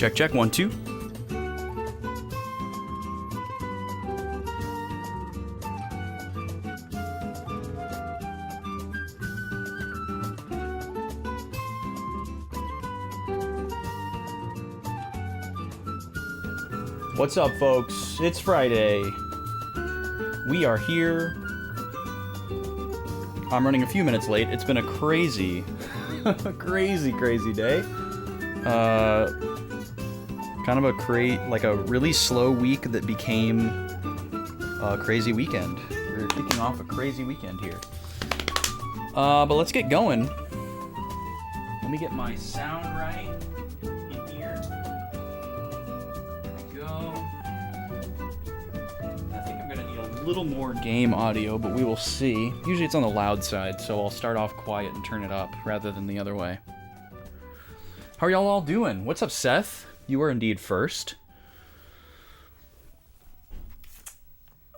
Check, check, 1, 2. What's up, folks? It's Friday. We are here. I'm running a few minutes late. It's been a crazy, crazy day. Kind of a really slow week that became a crazy weekend. We're kicking off a crazy weekend here. But let's get going. Let me get my sound right in here. There we go. I think I'm gonna need a little more game audio, but we will see. Usually it's on the loud side, so I'll start off quiet and turn it up rather than the other way. How are y'all all doing? What's up, Seth? You are indeed first.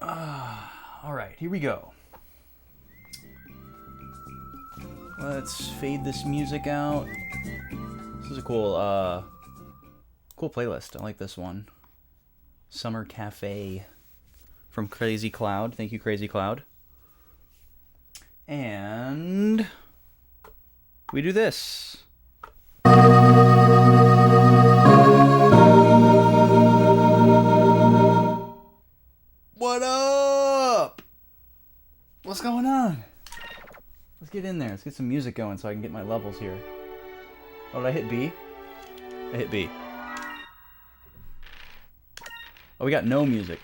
Alright, here we go. Let's fade this music out. This is a cool playlist. I like this one. Summer Cafe from Crazy Cloud. Thank you, Crazy Cloud. And we do this. What up? What's going on? Let's get in there. Let's get some music going so I can get my levels here. Oh, did I hit B? I hit B. Oh, we got no music.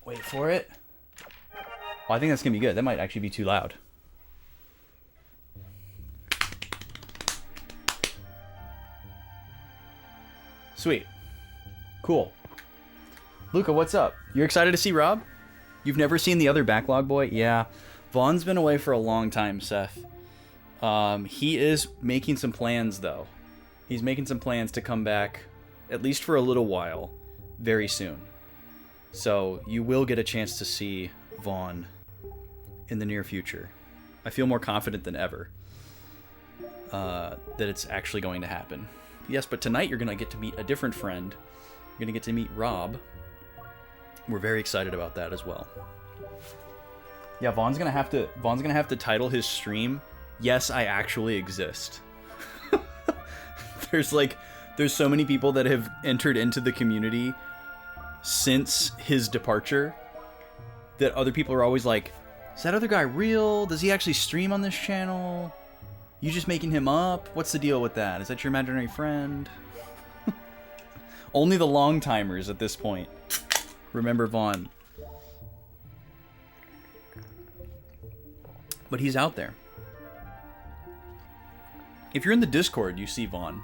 Wait for it. Oh, I think that's going to be good. That might actually be too loud. Sweet. Cool. Luca, what's up? You're excited to see Rob? You've never seen the other Backlog boy? Yeah. Vaughn's been away for a long time, Seth. He is making some plans, though. He's making some plans to come back, at least for a little while, very soon. So you will get a chance to see Vaughn in the near future. I feel more confident than ever that it's actually going to happen. Yes, but tonight you're going to get to meet a different friend. You're going to get to meet Rob. We're very excited about that as well. Yeah, Vaughn's gonna have to title his stream, "Yes, I Actually Exist." There's so many people that have entered into the community since his departure that other people are always like, "Is that other guy real? Does he actually stream on this channel? You just making him up? What's the deal with that? Is that your imaginary friend?" Only the long timers at this point remember Vaughn. But he's out there. If you're in the Discord, you see Vaughn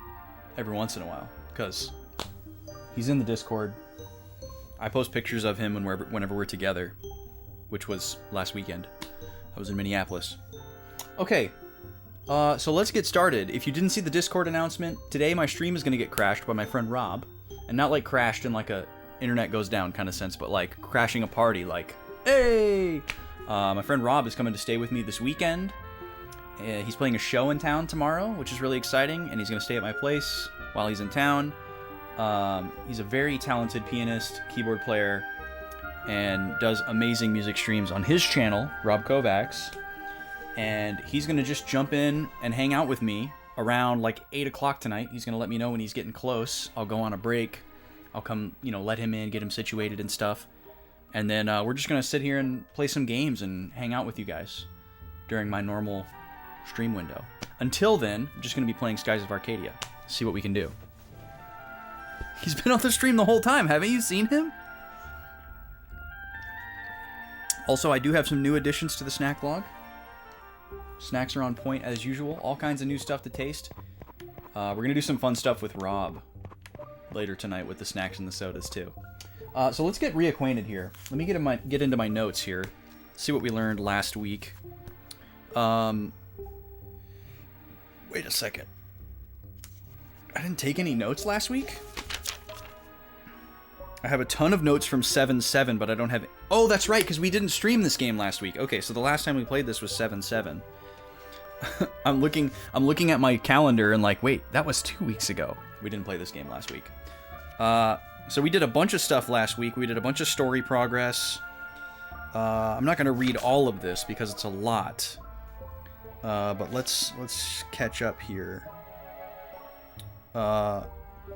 every once in a while, because he's in the Discord. I post pictures of him whenever we're together, which was last weekend. I was in Minneapolis. Okay, so let's get started. If you didn't see the Discord announcement, today my stream is going to get crashed by my friend Rob. And not like crashed in like a internet goes down kind of sense, but like crashing a party, like, hey! My friend Rob is coming to stay with me this weekend. He's playing a show in town tomorrow, which is really exciting, and he's going to stay at my place while he's in town. He's a very talented pianist, keyboard player, and does amazing music streams on his channel, Rob Kovacs. And he's going to just jump in and hang out with me around like 8 o'clock tonight. He's going to let me know when he's getting close. I'll go on a break. I'll come, let him in, get him situated and stuff. And then we're just going to sit here and play some games and hang out with you guys during my normal stream window. Until then, I'm just going to be playing Skies of Arcadia. See what we can do. He's been on the stream the whole time. Haven't you seen him? Also, I do have some new additions to the snack log. Snacks are on point as usual. All kinds of new stuff to taste. We're going to do some fun stuff with Rob later tonight with the snacks and the sodas too. So let's get reacquainted here. Let me get into my notes here. See what we learned last week. Wait a second. I didn't take any notes last week? I have a ton of notes from 7-7, but I don't have... Oh, that's right, because we didn't stream this game last week. Okay, so the last time we played this was 7-7. I'm looking at my calendar and like, wait, that was 2 weeks ago. We didn't play this game last week. So we did a bunch of stuff last week. We did a bunch of story progress. I'm not going to read all of this because it's a lot. But let's catch up here.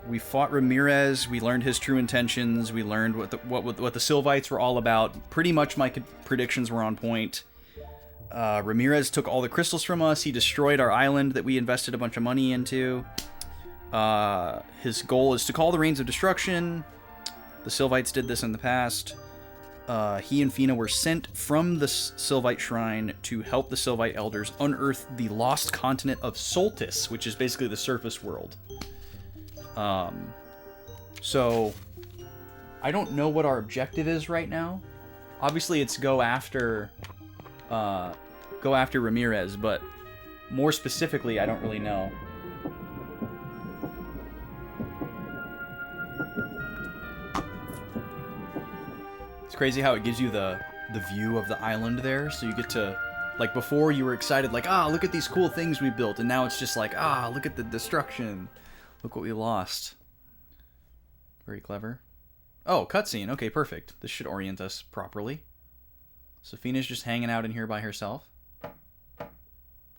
We fought Ramirez. We learned his true intentions. We learned what the Sylvites were all about. Pretty much my predictions were on point. Ramirez took all the crystals from us. He destroyed our island that we invested a bunch of money into. His goal is to call the Rains of Destruction. The Sylvites did this in the past. He and Fina were sent from the Sylvite Shrine to help the Sylvite Elders unearth the lost continent of Soltis, which is basically the surface world. So, I don't know what our objective is right now. Obviously, it's go after Ramirez, but more specifically, I don't really know. It's crazy how it gives you the view of the island there, so you get to, like, before you were excited, like, look at these cool things we built, and now it's just like, look at the destruction. Look what we lost. Very clever. Oh, cutscene. Okay, perfect. This should orient us properly. Safina's just hanging out in here by herself.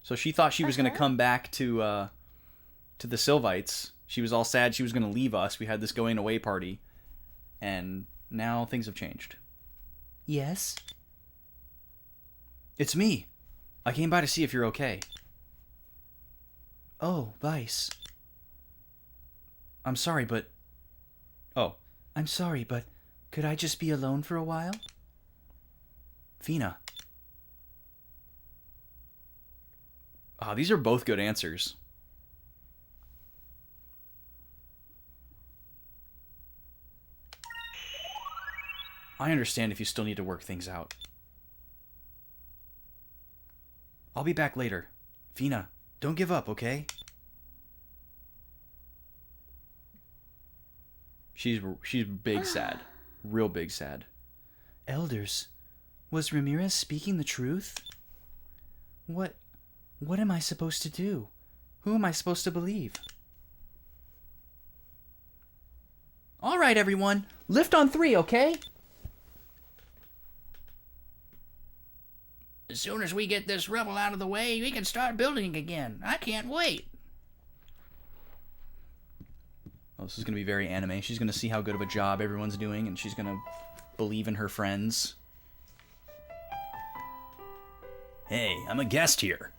So she thought she was going to come back to the Sylvites. She was all sad she was going to leave us. We had this going away party. And now things have changed. Yes? It's me. I came by to see if you're okay. Oh, Vice. I'm sorry, but could I just be alone for a while? Fina. These are both good answers. I understand if you still need to work things out. I'll be back later. Fina, don't give up, okay? She's big sad. Real big sad. Elders, was Ramirez speaking the truth? What am I supposed to do? Who am I supposed to believe? All right, everyone. Lift on 3, okay? As soon as we get this rubble out of the way, we can start building again. I can't wait. Oh, this is going to be very anime. She's going to see how good of a job everyone's doing, and she's going to believe in her friends. Hey, I'm a guest here.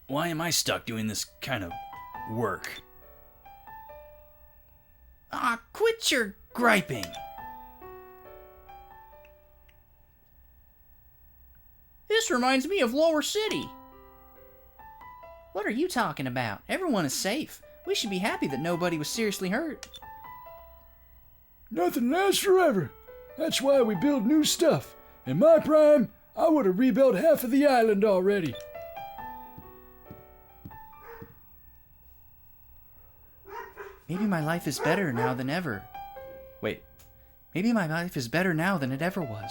Why am I stuck doing this kind of work? Quit your griping. This reminds me of Lower City. What are you talking about? Everyone is safe. We should be happy that nobody was seriously hurt. Nothing lasts forever. That's why we build new stuff. In my prime, I would have rebuilt half of the island already. Maybe my life is better now than ever. Wait. Maybe my life is better now than it ever was.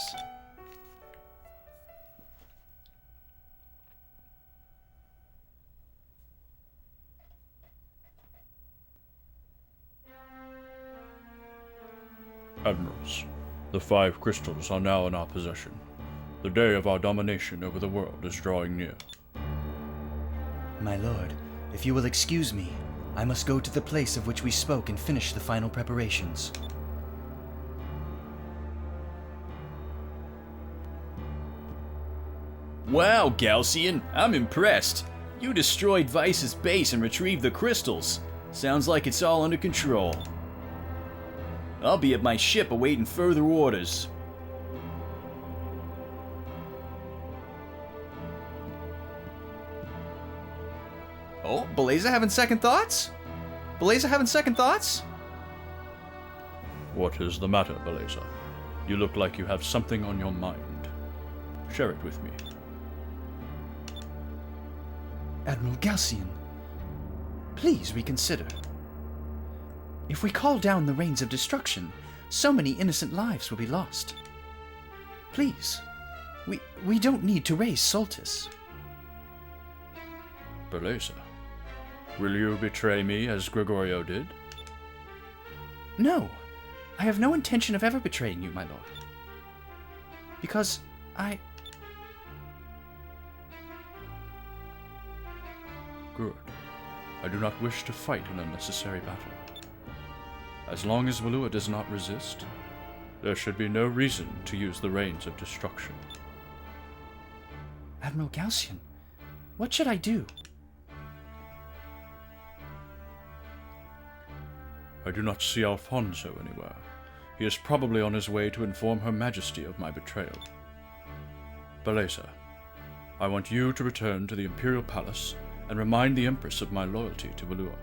Admirals, the 5 crystals are now in our possession. The day of our domination over the world is drawing near. My lord, if you will excuse me, I must go to the place of which we spoke and finish the final preparations. Wow, Galcian, I'm impressed. You destroyed Vice's base and retrieved the crystals. Sounds like it's all under control. I'll be at my ship awaiting further orders. Oh, Beleza having second thoughts? Beleza having second thoughts? What is the matter, Beleza? You look like you have something on your mind. Share it with me. Admiral Galcian, please reconsider. If we call down the Rains of Destruction, so many innocent lives will be lost. Please, we don't need to raise Soltis. Beleza. Will you betray me as Gregorio did? No, I have no intention of ever betraying you, my lord. Because Good. I do not wish to fight an unnecessary battle. As long as Walua does not resist, there should be no reason to use the reins of destruction. Admiral Galcian, what should I do? I do not see Alfonso anywhere. He is probably on his way to inform Her Majesty of my betrayal. Beleza, I want you to return to the Imperial Palace and remind the Empress of my loyalty to Walua.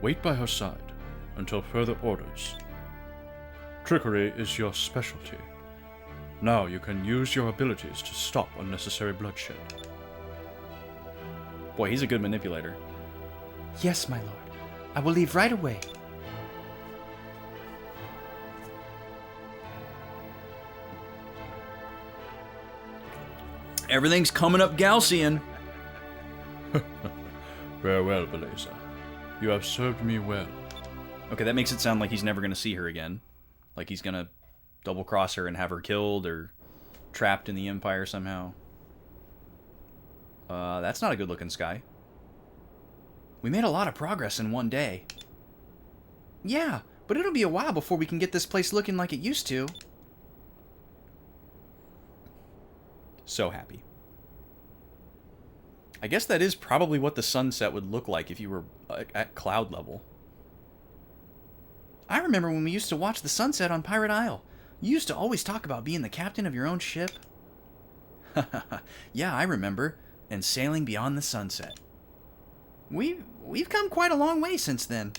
Wait by her side until further orders. Trickery is your specialty. Now you can use your abilities to stop unnecessary bloodshed. Boy, he's a good manipulator. Yes, my lord. I will leave right away. Everything's coming up Galcian. Farewell, Beleza. You have served me well. Okay, that makes it sound like he's never going to see her again. Like he's going to double-cross her and have her killed or trapped in the Empire somehow. That's not a good-looking sky. We made a lot of progress in one day. Yeah, but it'll be a while before we can get this place looking like it used to. So happy. I guess that is probably what the sunset would look like if you were at cloud level. I remember when we used to watch the sunset on Pirate Isle. You used to always talk about being the captain of your own ship. Yeah, I remember. And sailing beyond the sunset. We've come quite a long way since then.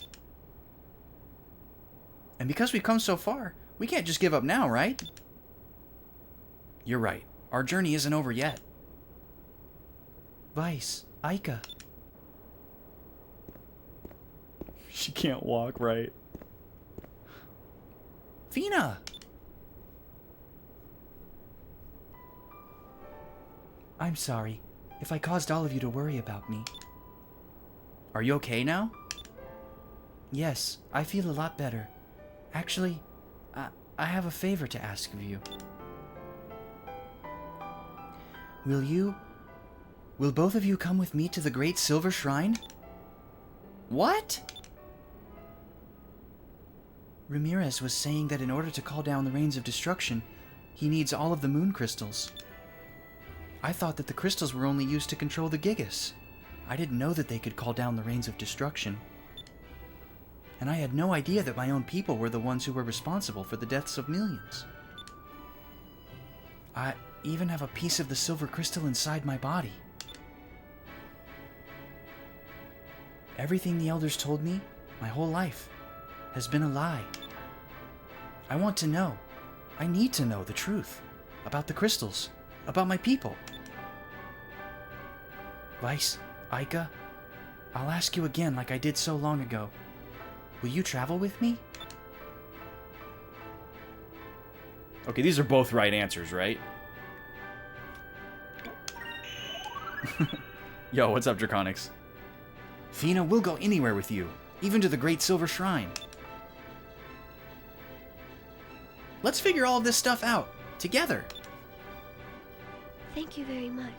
And because we've come so far, we can't just give up now, right? You're right. Our journey isn't over yet. Vice, Aika. She can't walk, right? Fina! I'm sorry if I caused all of you to worry about me. Are you okay now? Yes, I feel a lot better. Actually, I have a favor to ask of you. Will both of you come with me to the Great Silver Shrine? What? Ramirez was saying that in order to call down the Rains of Destruction, he needs all of the moon crystals. I thought that the crystals were only used to control the Gigas. I didn't know that they could call down the Rains of Destruction. And I had no idea that my own people were the ones who were responsible for the deaths of millions. I even have a piece of the silver crystal inside my body. Everything the elders told me, my whole life, has been a lie. I want to know. I need to know the truth about the crystals, about my people. Vice, Aika, I'll ask you again like I did so long ago. Will you travel with me? Okay, these are both right answers, right? Yo, what's up, Draconics? Fina, we'll go anywhere with you, even to the Great Silver Shrine. Let's figure all of this stuff out, together. Thank you very much.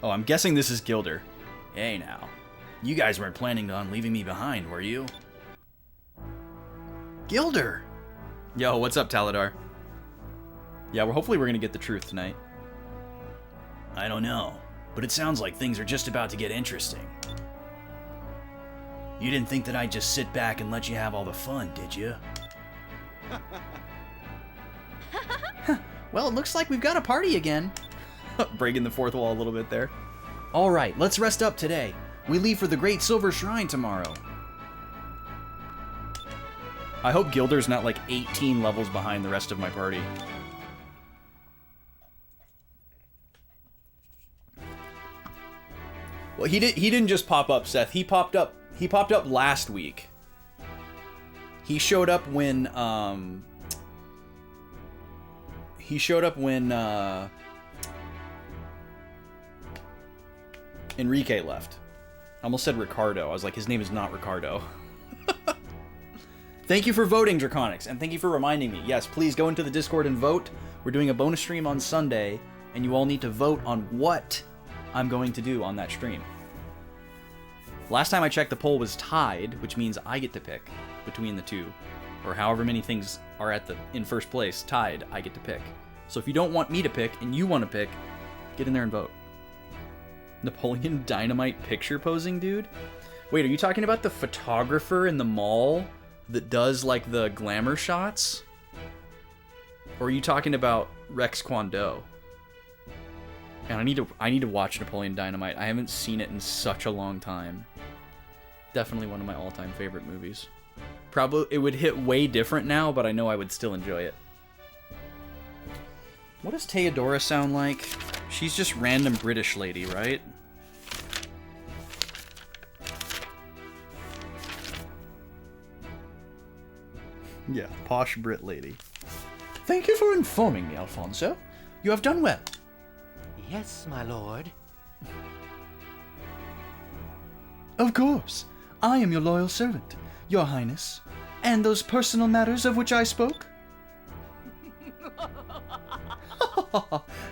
Oh, I'm guessing this is Gilder. Hey now. You guys weren't planning on leaving me behind, were you? Gilder! Yo, what's up, Taladar? Yeah, hopefully we're gonna get the truth tonight. I don't know, but it sounds like things are just about to get interesting. You didn't think that I'd just sit back and let you have all the fun, did you? Well, it looks like we've got a party again. Breaking the fourth wall a little bit there. Alright, let's rest up today. We leave for the Great Silver Shrine tomorrow. I hope Gilder's not like 18 levels behind the rest of my party. Well, he didn't just pop up, Seth. He popped up last week. He showed up when He showed up when Enrique left. I almost said Ricardo. I was like, his name is not Ricardo. Thank you for voting, Draconics, and thank you for reminding me. Yes, please go into the Discord and vote. We're doing a bonus stream on Sunday, and you all need to vote on what I'm going to do on that stream. Last time I checked, the poll was tied, which means I get to pick between the two. Or however many things are in first place, tied, I get to pick. So if you don't want me to pick, and you want to pick, get in there and vote. Napoleon Dynamite picture posing dude? Wait, are you talking about the photographer in the mall that does, like, the glamour shots? Or are you talking about Rex Kwon Do? And I need to watch Napoleon Dynamite. I haven't seen it in such a long time. Definitely one of my all-time favorite movies. Probably it would hit way different now, but I know I would still enjoy it. What does Theodora sound like? She's just random British lady, right? Yeah, posh Brit lady. Thank you for informing me, Alfonso. You have done well. Yes, my lord. Of course. I am your loyal servant, your highness. And those personal matters of which I spoke?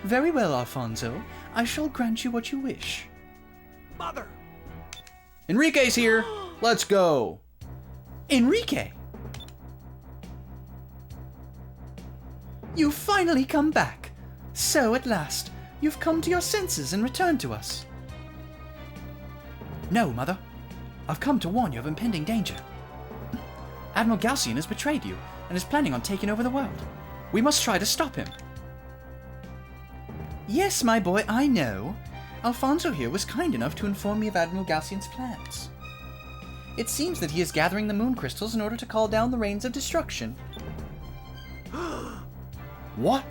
Very well, Alfonso. I shall grant you what you wish. Mother! Enrique's here! Let's go! Enrique! You've finally come back. So, at last, you've come to your senses and returned to us. No, Mother. I've come to warn you of impending danger. Admiral Galcian has betrayed you and is planning on taking over the world. We must try to stop him. Yes, my boy, I know. Alfonso here was kind enough to inform me of Admiral Galcian's plans. It seems that he is gathering the moon crystals in order to call down the rains of destruction. What?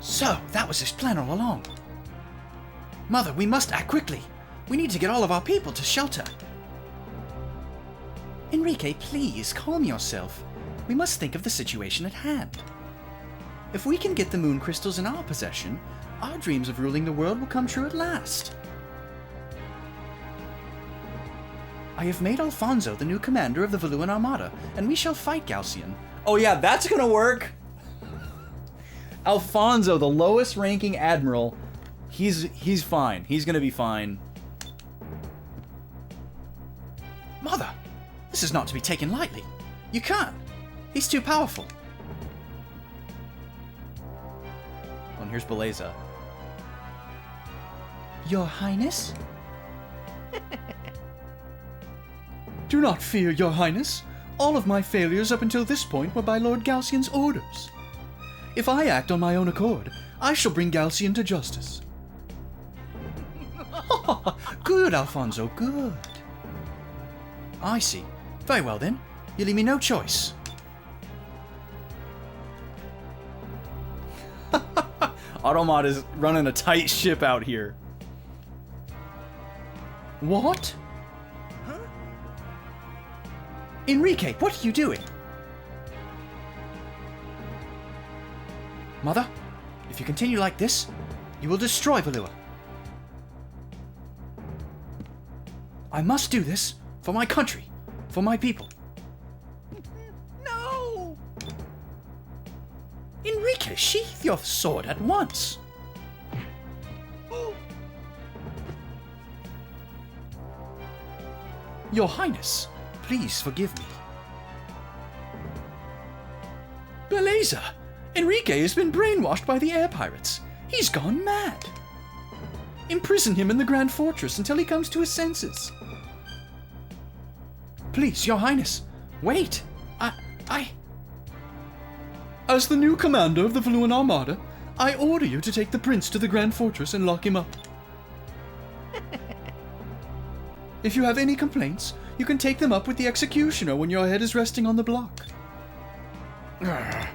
So, that was his plan all along. Mother, we must act quickly. We need to get all of our people to shelter. Enrique, please, calm yourself. We must think of the situation at hand. If we can get the moon crystals in our possession, our dreams of ruling the world will come true at last. I have made Alfonso the new commander of the Valuan Armada, and we shall fight Galcian. Oh yeah, that's gonna work! Alfonso, the lowest ranking admiral, he's fine. He's gonna be fine. Mother, this is not to be taken lightly. You can't. He's too powerful. Oh, and here's Beleza. Your Highness? Do not fear, Your Highness. All of my failures up until this point were by Lord Galcian's orders. If I act on my own accord, I shall bring Galcian to justice. Good, Alfonso, good. I see. Very well, then. You leave me no choice. Automod is running a tight ship out here. What? Huh? Enrique, what are you doing? Mother, if you continue like this, you will destroy Valua. I must do this for my country, for my people. No! Enrique, sheath your sword at once. Your Highness, please forgive me. Beleza! Enrique has been brainwashed by the air pirates. He's gone mad. Imprison him in the Grand Fortress until he comes to his senses. Please, Your Highness, wait. As the new commander of the Valuan Armada, I order you to take the prince to the Grand Fortress and lock him up. If you have any complaints, you can take them up with the executioner when your head is resting on the block. God.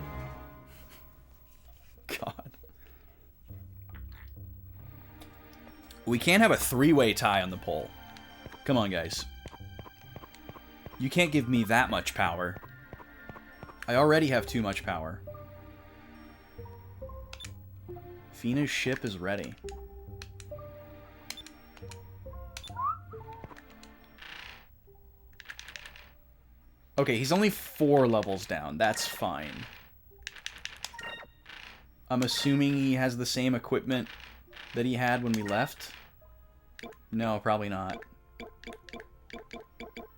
We can't have a three-way tie on the poll. Come on, guys. You can't give me that much power. I already have too much power. Delphina's ship is ready. Okay, he's only 4 levels down. That's fine. I'm assuming he has the same equipment that he had when we left. No, probably not.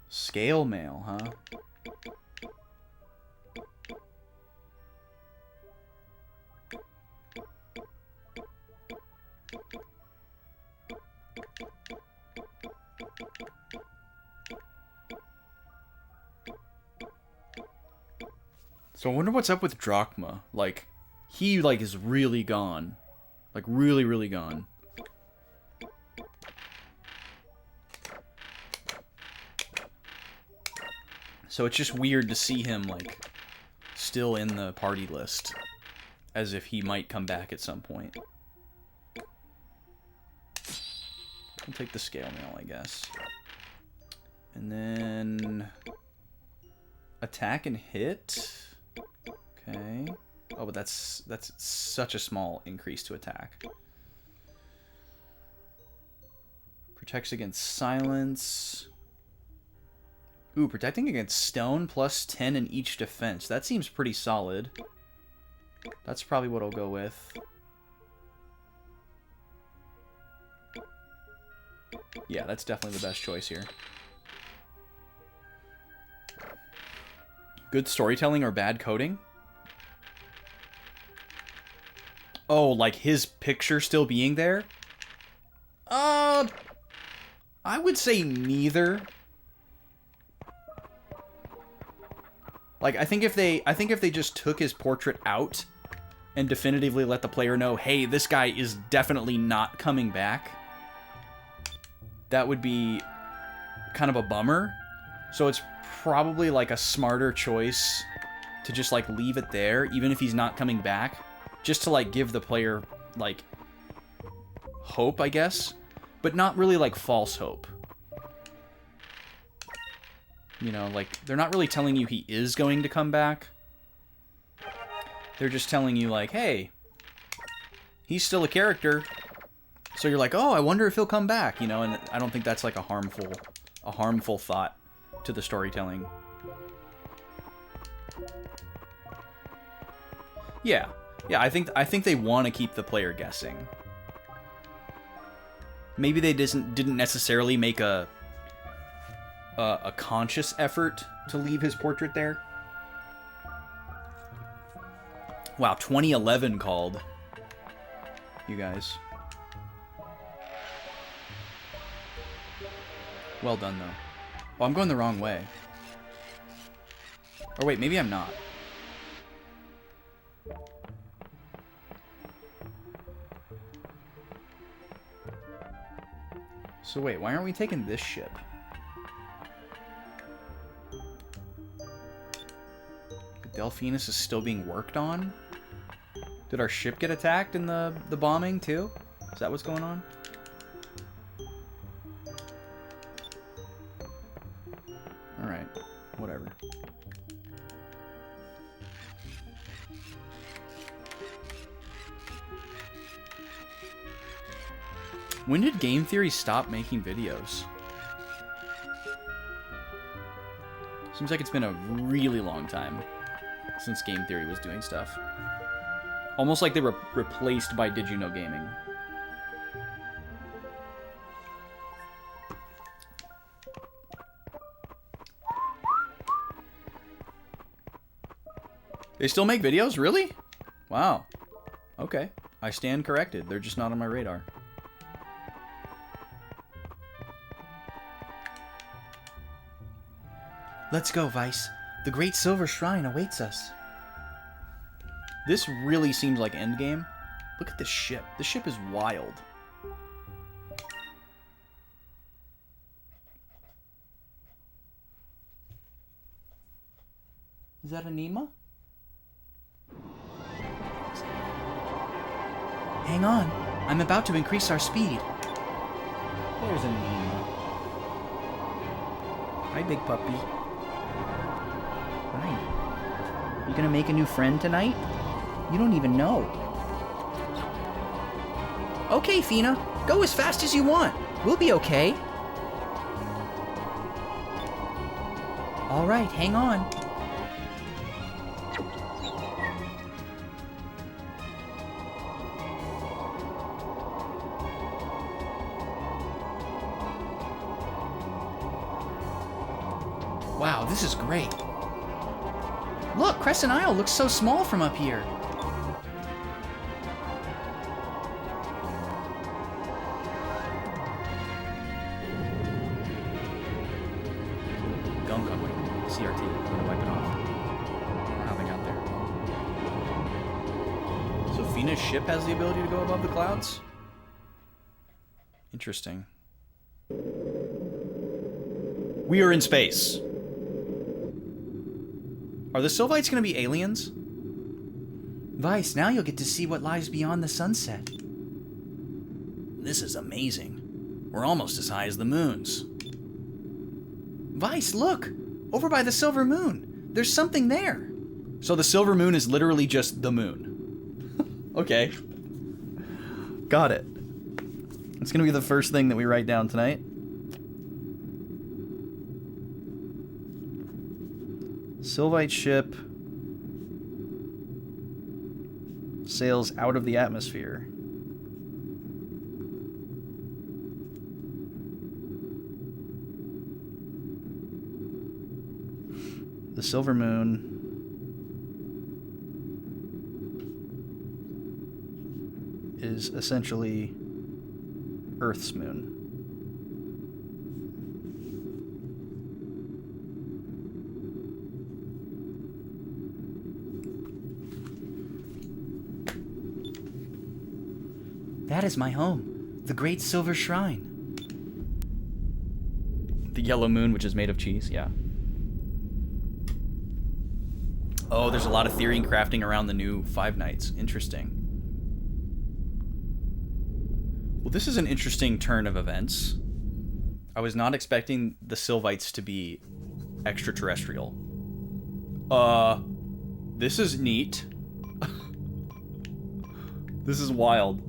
Scale mail, huh? So I wonder what's up with Drachma. Like, he, like, is really gone. Like, really, really gone. So it's just weird to see him, like, still in the party list. As if he might come back at some point. I'll take the scale mail, I guess. And then... attack and hit... Okay. Oh, but that's such a small increase to attack. Protects against silence. Ooh, protecting against stone plus 10 in each defense. That seems pretty solid. That's probably what I'll go with. Yeah, that's definitely the best choice here. Good storytelling or bad coding? Oh, like his picture still being there? I would say neither. Like, I think if they just took his portrait out and definitively let the player know, hey, this guy is definitely not coming back, that would be kind of a bummer. So it's probably like a smarter choice to just like leave it there, even if he's not coming back. Just to, like, give the player, like, hope, I guess. But not really, like, false hope. You know, like, they're not really telling you he is going to come back. They're just telling you, like, hey, he's still a character. So you're like, oh, I wonder if he'll come back, you know? And I don't think that's, like, a harmful thought to the storytelling. Yeah. Yeah, I think they want to keep the player guessing. Maybe they didn't necessarily make a conscious effort to leave his portrait there. Wow, 2011 called. You guys. Well done, though. Oh, I'm going the wrong way. Or wait, maybe I'm not. So wait, why aren't we taking this ship? Delphinus is still being worked on? Did our ship get attacked in the bombing too? Is that what's going on? Alright, whatever. When did Game Theory stop making videos? Seems like it's been a really long time since Game Theory was doing stuff. Almost like they were replaced by Did You Know Gaming. They still make videos? Really? Wow. Okay. I stand corrected. They're just not on my radar. Let's go, Vice. The Great Silver Shrine awaits us. This really seems like endgame. Look at this ship. This ship is wild. Is that a Nima? Hang on. I'm about to increase our speed. There's a Nima. Hi, big puppy. Hi. You gonna make a new friend tonight? You don't even know. Okay, Fina, go as fast as you want. We'll be okay. All right, hang on. Wow, this is great. Look, Crescent Isle looks so small from up here. Gum gunway. CRT. I'm gonna wipe it off. I don't know how they got there. So Fina's ship has the ability to go above the clouds? Interesting. We are in space. Are the Sylvites going to be aliens? Vice, now you'll get to see what lies beyond the sunset. This is amazing. We're almost as high as the moons. Vice, look! Over by the silver moon. There's something there. So the silver moon is literally just the moon. Okay. Got it. It's going to be the first thing that we write down tonight. Sylvite ship sails out of the atmosphere. The silver moon is essentially Earth's moon. That is my home, the Great Silver Shrine. The yellow moon, which is made of cheese, yeah. Oh, there's a lot of theory and crafting around the new Five Nights. Interesting. Well, this is an interesting turn of events. I was not expecting the Sylvites to be extraterrestrial. This is neat. This is wild.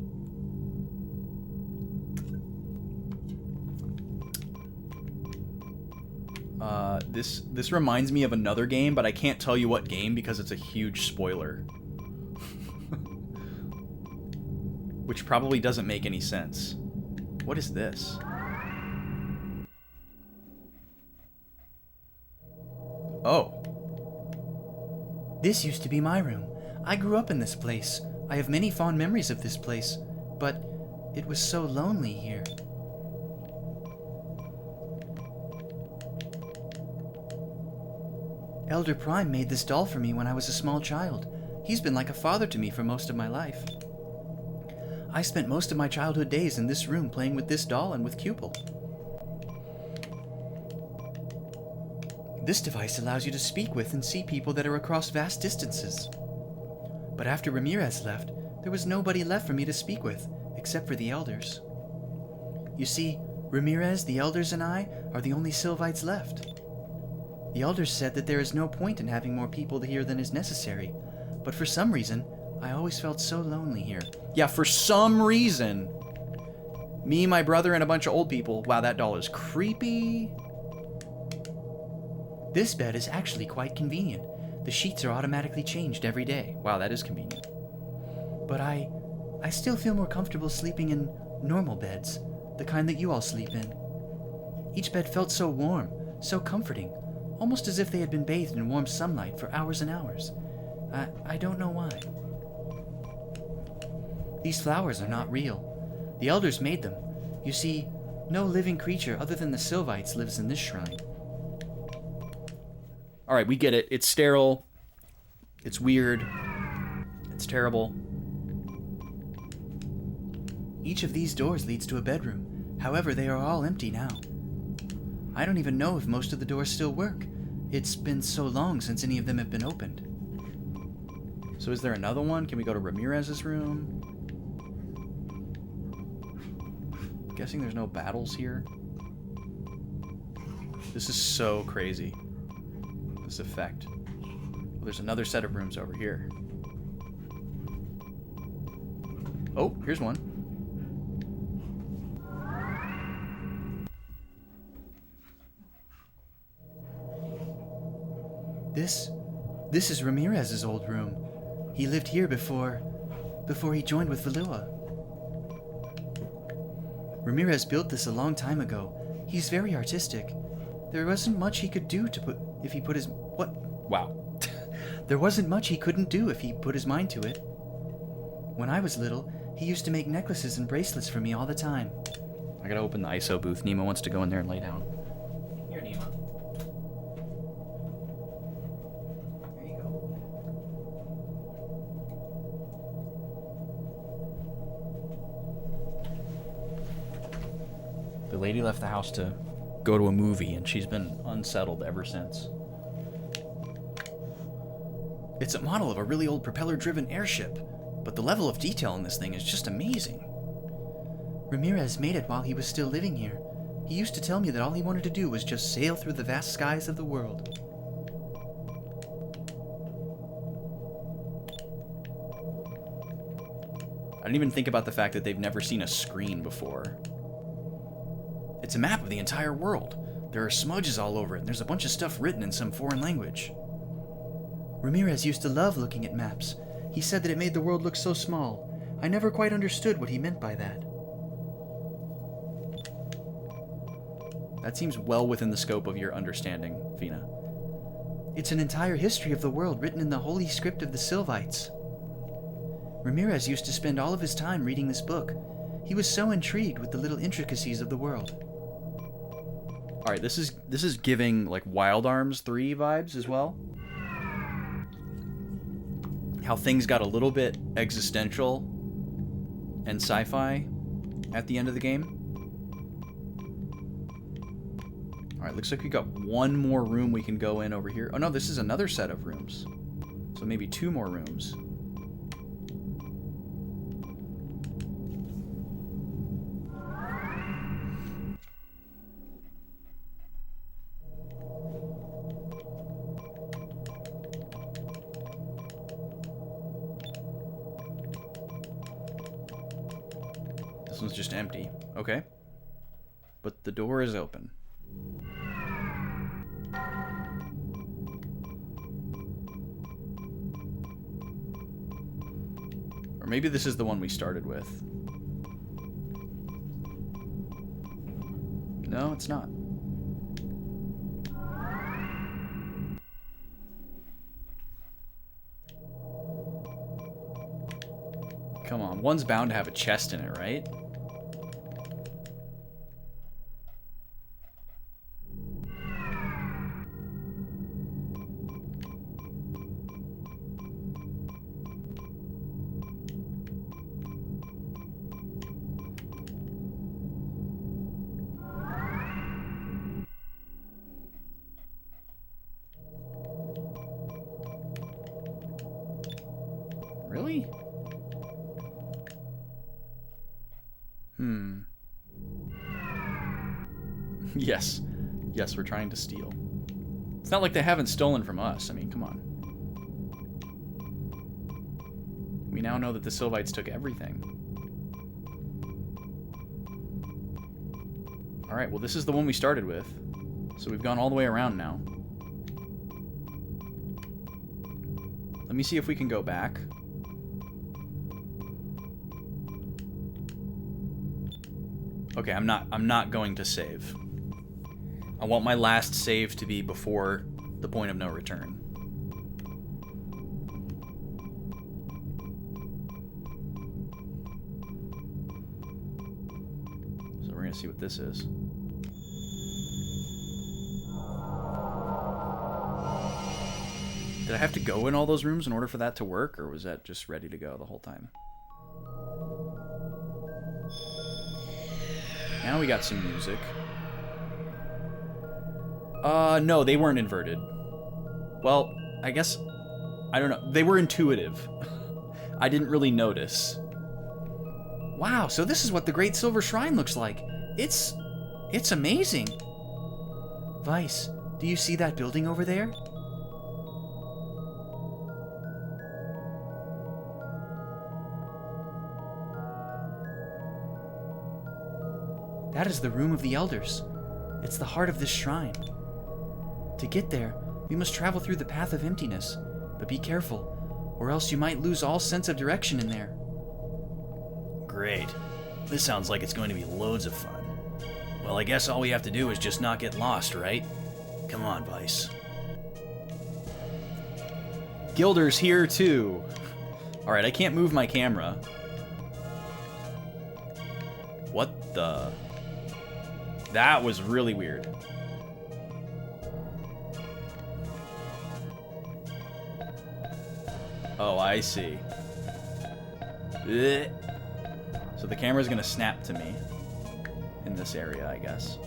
This reminds me of another game, but I can't tell you what game because it's a huge spoiler. Which probably doesn't make any sense. What is this? Oh. This used to be my room. I grew up in this place. I have many fond memories of this place, but it was so lonely here. Elder Prime made this doll for me when I was a small child. He's been like a father to me for most of my life. I spent most of my childhood days in this room playing with this doll and with Cupel. This device allows you to speak with and see people that are across vast distances. But after Ramirez left, there was nobody left for me to speak with, except for the elders. You see, Ramirez, the elders, and I are the only Sylvites left. The elders said that there is no point in having more people here than is necessary, but for some reason, I always felt so lonely here. Yeah, for some reason. Me, my brother, and a bunch of old people. Wow, that doll is creepy. This bed is actually quite convenient. The sheets are automatically changed every day. Wow, that is convenient. But I still feel more comfortable sleeping in normal beds, the kind that you all sleep in. Each bed felt so warm, so comforting, almost as if they had been bathed in warm sunlight for hours and hours. I don't know why. These flowers are not real. The elders made them. You see, no living creature other than the Sylvites lives in this shrine. Alright, we get it. It's sterile. It's weird. It's terrible. Each of these doors leads to a bedroom. However, they are all empty now. I don't even know if most of the doors still work. It's been so long since any of them have been opened. So is there another one? Can we go to Ramirez's room? I'm guessing there's no battles here. This is so crazy. This effect. Well, there's another set of rooms over here. Oh, here's one. This is Ramirez's old room. He lived here before he joined with Valua. Ramirez built this a long time ago. He's very artistic. There wasn't much he could do if he put his... What? Wow. There wasn't much he couldn't do if he put his mind to it. When I was little, he used to make necklaces and bracelets for me all the time. I gotta open the ISO booth. Nemo wants to go in there and lay down. Here, Nemo. There you go. The lady left the house to go to a movie, and she's been unsettled ever since. It's a model of a really old propeller-driven airship, but the level of detail in this thing is just amazing. Ramirez made it while he was still living here. He used to tell me that all he wanted to do was just sail through the vast skies of the world. I didn't even think about the fact that they've never seen a screen before. It's a map of the entire world. There are smudges all over it, and there's a bunch of stuff written in some foreign language. Ramirez used to love looking at maps. He said that it made the world look so small. I never quite understood what he meant by that. That seems well within the scope of your understanding, Fina. It's an entire history of the world written in the holy script of the Sylvites. Ramirez used to spend all of his time reading this book. He was so intrigued with the little intricacies of the world. All right, this is giving like Wild Arms 3 vibes as well. How things got a little bit existential and sci-fi at the end of the game. All right, looks like we got one more room we can go in over here. Oh no, this is another set of rooms. So maybe 2 more rooms. This one's just empty. Okay. But the door is open. Or maybe this is the one we started with. No, it's not. Come on, one's bound to have a chest in it, right? Really? Yes. Yes, we're trying to steal. It's not like they haven't stolen from us. I mean, come on. We now know that the Sylvites took everything. Alright, well this is the one we started with. So we've gone all the way around now. Let me see if we can go back. Okay, I'm not going to save. I want my last save to be before the point of no return. So we're gonna see what this is. Did I have to go in all those rooms in order for that to work, or was that just ready to go the whole time? Now we got some music. No, they weren't inverted. Well, I guess... I don't know. They were intuitive. I didn't really notice. Wow, so this is what the Great Silver Shrine looks like. It's amazing. Vice, do you see that building over there? That is the Room of the Elders. It's the heart of this shrine. To get there, We must travel through the path of emptiness, but be careful, or else you might lose all sense of direction in there. Great. This sounds like it's going to be loads of fun. Well, I guess all we have to do is just not get lost, right? Come on, Vice. Gilder's here, too. Alright, I can't move my camera. What the... That was really weird. Oh, I see. Ugh. So the camera's gonna snap to me in this area, I guess.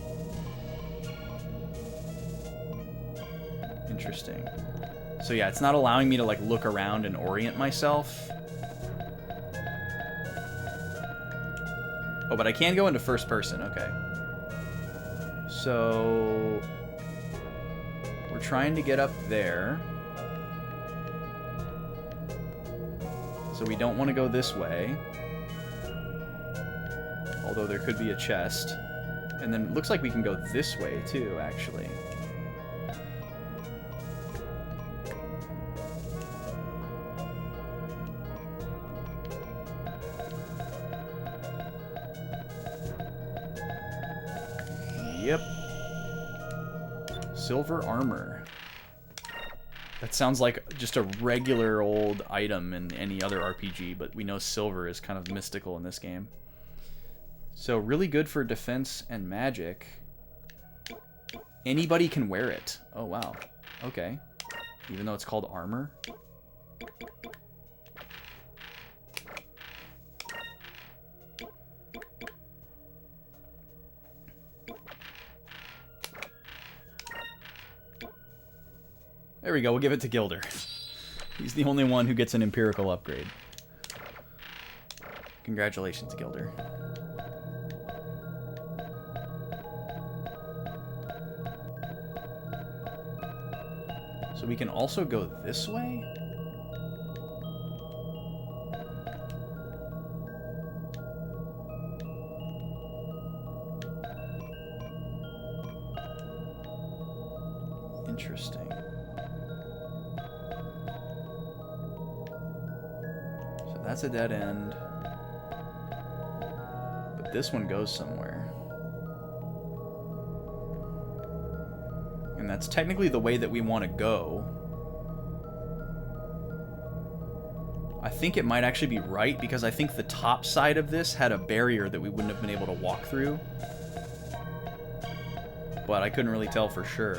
Interesting. So yeah, it's not allowing me to like look around and orient myself. Oh, but I can go into first person, okay. So we're trying to get up there. So we don't want to go this way. Although there could be a chest. And then it looks like we can go this way too, actually. Yep. Silver armor. That sounds like just a regular old item in any other RPG, but we know silver is kind of mystical in this game. So really good for defense and magic. Anybody can wear it. Oh, wow. Okay. Even though it's called armor. There we go, we'll give it to Gilder. He's the only one who gets an empirical upgrade. Congratulations, Gilder. So we can also go this way? Interesting. That's a dead end. But this one goes somewhere. And that's technically the way that we want to go. I think it might actually be right, because I think the top side of this had a barrier that we wouldn't have been able to walk through. But I couldn't really tell for sure.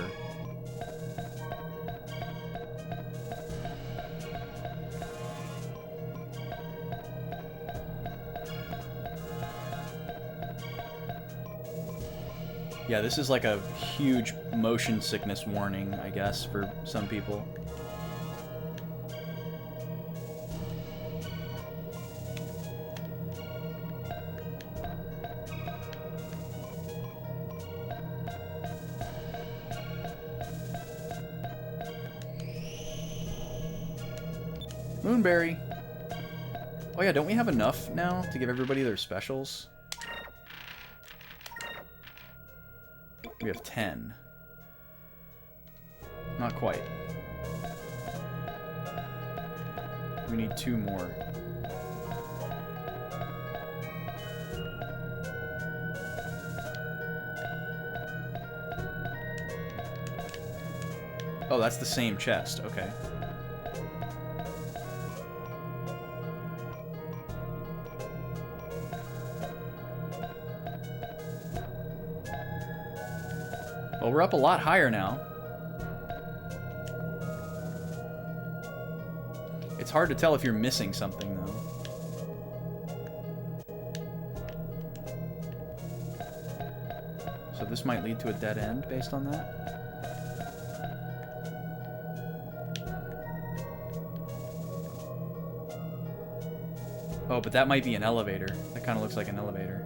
Yeah, this is like a huge motion sickness warning, I guess, for some people. Moonberry. Oh yeah, don't we have enough now to give everybody their specials? We have 10. Not quite. We need 2 more. Oh, that's the same chest. Okay. Well, we're up a lot higher now. It's hard to tell if you're missing something, though. So this might lead to a dead end based on that. Oh, but that might be an elevator. That kind of looks like an elevator.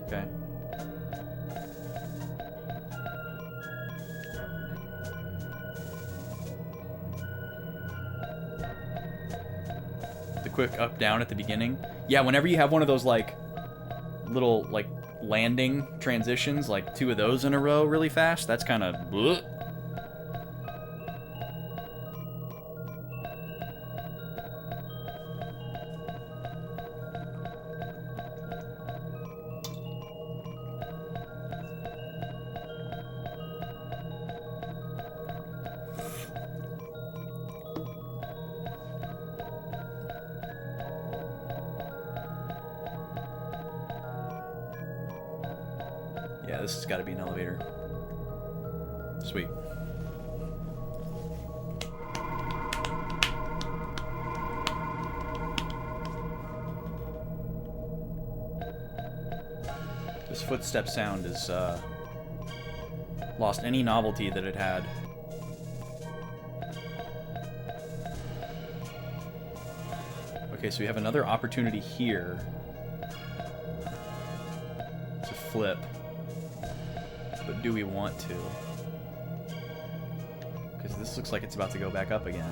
Okay. Quick up down at the beginning. Yeah, whenever you have one of those like little like landing transitions, like 2 of those in a row really fast, that's kind of Yeah, this has got to be an elevator. Sweet. This footstep sound is, lost any novelty that it had. Okay, so we have another opportunity here to flip. But do we want to? Because this looks like it's about to go back up again.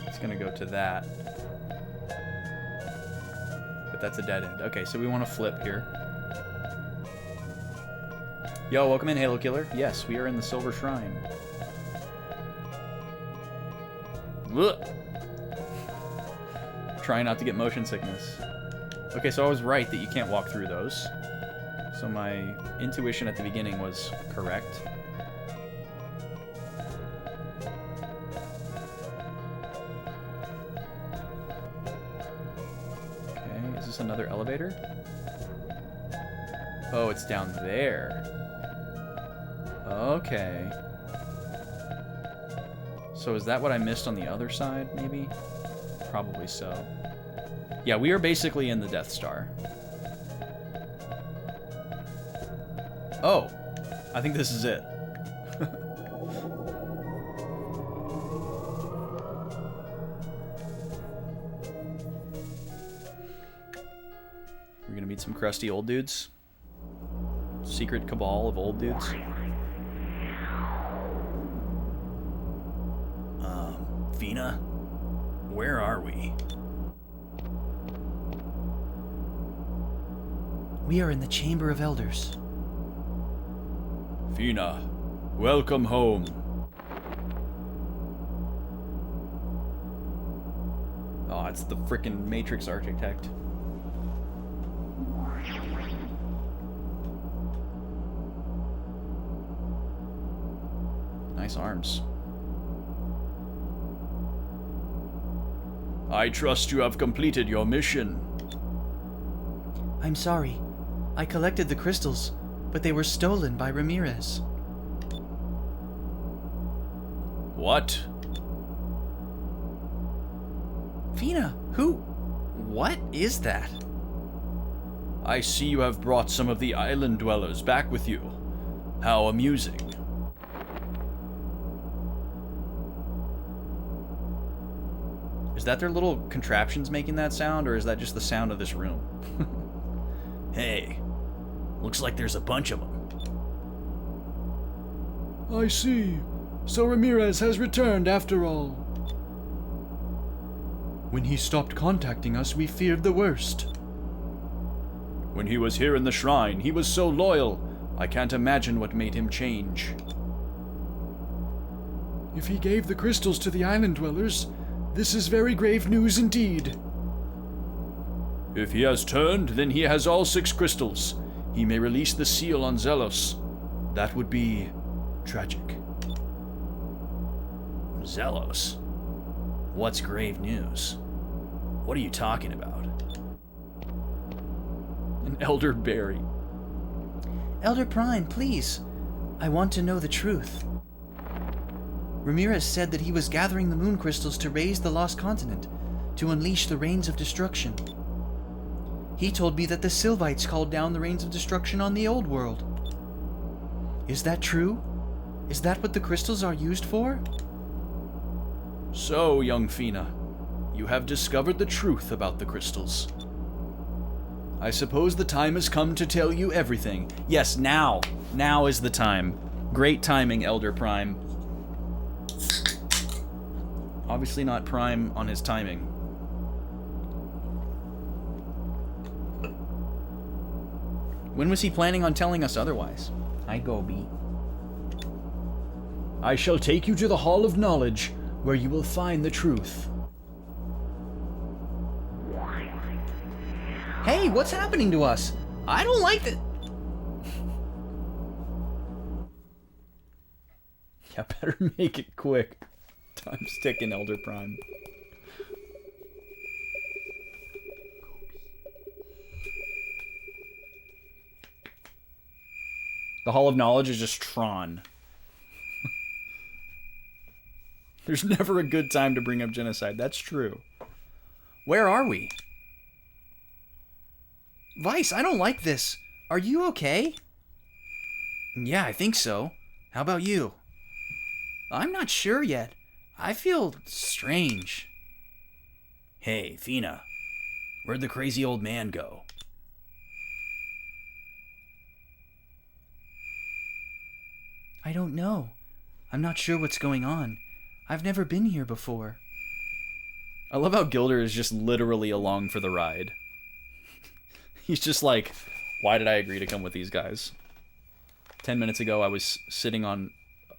It's gonna go to that. But that's a dead end. Okay, so we want to flip here. Yo, welcome in, Halo Killer. Yes, we are in the Silver Shrine. Ugh. Try not to get motion sickness. Okay, so I was right that you can't walk through those. So my intuition at the beginning was correct. Okay, is this another elevator? Oh, it's down there. Okay. So is that what I missed on the other side, maybe? Probably so. Yeah, we are basically in the Death Star. Oh, I think this is it. We're gonna meet some crusty old dudes. Secret cabal of old dudes. Fina, where are we? We are in the Chamber of Elders. Fina, welcome home. Oh, it's the frickin' Matrix Architect. Nice arms. I trust you have completed your mission. I'm sorry. I collected the crystals, but they were stolen by Ramirez. What? Fina, who? What is that? I see you have brought some of the island dwellers back with you. How amusing. Is that their little contraptions making that sound, or is that just the sound of this room? Hey, looks like there's a bunch of them. I see. So Ramirez has returned after all. When he stopped contacting us, we feared the worst. When he was here in the shrine, he was so loyal. I can't imagine what made him change. If he gave the crystals to the island dwellers, this is very grave news indeed. If he has turned, then he has all 6 crystals. He may release the seal on Zelos. That would be tragic. Zelos? What's grave news? What are you talking about? An elder berry. Elder Prime, please. I want to know the truth. Ramirez said that he was gathering the moon crystals to raise the lost continent, to unleash the rains of destruction. He told me that the Sylvites called down the rains of destruction on the old world. Is that true? Is that what the crystals are used for? So, young Fina, you have discovered the truth about the crystals. I suppose the time has come to tell you everything. Yes, now. Now is the time. Great timing, Elder Prime. Obviously not Prime on his timing. When was he planning on telling us otherwise? I go B. I shall take you to the Hall of Knowledge, where you will find the truth. Hey, what's happening to us? I don't like that. Yeah, better make it quick. Time's ticking, Elder Prime. The Hall of Knowledge is just Tron. There's never a good time to bring up genocide. That's true. Where are we? Vice, I don't like this. Are you okay? Yeah, I think so. How about you? I'm not sure yet. I feel strange. Hey, Fina. Where'd the crazy old man go? I don't know. I'm not sure what's going on. I've never been here before. I love how Gilder is just literally along for the ride. He's just like, why did I agree to come with these guys? 10 minutes ago, I was sitting on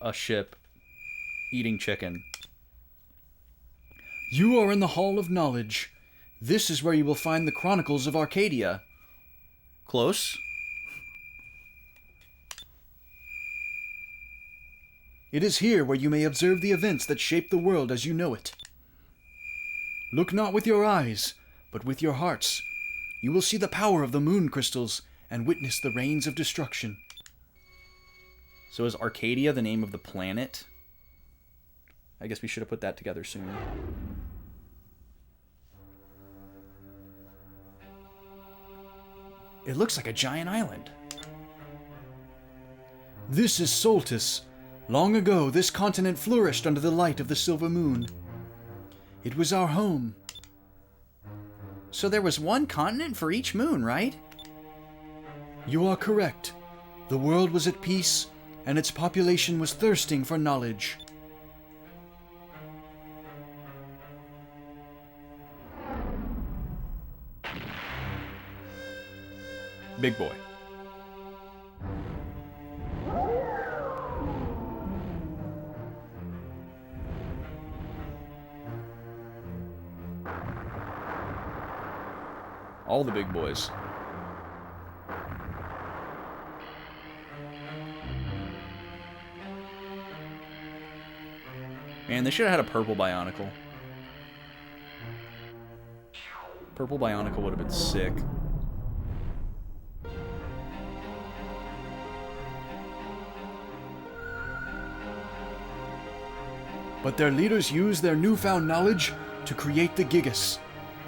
a ship eating chicken. You are in the Hall of Knowledge. This is where you will find the Chronicles of Arcadia. Close? It is here where you may observe the events that shape the world as you know it. Look not with your eyes, but with your hearts. You will see the power of the moon crystals and witness the rains of destruction. So is Arcadia the name of the planet? I guess we should have put that together sooner. It looks like a giant island. This is Soltis. Long ago, this continent flourished under the light of the silver moon. It was our home. So there was one continent for each moon, right? You are correct. The world was at peace, and its population was thirsting for knowledge. Big boy. All the big boys. Man, they should have had a purple Bionicle. Purple Bionicle would have been sick. But their leaders used their newfound knowledge to create the Gigas.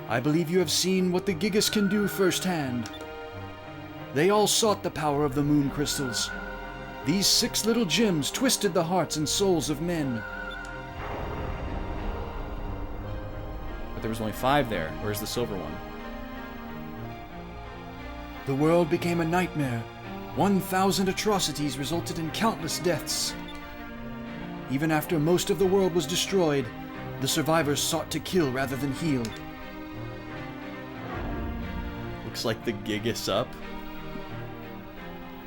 I believe you have seen what the Gigas can do firsthand. They all sought the power of the moon crystals. These 6 little gems twisted the hearts and souls of men. But there was only 5 there. Where's the silver one? The world became a nightmare. 1,000 atrocities resulted in countless deaths. Even after most of the world was destroyed, the survivors sought to kill rather than heal. Looks like the Gigas up.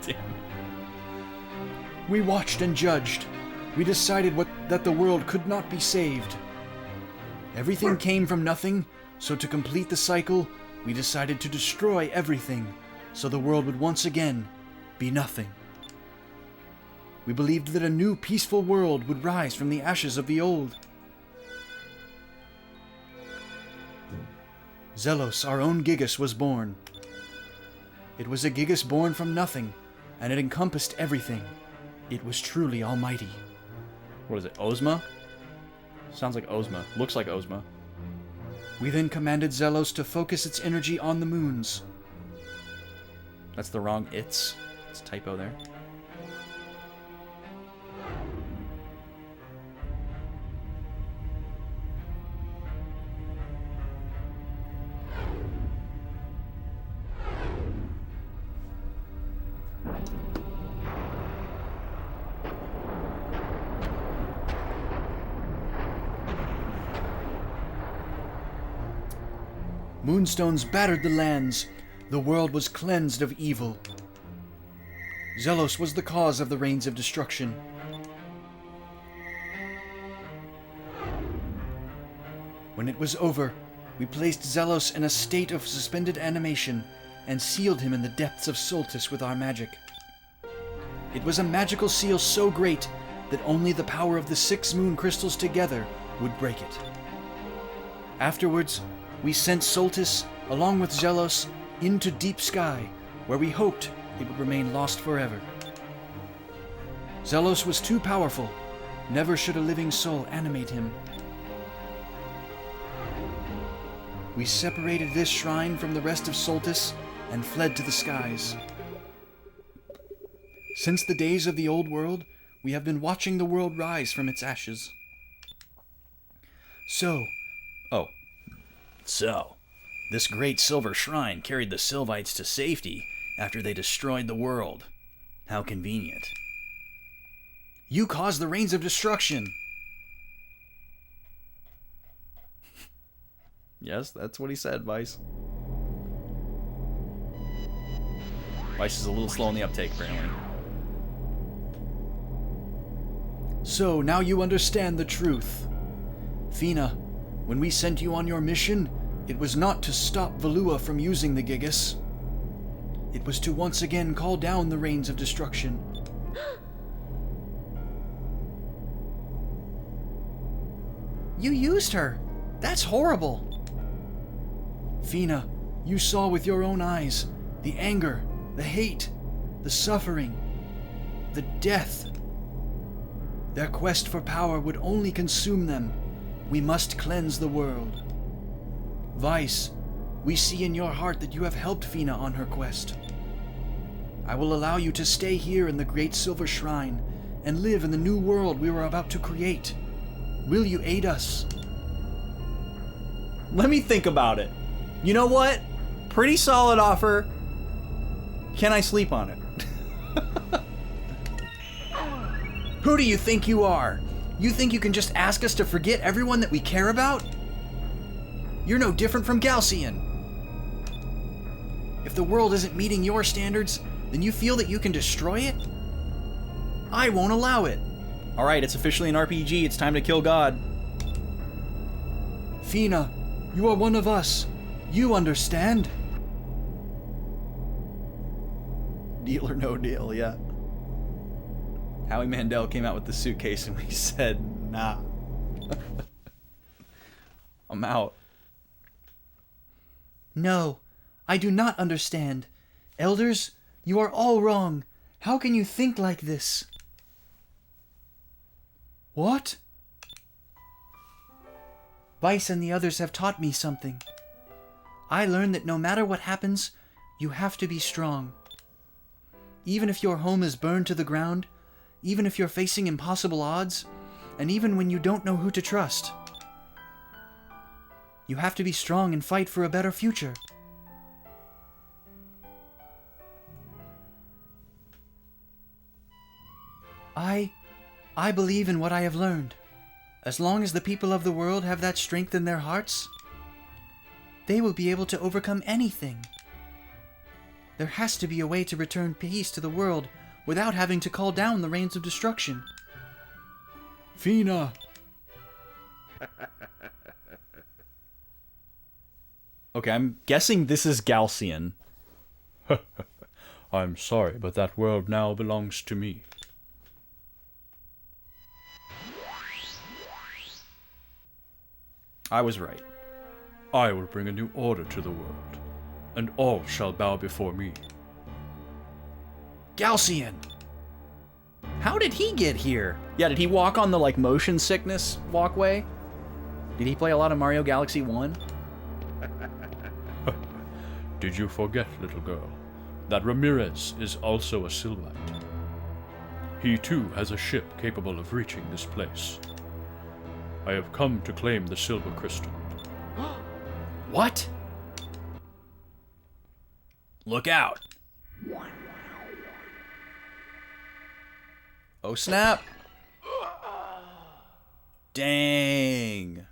Damn. We watched and judged. We decided that the world could not be saved. Everything came from nothing, so to complete the cycle, we decided to destroy everything, so the world would once again be nothing. We believed that a new peaceful world would rise from the ashes of the old. Zelos, our own Gigas, was born. It was a Gigas born from nothing, and it encompassed everything. It was truly almighty. What is it, Ozma? Sounds like Ozma. Looks like Ozma. We then commanded Zelos to focus its energy on the moons. That's the wrong it's. It's a typo there. Moonstones battered the lands. The world was cleansed of evil. Zelos was the cause of the rains of destruction. When it was over, we placed Zelos in a state of suspended animation and sealed him in the depths of Soltis with our magic. It was a magical seal so great that only the power of the 6 moon crystals together would break it. Afterwards, we sent Soltis, along with Zelos, into deep sky, where we hoped it would remain lost forever. Zelos was too powerful. Never should a living soul animate him. We separated this shrine from the rest of Soltis and fled to the skies. Since the days of the old world, we have been watching the world rise from its ashes. So, this great silver shrine carried the Sylvites to safety after they destroyed the world. How convenient. You caused the rains of destruction. Yes, that's what he said, Vice. Vice is a little slow on the uptake, apparently. So now you understand the truth. Fina, when we sent you on your mission, it was not to stop Valua from using the Gigas. It was to once again call down the rains of destruction. You used her. That's horrible. Fina, you saw with your own eyes the anger, the hate, the suffering, the death. Their quest for power would only consume them. We must cleanse the world. Vice, we see in your heart that you have helped Fina on her quest. I will allow you to stay here in the Great Silver Shrine and live in the new world we were about to create. Will you aid us? Let me think about it. You know what? Pretty solid offer. Can I sleep on it? Who do you think you are? You think you can just ask us to forget everyone that we care about? You're no different from Galcian. If the world isn't meeting your standards, then you feel that you can destroy it? I won't allow it. Alright, it's officially an RPG. It's time to kill God. Fina, you are one of us. You understand? Deal or no deal, yeah. Howie Mandel came out with the suitcase and we said, nah. I'm out. No, I do not understand. Elders, you are all wrong. How can you think like this? What? Vice and the others have taught me something. I learned that no matter what happens, you have to be strong. Even if your home is burned to the ground, even if you're facing impossible odds, and even when you don't know who to trust. You have to be strong and fight for a better future. I believe in what I have learned. As long as the people of the world have that strength in their hearts, they will be able to overcome anything. There has to be a way to return peace to the world without having to call down the rains of destruction. Fina! Okay, I'm guessing this is Galcian. I'm sorry, but that world now belongs to me. I was right. I will bring a new order to the world, and all shall bow before me. Galcian! How did he get here? Yeah, did he walk on the, like, motion sickness walkway? Did he play a lot of Mario Galaxy 1? Did you forget, little girl, that Ramirez is also a Sylvite? He too has a ship capable of reaching this place. I have come to claim the silver crystal. What? Look out! Oh snap! Dang!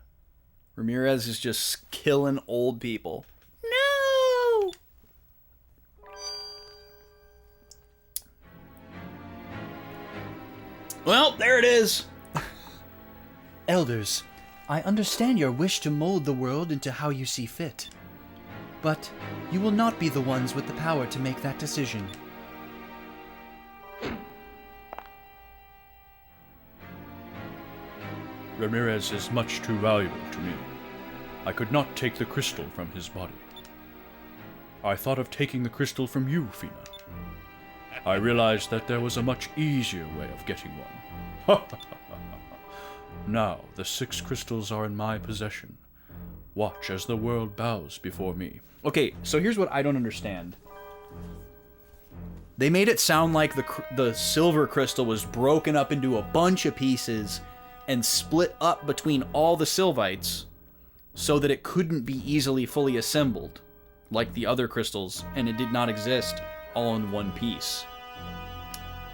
Ramirez is just killing old people. No! Well, there it is. Elders, I understand your wish to mold the world into how you see fit. But you will not be the ones with the power to make that decision. Ramirez is much too valuable to me. I could not take the crystal from his body. I thought of taking the crystal from you, Fina. I realized that there was a much easier way of getting one. Now, the 6 crystals are in my possession. Watch as the world bows before me. Okay, so here's what I don't understand. They made it sound like the silver crystal was broken up into a bunch of pieces and split up between all the Sylvites so that it couldn't be easily fully assembled like the other crystals, and it did not exist all in one piece.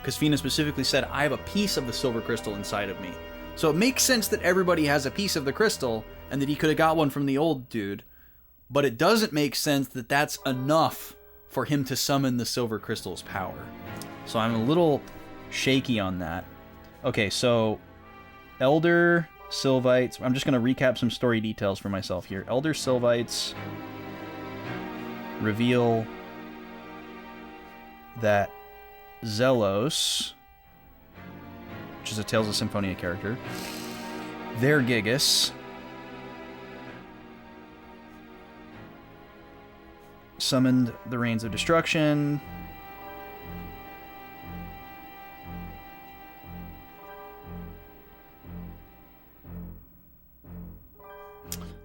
Because Fina specifically said, I have a piece of the silver crystal inside of me. So it makes sense that everybody has a piece of the crystal and that he could have got one from the old dude. But it doesn't make sense that that's enough for him to summon the silver crystal's power. So I'm a little shaky on that. Okay, so Elder Sylvites. I'm just going to recap some story details for myself here. Elder Sylvites reveal that Zelos, which is a Tales of Symphonia character, their Gigas summoned the Rains of Destruction.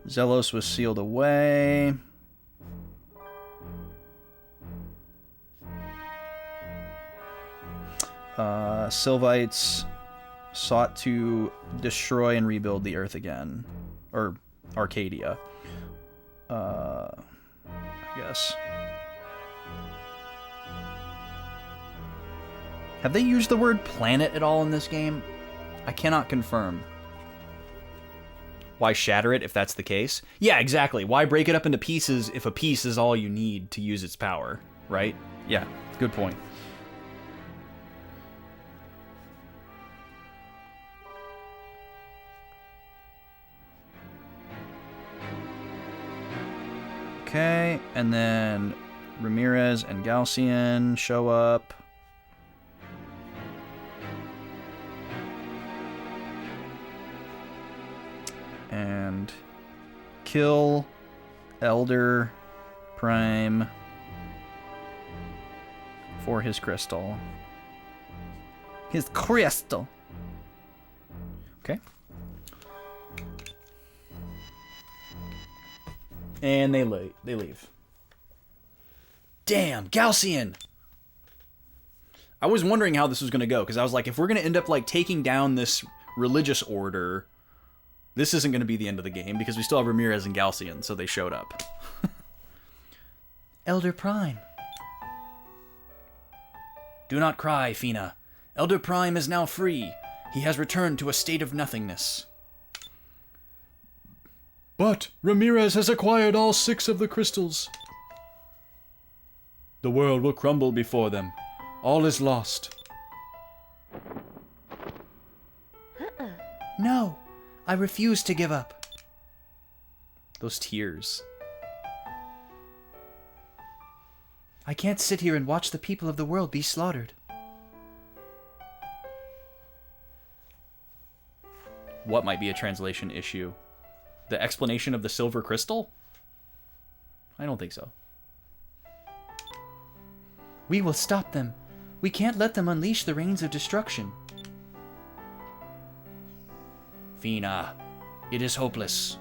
Zelos was sealed away. Sylvites sought to destroy and rebuild the Earth again. Or Arcadia. I guess. Have they used the word planet at all in this game? I cannot confirm. Why shatter it if that's the case? Yeah, exactly. Why break it up into pieces if a piece is all you need to use its power, right? Yeah, good point. Okay, and then Ramirez and Galcian show up. And kill Elder Prime for his crystal. His crystal. Okay. And they leave. Damn, Galcian! I was wondering how this was going to go, because I was like, if we're going to end up like taking down this religious order, this isn't going to be the end of the game, because we still have Ramirez and Galcian, so they showed up. Elder Prime. Do not cry, Fina. Elder Prime is now free. He has returned to a state of nothingness. But Ramirez has acquired all 6 of the crystals. The world will crumble before them. All is lost. No, I refuse to give up. Those tears. I can't sit here and watch the people of the world be slaughtered. What might be a translation issue? The explanation of the silver crystal? I don't think so. We will stop them. We can't let them unleash the rains of destruction. Fina, it is hopeless.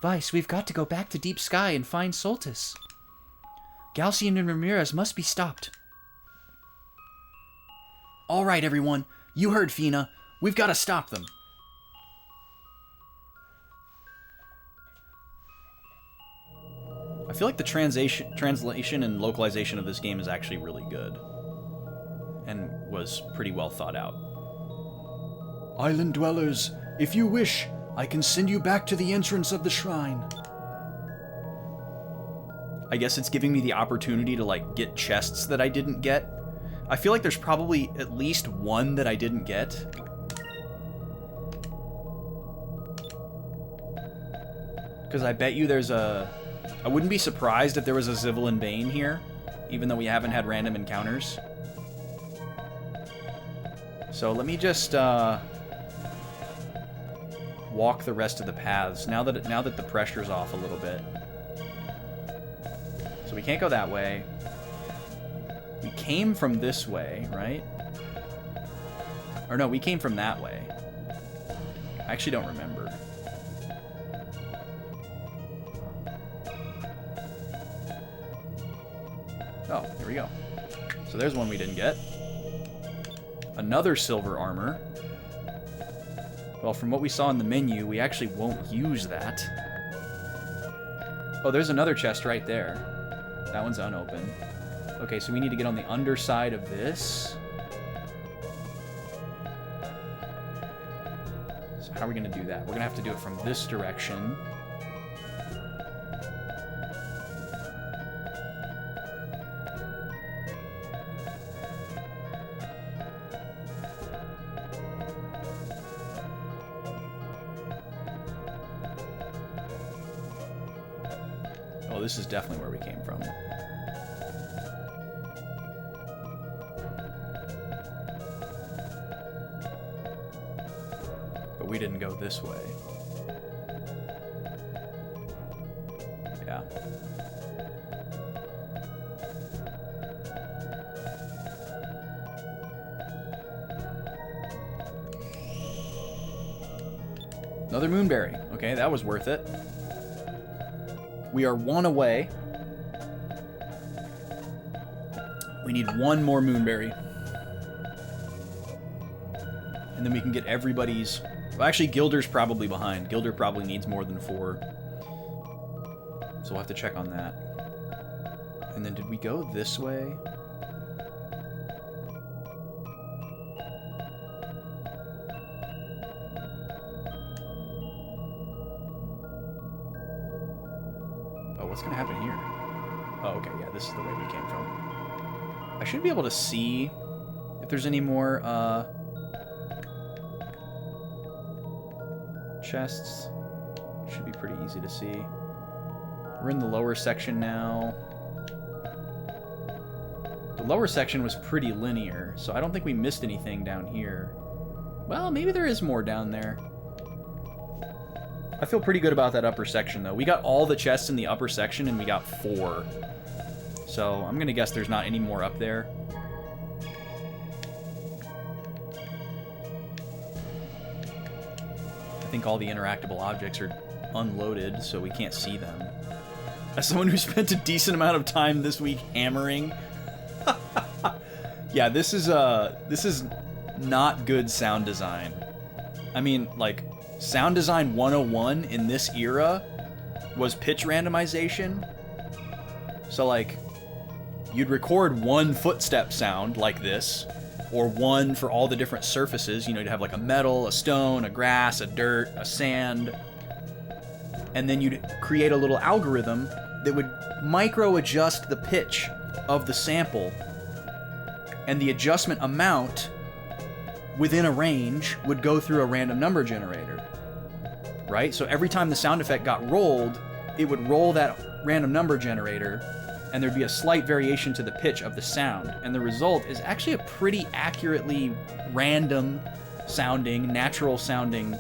Vice, we've got to go back to Deep Sky and find Soltis. Galcian and Ramirez must be stopped. All right, everyone. You heard Fina. We've got to stop them. I feel like the translation and localization of this game is actually really good. And was pretty well thought out. Island dwellers, if you wish, I can send you back to the entrance of the shrine. I guess it's giving me the opportunity to, like, get chests that I didn't get. I feel like there's probably at least one that I didn't get. Because I bet you there's a... I wouldn't be surprised if there was a Zivelin Bane here, even though we haven't had random encounters. So let me just walk the rest of the paths now that the pressure's off a little bit. So we can't go that way. We came from this way, right? Or no, we came from that way. I actually don't remember. Oh, here we go. So there's one we didn't get. Another silver armor. Well, from what we saw in the menu, we actually won't use that. Oh, there's another chest right there. That one's unopened. Okay, so we need to get on the underside of this. So how are we going to do that? We're going to have to do it from this direction. Oh, this is definitely where we came from. But we didn't go this way. Yeah. Another moonberry. Okay, that was worth it. We are one away. We need one more moonberry. And then we can get everybody's... Well, actually, Gilder's probably behind. Gilder probably needs more than 4. So we'll have to check on that. And then did we go this way? What's going to happen here? Oh, okay, yeah, this is the way we came from. I should be able to see if there's any more chests. Should be pretty easy to see. We're in the lower section now. The lower section was pretty linear, so I don't think we missed anything down here. Well, maybe there is more down there. I feel pretty good about that upper section, though. We got all the chests in the upper section, and we got 4. So I'm going to guess there's not any more up there. I think all the interactable objects are unloaded, so we can't see them. As someone who spent a decent amount of time this week hammering... Yeah, this is not good sound design. I mean, like... Sound design 101 in this era was pitch randomization. So, like, you'd record one footstep sound like this, or one for all the different surfaces. You know, you'd have like a metal, a stone, a grass, a dirt, a sand. And then you'd create a little algorithm that would micro adjust the pitch of the sample, and the adjustment amount within a range would go through a random number generator. Right? So every time the sound effect got rolled, it would roll that random number generator, and there'd be a slight variation to the pitch of the sound. And the result is actually a pretty accurately random sounding, natural sounding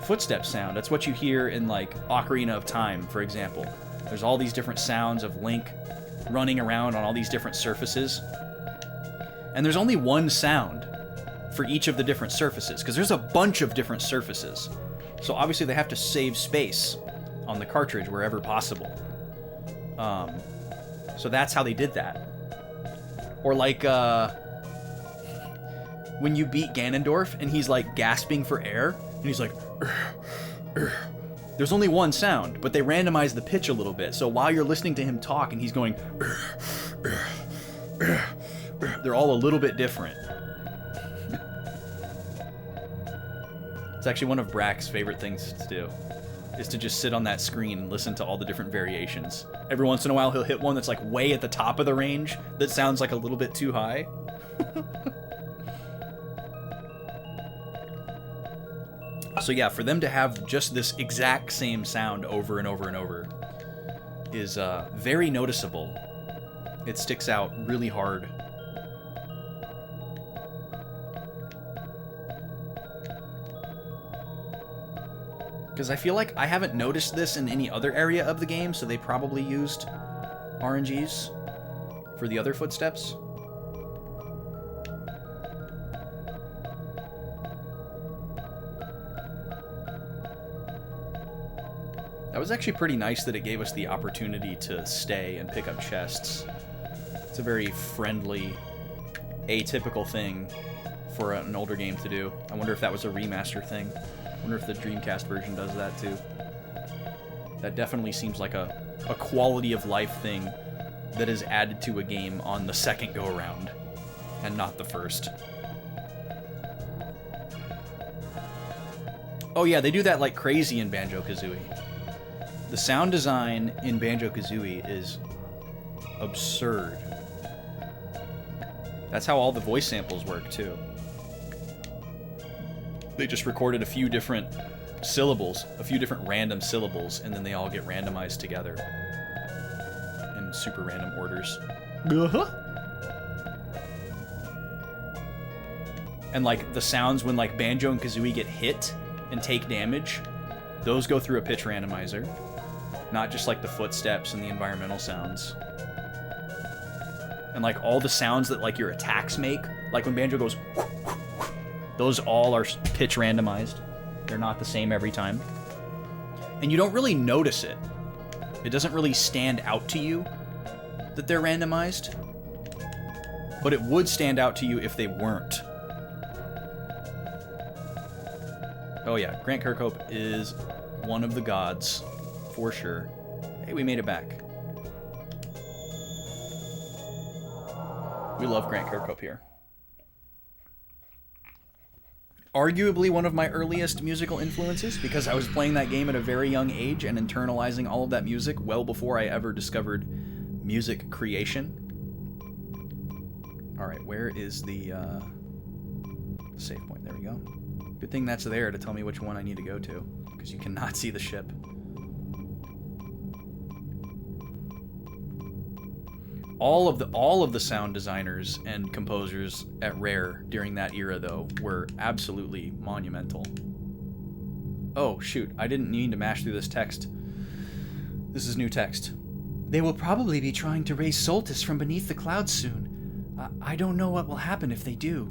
footstep sound. That's what you hear in, like, Ocarina of Time, for example. There's all these different sounds of Link running around on all these different surfaces. And there's only one sound for each of the different surfaces, because there's a bunch of different surfaces. So obviously they have to save space on the cartridge wherever possible. So that's how they did that. Or like when you beat Ganondorf and he's like gasping for air and he's like, there's only one sound, but they randomize the pitch a little bit. So while you're listening to him talk and he's going, they're all a little bit different. It's actually one of Brack's favorite things to do, is to just sit on that screen and listen to all the different variations. Every once in a while, he'll hit one that's like way at the top of the range that sounds like a little bit too high. So yeah, for them to have just this exact same sound over and over and over is very noticeable. It sticks out really hard. Because I feel like I haven't noticed this in any other area of the game, so they probably used RNGs for the other footsteps. That was actually pretty nice that it gave us the opportunity to stay and pick up chests. It's a very friendly, atypical thing for an older game to do. I wonder if that was a remaster thing. I wonder if the Dreamcast version does that too. That definitely seems like a quality of life thing that is added to a game on the second go-around, and not the first. Oh yeah, they do that like crazy in Banjo-Kazooie. The sound design in Banjo-Kazooie is absurd. That's how all the voice samples work, too. They just recorded a few different syllables, a few different random syllables, and then they all get randomized together in super random orders. And like the sounds when like Banjo and Kazooie get hit and take damage, those go through a pitch randomizer. Not just like the footsteps and the environmental sounds. And like all the sounds that like your attacks make, like when Banjo goes, those all are pitch randomized. They're not the same every time. And you don't really notice it. It doesn't really stand out to you that they're randomized. But it would stand out to you if they weren't. Oh yeah, Grant Kirkhope is one of the gods, for sure. Hey, we made it back. We love Grant Kirkhope here. Arguably one of my earliest musical influences, because I was playing that game at a very young age and internalizing all of that music well before I ever discovered music creation. Alright, where is the save point? There we go. Good thing that's there to tell me which one I need to go to, because you cannot see the ship. All of the sound designers and composers at Rare during that era, though, were absolutely monumental. Oh, shoot. I didn't mean to mash through this text. This is new text. They will probably be trying to raise Soltis from beneath the clouds soon. I don't know what will happen if they do.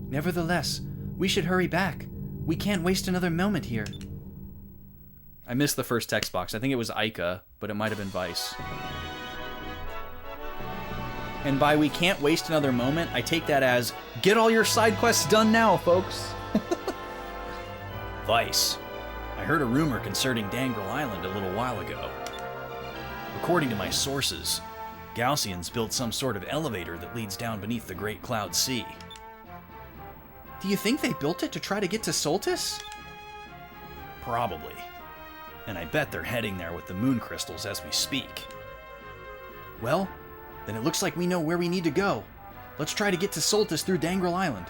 Nevertheless, we should hurry back. We can't waste another moment here. I missed the first text box. I think it was Ica, but it might have been Vice. And by we can't waste another moment, I take that as, get all your side quests done now, folks. Vice. I heard a rumor concerning Dangrel Island a little while ago. According to my sources, Gaussians built some sort of elevator that leads down beneath the Great Cloud Sea. Do you think they built it to try to get to Soltis? Probably. And I bet they're heading there with the moon crystals as we speak. Well, then it looks like we know where we need to go. Let's try to get to Soltis through Dangrel Island.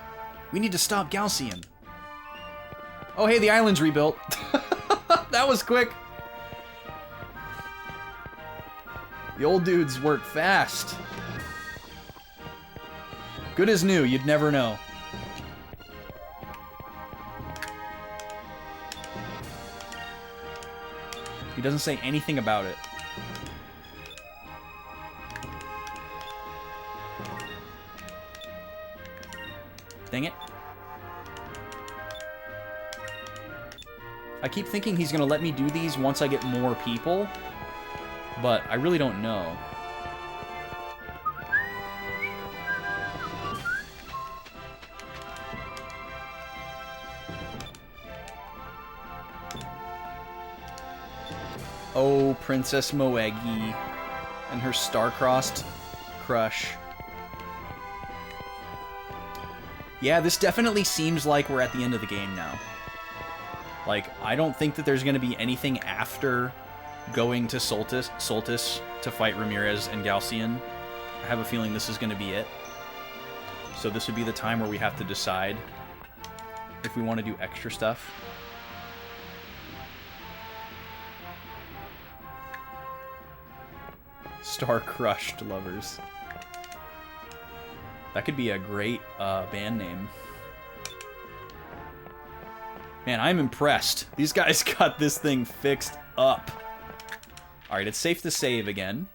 We need to stop Gaussian. Oh, hey, the island's rebuilt. That was quick. The old dudes work fast. Good as new, you'd never know. He doesn't say anything about it. Dang it. I keep thinking he's gonna let me do these once I get more people, but I really don't know. Oh, Princess Moegi and her star-crossed crush. Yeah, this definitely seems like we're at the end of the game now. Like, I don't think that there's going to be anything after going to Soltis to fight Ramirez and Gaussian. I have a feeling this is going to be it. So this would be the time where we have to decide if we want to do extra stuff. Star-crushed lovers. That could be a great band name. Man, I'm impressed. These guys got this thing fixed up. Alright, it's safe to save again.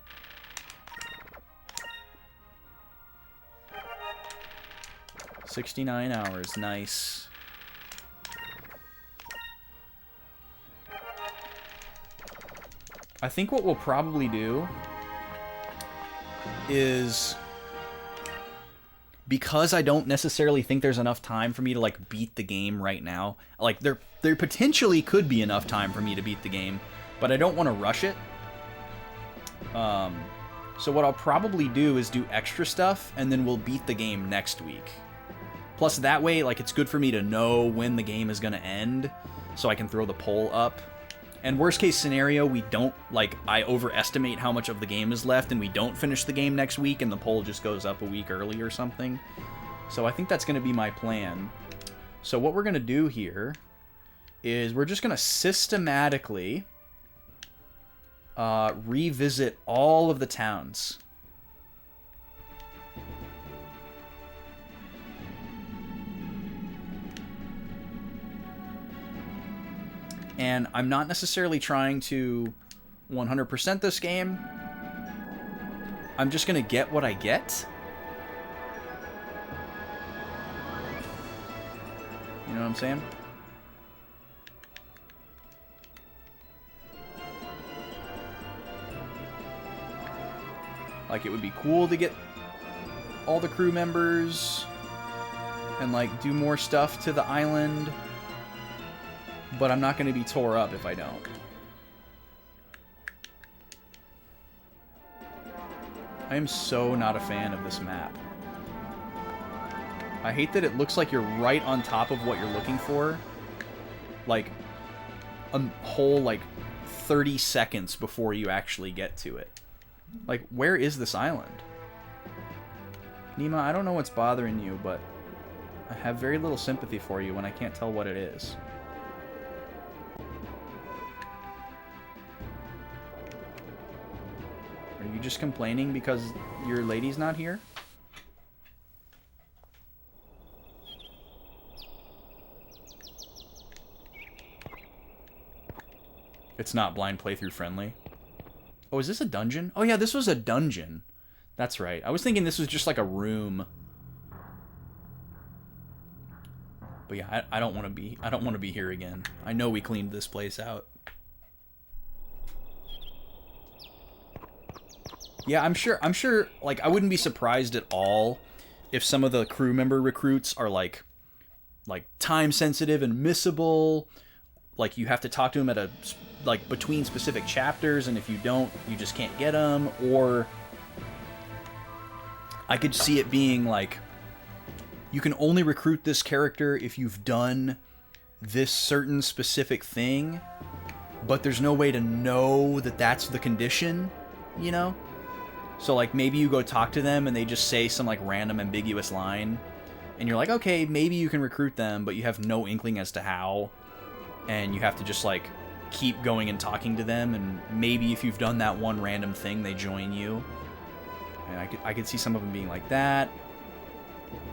"69 hours, nice. I think what we'll probably do is, because I don't necessarily think there's enough time for me to like beat the game right now. Like there potentially could be enough time for me to beat the game, but I don't want to rush it. So what I'll probably do is do extra stuff, and then we'll beat the game next week. Plus, that way, like, it's good for me to know when the game is going to end, so I can throw the poll up. And worst case scenario, we don't, like, I overestimate how much of the game is left, and we don't finish the game next week, and the poll just goes up a week early or something. So I think that's going to be my plan. So what we're going to do here is we're just going to systematically revisit all of the towns. And I'm not necessarily trying to 100% this game. I'm just going to get what I get. You know what I'm saying? Like, it would be cool to get all the crew members and, like, do more stuff to the island. But I'm not going to be tore up if I don't. I am so not a fan of this map. I hate that it looks like you're right on top of what you're looking for. Like, a whole, like, 30 seconds before you actually get to it. Like, where is this island? Nima, I don't know what's bothering you, but I have very little sympathy for you when I can't tell what it is. Are you just complaining because your lady's not here? It's not blind playthrough friendly. Oh, is this a dungeon? Oh yeah, this was a dungeon. That's right. I was thinking this was just like a room. But yeah, I don't want to be here again. I know we cleaned this place out. Yeah, I'm sure, like, I wouldn't be surprised at all if some of the crew member recruits are, like time-sensitive and missable. Like, you have to talk to them at like, between specific chapters, and if you don't, you just can't get them. Or I could see it being, like, you can only recruit this character if you've done this certain specific thing, but there's no way to know that that's the condition, you know? So, like, maybe you go talk to them and they just say some, like, random ambiguous line. And you're like, okay, maybe you can recruit them, but you have no inkling as to how. And you have to just, like, keep going and talking to them. And maybe if you've done that one random thing, they join you. And I could see some of them being like that.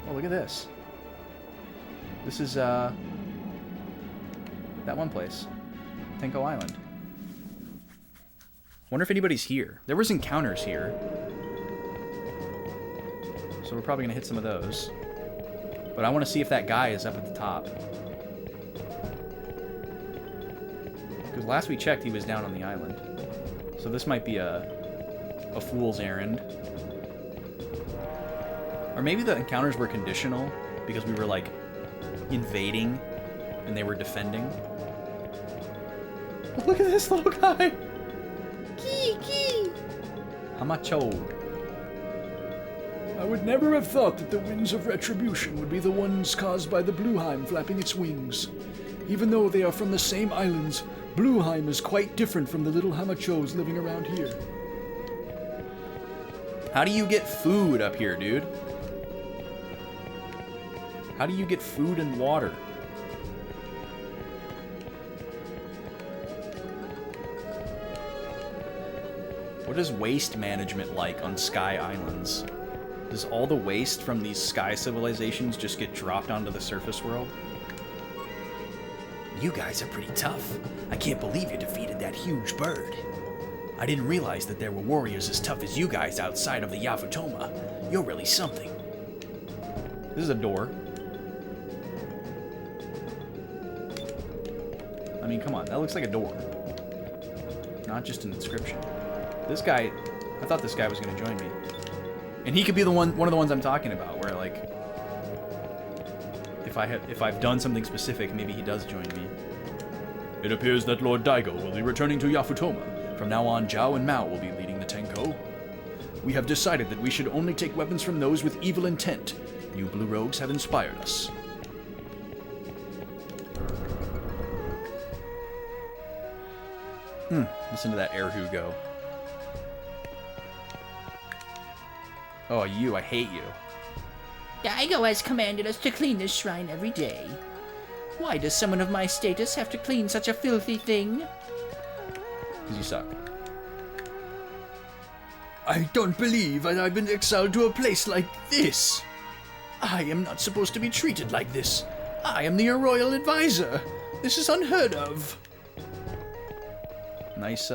Oh, look at this. This is, that one place. Tenko Island. Wonder if anybody's here. There was encounters here. So we're probably going to hit some of those. But I want to see if that guy is up at the top. Because last we checked, he was down on the island. So this might be a fool's errand. Or maybe the encounters were conditional, because we were, like, invading, and they were defending. Oh, look at this little guy! Hamacho. I would never have thought that the winds of retribution would be the ones caused by the Blueheim flapping its wings. Even though they are from the same islands, Blueheim is quite different from the little Hamachos living around here. How do you get food up here, dude? How do you get food and water? What is waste management like on Sky Islands? Does all the waste from these sky civilizations just get dropped onto the surface world? You guys are pretty tough. I can't believe you defeated that huge bird. I didn't realize that there were warriors as tough as you guys outside of the Yafutoma. You're really something. This is a door. I mean, come on. That looks like a door. Not just an inscription. This guy... I thought this guy was going to join me. And he could be the one of the ones I'm talking about, where, like... If I've done something specific, maybe he does join me. It appears that Lord Daigo will be returning to Yafutoma. From now on, Zhao and Mao will be leading the Tenko. We have decided that we should only take weapons from those with evil intent. You Blue Rogues have inspired us. Listen to that air Hugo. Oh, you. I hate you. Daigo has commanded us to clean this shrine every day. Why does someone of my status have to clean such a filthy thing? Because you suck. I don't believe that I've been exiled to a place like this. I am not supposed to be treated like this. I am the royal advisor. This is unheard of. Nice,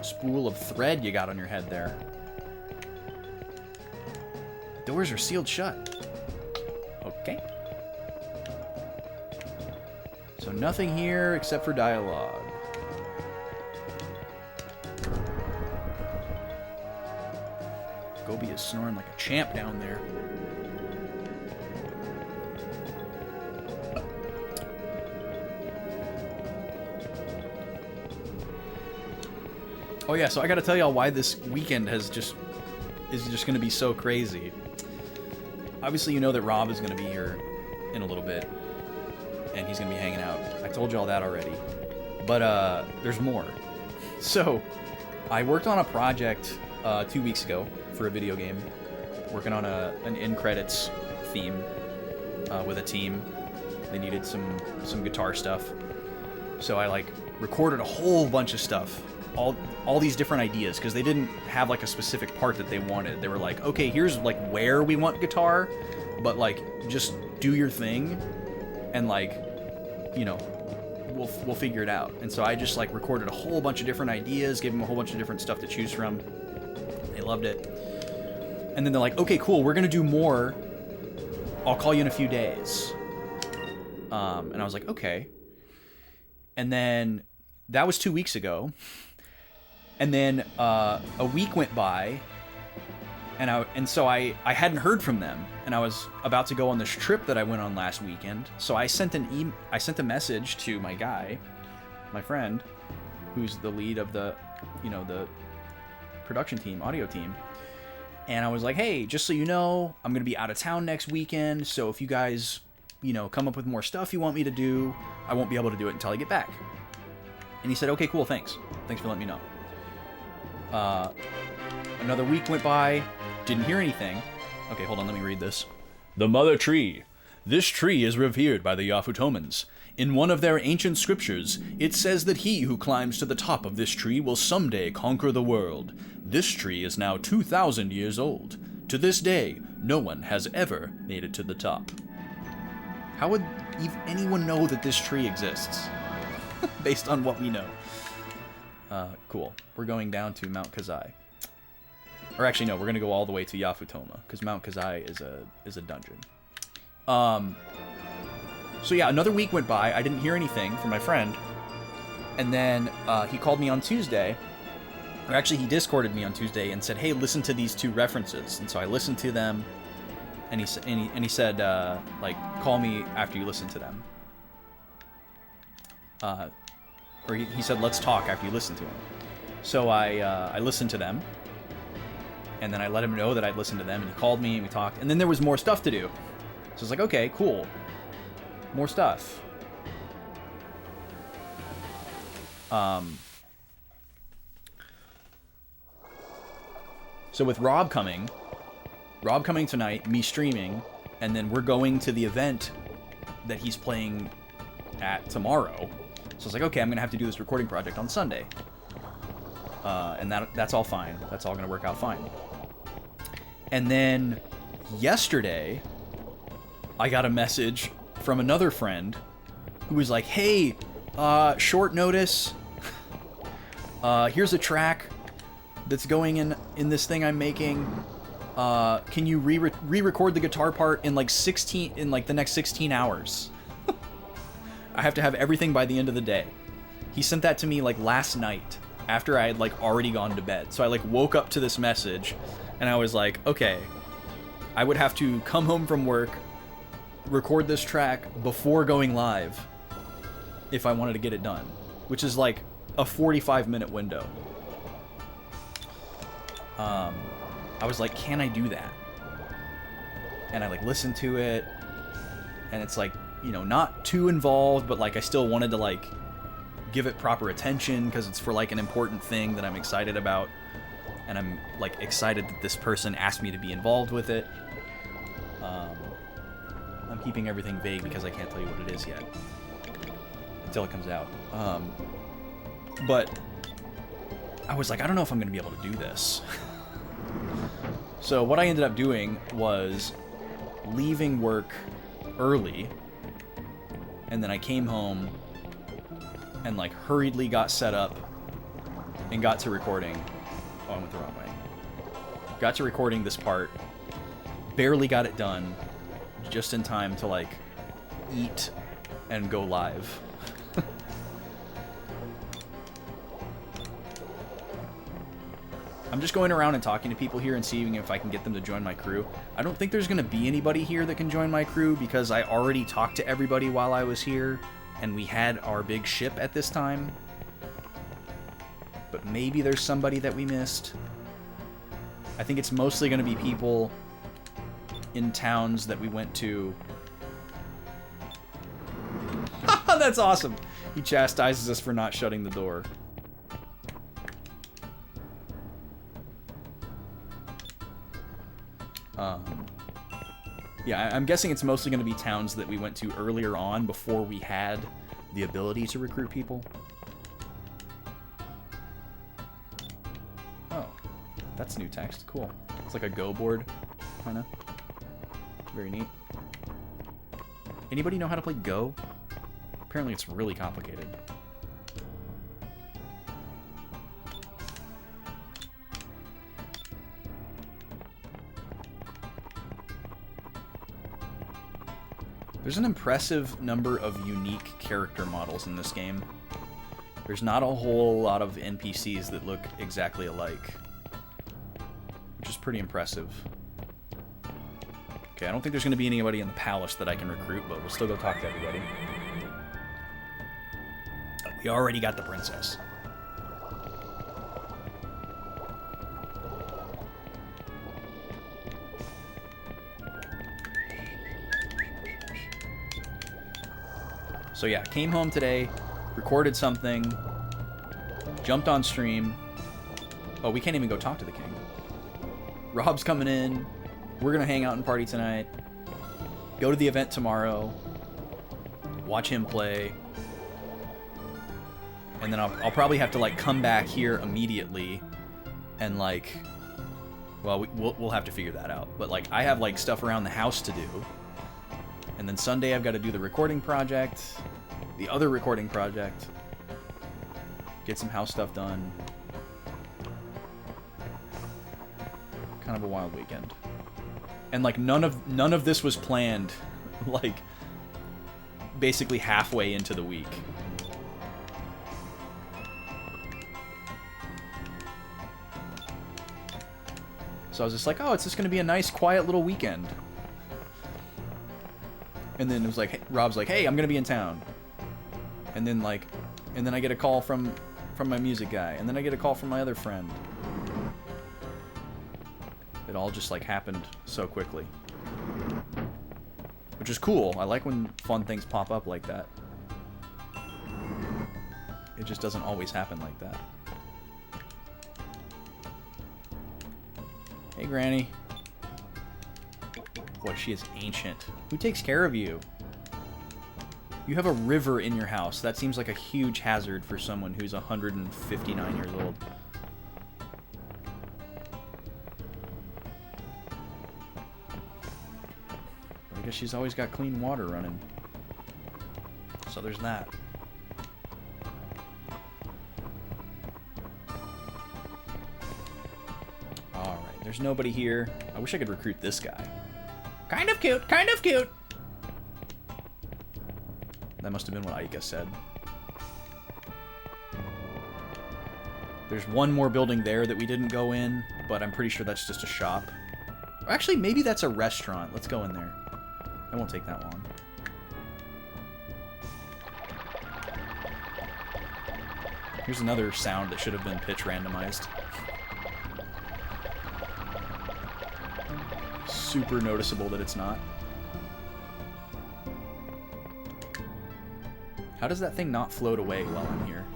spool of thread you got on your head there. The doors are sealed shut. Okay. So nothing here except for dialogue. Gobi is snoring like a champ down there. Oh yeah, so I gotta tell y'all why this weekend is just gonna be so crazy. Obviously you know that Rob is gonna be here in a little bit. And he's gonna be hanging out. I told y'all that already. But there's more. So, I worked on a project 2 weeks ago for a video game. Working on an end credits theme with a team. They needed some guitar stuff. So I like recorded a whole bunch of stuff. All these different ideas, because they didn't have like a specific part that they wanted. They were like, okay, here's like where we want guitar, but like just do your thing, and like, you know, we'll figure it out. And so I just like recorded a whole bunch of different ideas, gave them a whole bunch of different stuff to choose from. They loved it. And then they're like, okay, cool, we're gonna do more. I'll call you in a few days. And I was like, okay. And then that was 2 weeks ago. And then a week went by, and so I hadn't heard from them, and I was about to go on this trip that I went on last weekend. So I sent a message to my guy, my friend, who's the lead of the production team, audio team, and I was like, hey, just so you know, I'm gonna be out of town next weekend. So if you guys, come up with more stuff you want me to do, I won't be able to do it until I get back. And he said, okay, cool, thanks for letting me know. Another week went by, didn't hear anything. Okay, hold on, let me read this. The Mother Tree. This tree is revered by the Yafutomans. In one of their ancient scriptures, it says that he who climbs to the top of this tree will someday conquer the world. This tree is now 2,000 years old. To this day, no one has ever made it to the top. How would anyone know that this tree exists? Based on what we know. Cool. We're going down to Mount Kazai. Or actually, no, we're going to go all the way to Yafutoma, because Mount Kazai is a dungeon. So yeah, another week went by. I didn't hear anything from my friend. And then he called me on Tuesday. Or actually, he Discorded me on Tuesday and said, hey, listen to these two references. And so I listened to them. And he said, like, call me after you listen to them. Or he said, let's talk after you listen to them. So I listened to them. And then I let him know that I'd listened to them. And he called me and we talked. And then there was more stuff to do. So I was like, okay, cool. More stuff. So with Rob coming tonight, me streaming, and then we're going to the event that he's playing at tomorrow. So I was like, okay, I'm going to have to do this recording project on Sunday. And that's all fine. That's all gonna work out fine. And then yesterday, I got a message from another friend who was like, "Hey, short notice. Here's a track that's going in this thing I'm making. Can you re-record the guitar part in like the next 16 hours? I have to have everything by the end of the day." He sent that to me like last night after I had like already gone to bed. So I like woke up to this message and I was like, okay, I would have to come home from work, record this track before going live if I wanted to get it done, which is like a 45-minute window. I was like, can I do that? And I like listened to it, and it's like, you know, not too involved, but like I still wanted to like give it proper attention because it's for like an important thing that I'm excited about, and I'm like excited that this person asked me to be involved with it. I'm keeping everything vague because I can't tell you what it is yet until it comes out. But I was like, I don't know if I'm gonna be able to do this. So what I ended up doing was leaving work early, and then I came home and like hurriedly got set up and got to recording. Oh, I went the wrong way. Got to recording this part, barely got it done, just in time to like eat and go live. I'm just going around and talking to people here and seeing if I can get them to join my crew. I don't think there's going to be anybody here that can join my crew because I already talked to everybody while I was here, and we had our big ship at this time. But maybe there's somebody that we missed. I think it's mostly going to be people in towns that we went to. That's awesome! He chastises us for not shutting the door. Yeah, I'm guessing it's mostly going to be towns that we went to earlier on before we had the ability to recruit people. Oh, that's new text. Cool. It's like a Go board, kind of. Very neat. Anybody know how to play Go? Apparently it's really complicated. There's an impressive number of unique character models in this game. There's not a whole lot of NPCs that look exactly alike, which is pretty impressive. Okay, I don't think there's going to be anybody in the palace that I can recruit, but we'll still go talk to everybody. We already got the princess. So yeah, came home today, recorded something, jumped on stream. Oh, we can't even go talk to the king. Rob's coming in. We're gonna hang out and party tonight. Go to the event tomorrow. Watch him play. And then I'll probably have to like come back here immediately and like, well, we'll have to figure that out. But like, I have like stuff around the house to do. And then Sunday I've got to do the recording project, the other recording project, get some house stuff done. Kind of a wild weekend. And like none of this was planned like basically halfway into the week. So I was just like, oh, it's just going to be a nice quiet little weekend. And then it was like, hey, Rob's like, hey, I'm gonna be in town. And then like, and then I get a call from my music guy, and then I get a call from my other friend. It all just like happened so quickly, which is cool. I like when fun things pop up like that. It just doesn't always happen like that. Hey, Granny. What, she is ancient. Who takes care of you? You have a river in your house. That seems like a huge hazard for someone who's 159 years old. Because she's always got clean water running. So there's that. Alright, there's nobody here. I wish I could recruit this guy. Kind of cute, kind of cute! That must have been what Aika said. There's one more building there that we didn't go in, but I'm pretty sure that's just a shop. Or actually, maybe that's a restaurant. Let's go in there. That won't take that long. Here's another sound that should have been pitch randomized. Super noticeable that it's not. How does that thing not float away while I'm here?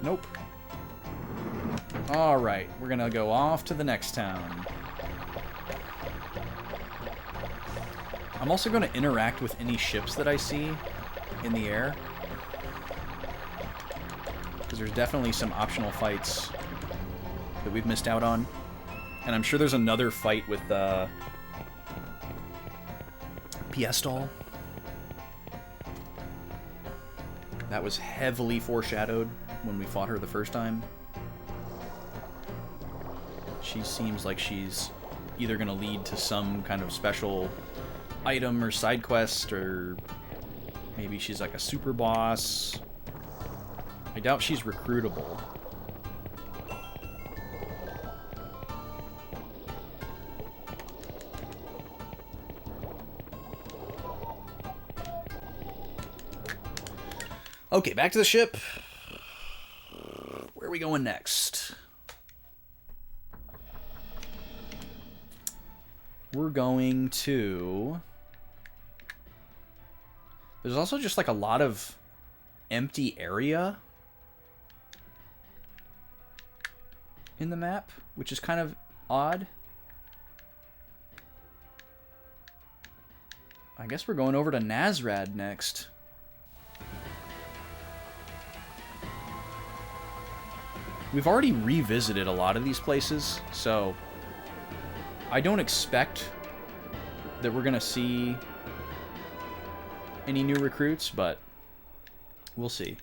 Nope. Alright, we're gonna go off to the next town. I'm also going to interact with any ships that I see in the air. Because there's definitely some optional fights that we've missed out on. And I'm sure there's another fight with Piestol. That was heavily foreshadowed when we fought her the first time. She seems like she's either going to lead to some kind of special item or side quest, or maybe she's like a super boss. I doubt she's recruitable. Okay, back to the ship. Where are we going next? We're going to... There's also just like a lot of empty area in the map, which is kind of odd. I guess we're going over to Nazrad next. We've already revisited a lot of these places, so I don't expect that we're gonna see any new recruits, but we'll see.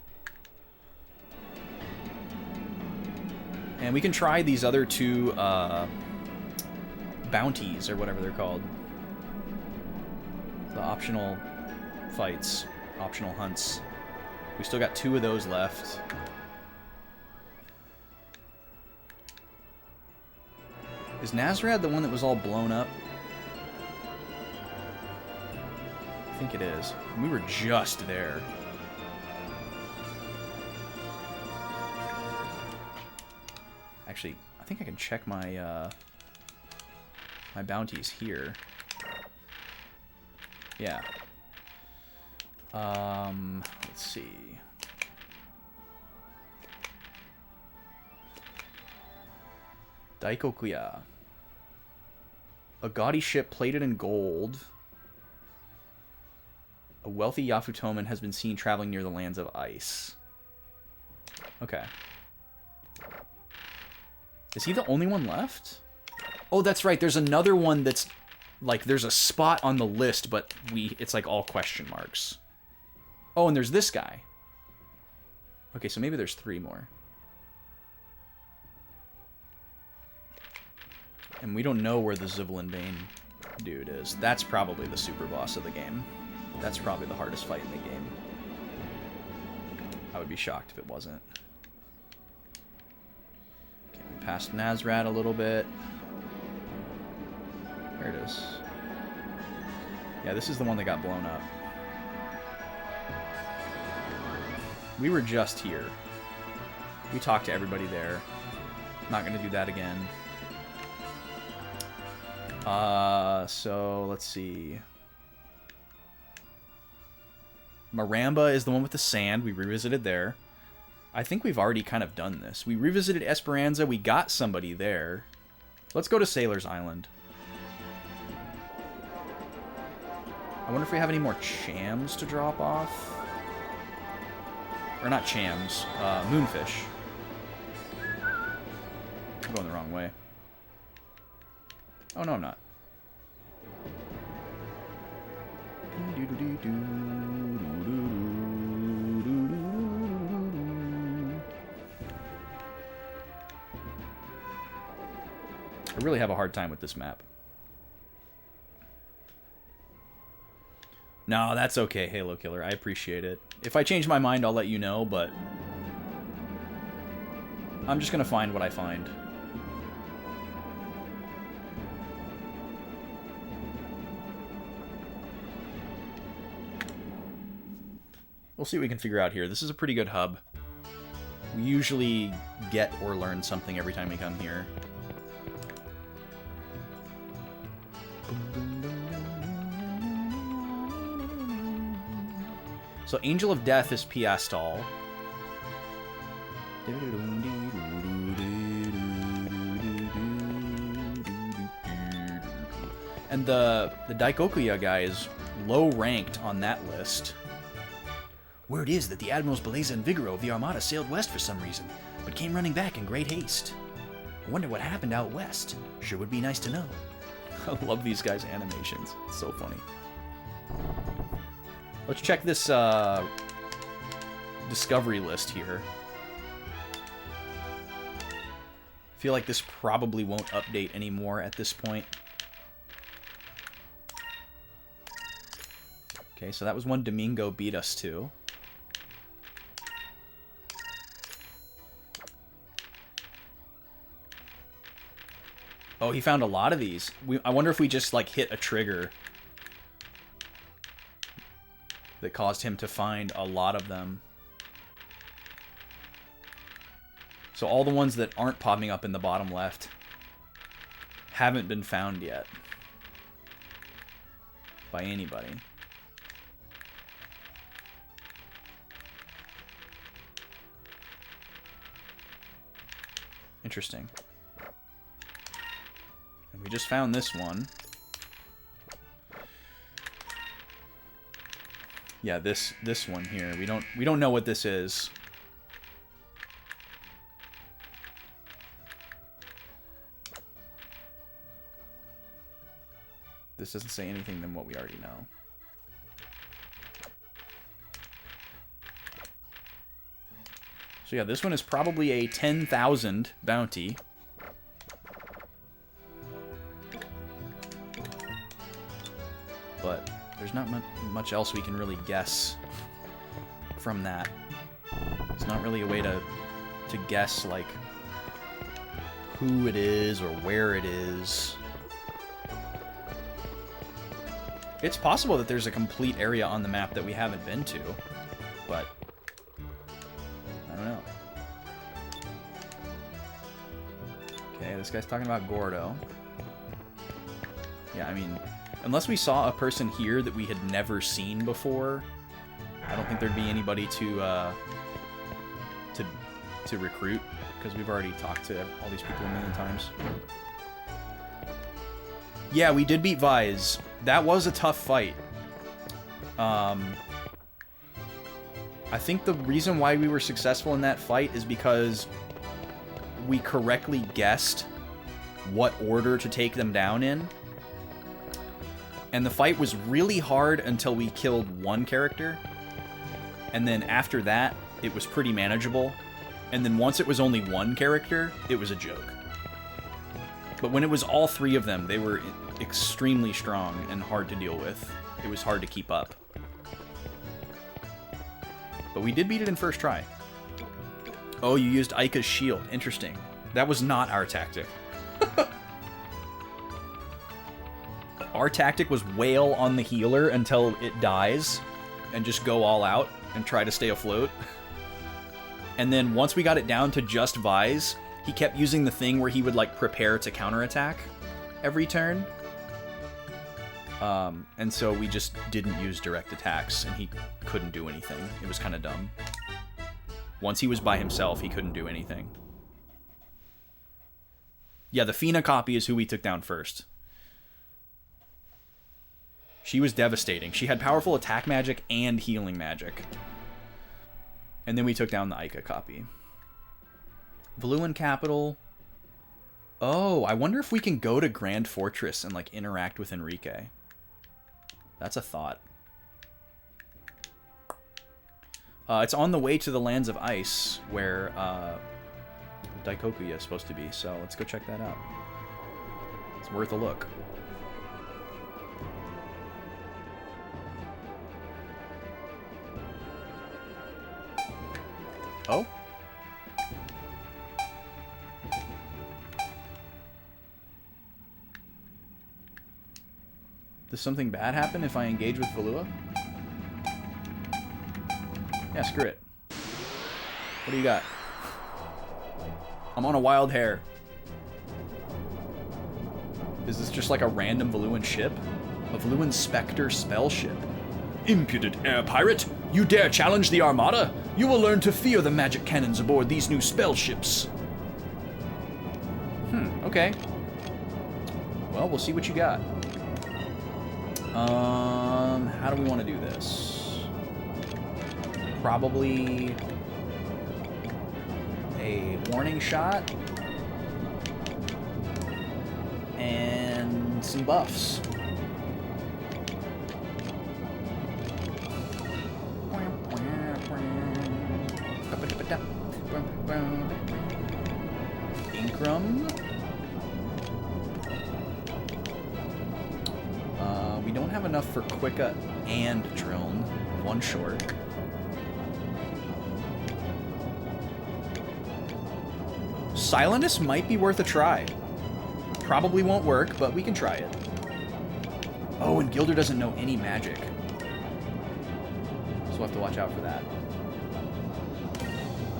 And we can try these other two bounties, or whatever they're called. The optional fights, optional hunts. We still got 2 of those left. Is Nazrad the one that was all blown up? I think it is. We were just there. Actually, I think I can check my my bounties here. Yeah. Let's see. Daikokuya. A gaudy ship plated in gold. A wealthy Yafutoman has been seen traveling near the lands of ice. Okay. Is he the only one left? Oh, that's right. There's another one that's like, there's a spot on the list, but it's like all question marks. Oh, and there's this guy. Okay, so maybe there's 3 more. And we don't know where the Zivelin Bane dude is. That's probably the super boss of the game. That's probably the hardest fight in the game. I would be shocked if it wasn't. Okay, we passed Nazrad a little bit. There it is. Yeah, this is the one that got blown up. We were just here. We talked to everybody there. Not gonna do that again. So let's see. Maramba is the one with the sand. We revisited there. I think we've already kind of done this. We revisited Esperanza. We got somebody there. Let's go to Sailor's Island. I wonder if we have any more chams to drop off. Or not chams, moonfish. I'm going the wrong way. Oh, no, I'm not. I really have a hard time with this map. No, that's okay, Halo Killer. I appreciate it. If I change my mind, I'll let you know, but I'm just gonna find what I find. We'll see what we can figure out here. This is a pretty good hub. We usually get or learn something every time we come here. So Angel of Death is Piastal. And the Daikokuya guy is low ranked on that list. Word is that the Admirals Beleza and Vigoro of the Armada sailed west for some reason, but came running back in great haste. I wonder what happened out west. Sure would be nice to know. I love these guys' animations. It's so funny. Let's check this discovery list here. I feel like this probably won't update anymore at this point. Okay, so that was one Domingo beat us to. Oh, he found a lot of these. I wonder if we just, like, hit a trigger that caused him to find a lot of them. So all the ones that aren't popping up in the bottom left haven't been found yet by anybody. Interesting. And we just found this one. Yeah, this one here. We don't know what this is. This doesn't say anything than what we already know. So yeah, this one is probably a 10,000 bounty. But there's not much else we can really guess from that. It's not really a way to guess, like, who it is or where it is. It's possible that there's a complete area on the map that we haven't been to, but I don't know. Okay, this guy's talking about Gordo. Yeah, I mean, unless we saw a person here that we had never seen before, I don't think there'd be anybody to recruit, because we've already talked to all these people a million times. Yeah, we did beat Vise. That was a tough fight. I think the reason why we were successful in that fight is because we correctly guessed what order to take them down in. And the fight was really hard until we killed one character. And then after that, it was pretty manageable. And then once it was only one character, it was a joke. But when it was all three of them, they were extremely strong and hard to deal with. It was hard to keep up. But we did beat it in first try. Oh, you used Aika's shield. Interesting. That was not our tactic. Our tactic was wail on the healer until it dies and just go all out and try to stay afloat. And then once we got it down to just Vise, he kept using the thing where he would, like, prepare to counterattack every turn. And so we just didn't use direct attacks, and he couldn't do anything. It was kind of dumb. Once he was by himself, he couldn't do anything. Yeah, the Fina copy is who we took down first. She was devastating. She had powerful attack magic and healing magic. And then we took down the Ica copy. Valuan capital. Oh, I wonder if we can go to Grand Fortress and, like, interact with Enrique. That's a thought. It's on the way to the Lands of Ice, where Daikokuya is supposed to be, so let's go check that out. It's worth a look. Oh? Does something bad happen if I engage with Valua? Yeah, screw it. What do you got? I'm on a wild hair. Is this just like a random Valuan ship? A Valuan Spectre spell ship? Impudent air pirate! You dare challenge the Armada? You will learn to fear the magic cannons aboard these new spell ships. Okay. Well, we'll see what you got. How do we want to do this? Probably a warning shot and some buffs. Incrum. We don't have enough for Quicka and Drone. One short. Silenus might be worth a try. Probably won't work, but we can try it. Oh, and Gilder doesn't know any magic. So we'll have to watch out for that.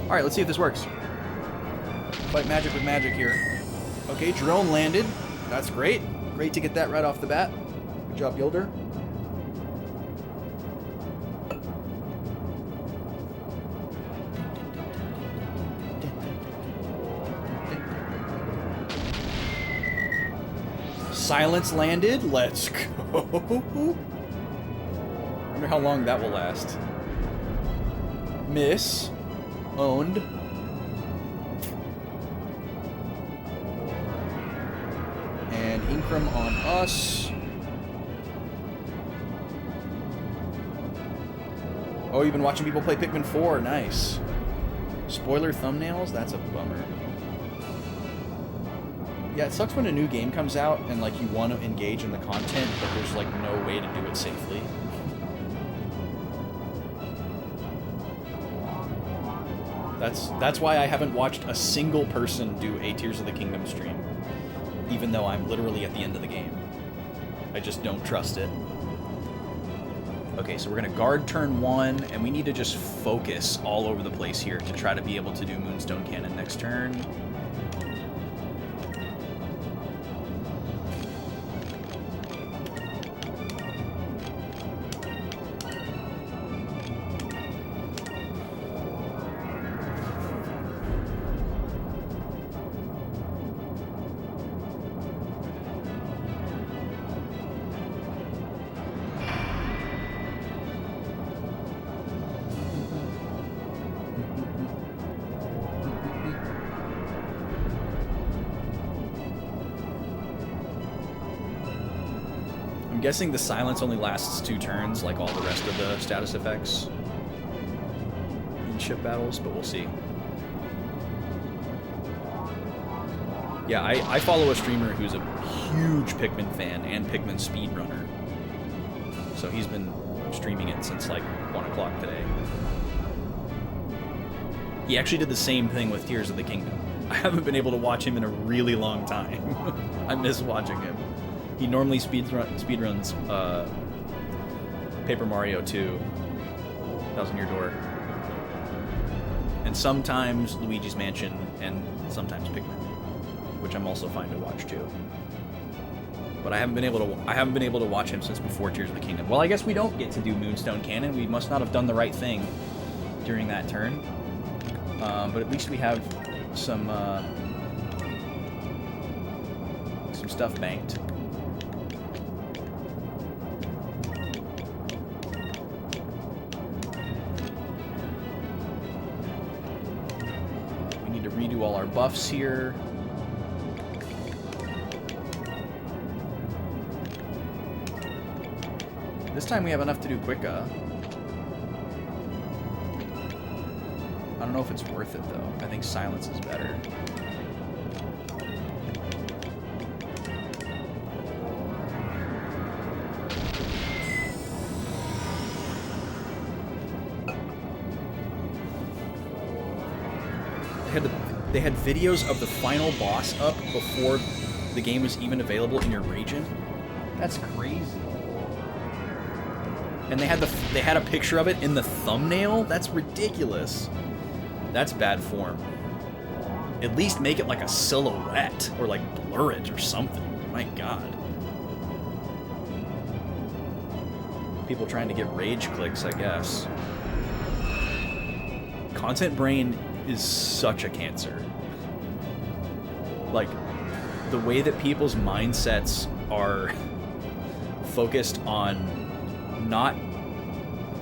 Alright, let's see if this works. Fight magic with magic here. Okay, drone landed. That's great. Great to get that right off the bat. Good job, Gilder. Silence landed. Let's go. Wonder how long that will last. Miss. Owned. And Incrum on us. Oh, you've been watching people play Pikmin 4. Nice. Spoiler thumbnails? That's a bummer. Yeah, it sucks when a new game comes out and, like, you want to engage in the content, but there's, like, no way to do it safely. That's why I haven't watched a single person do a Tears of the Kingdom stream, even though I'm literally at the end of the game. I just don't trust it. Okay, so we're going to guard turn 1, and we need to just focus all over the place here to try to be able to do Moonstone Cannon next turn. I'm guessing the silence only lasts 2 turns, like all the rest of the status effects in ship battles, but we'll see. Yeah, I follow a streamer who's a huge Pikmin fan and Pikmin speedrunner. So he's been streaming it since like 1 o'clock today. He actually did the same thing with Tears of the Kingdom. I haven't been able to watch him in a really long time. I miss watching him. He normally speedruns Paper Mario 2, Thousand Year Door, and sometimes Luigi's Mansion, and sometimes Pikmin, which I'm also fine to watch too. But I haven't been able to watch him since before Tears of the Kingdom. Well, I guess we don't get to do Moonstone Cannon. We must not have done the right thing during that turn. But at least we have some stuff banked. buffs here. This time we have enough to do Quicka. I don't know if it's worth it, though. I think silence is better. They had videos of the final boss up before the game was even available in your region. That's crazy. And they had a picture of it in the thumbnail? That's ridiculous. That's bad form. At least make it like a silhouette or like blur it or something. My god. People trying to get rage clicks, I guess. Content brain is such a cancer. Like, the way that people's mindsets are focused on not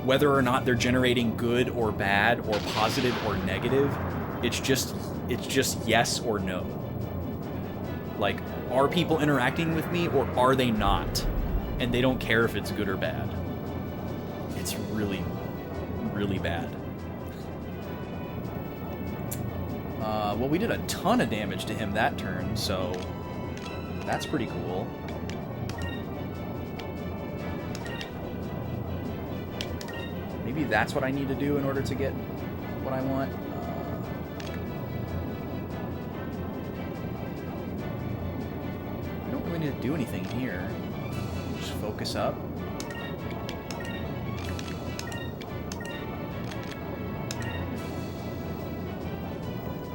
whether or not they're generating good or bad or positive or negative. It's just yes or no. Like, are people interacting with me or are they not? And they don't care if it's good or bad. It's really, really bad. Well, we did a ton of damage to him that turn, so that's pretty cool. Maybe that's what I need to do in order to get what I want. I don't really need to do anything here. Just focus up.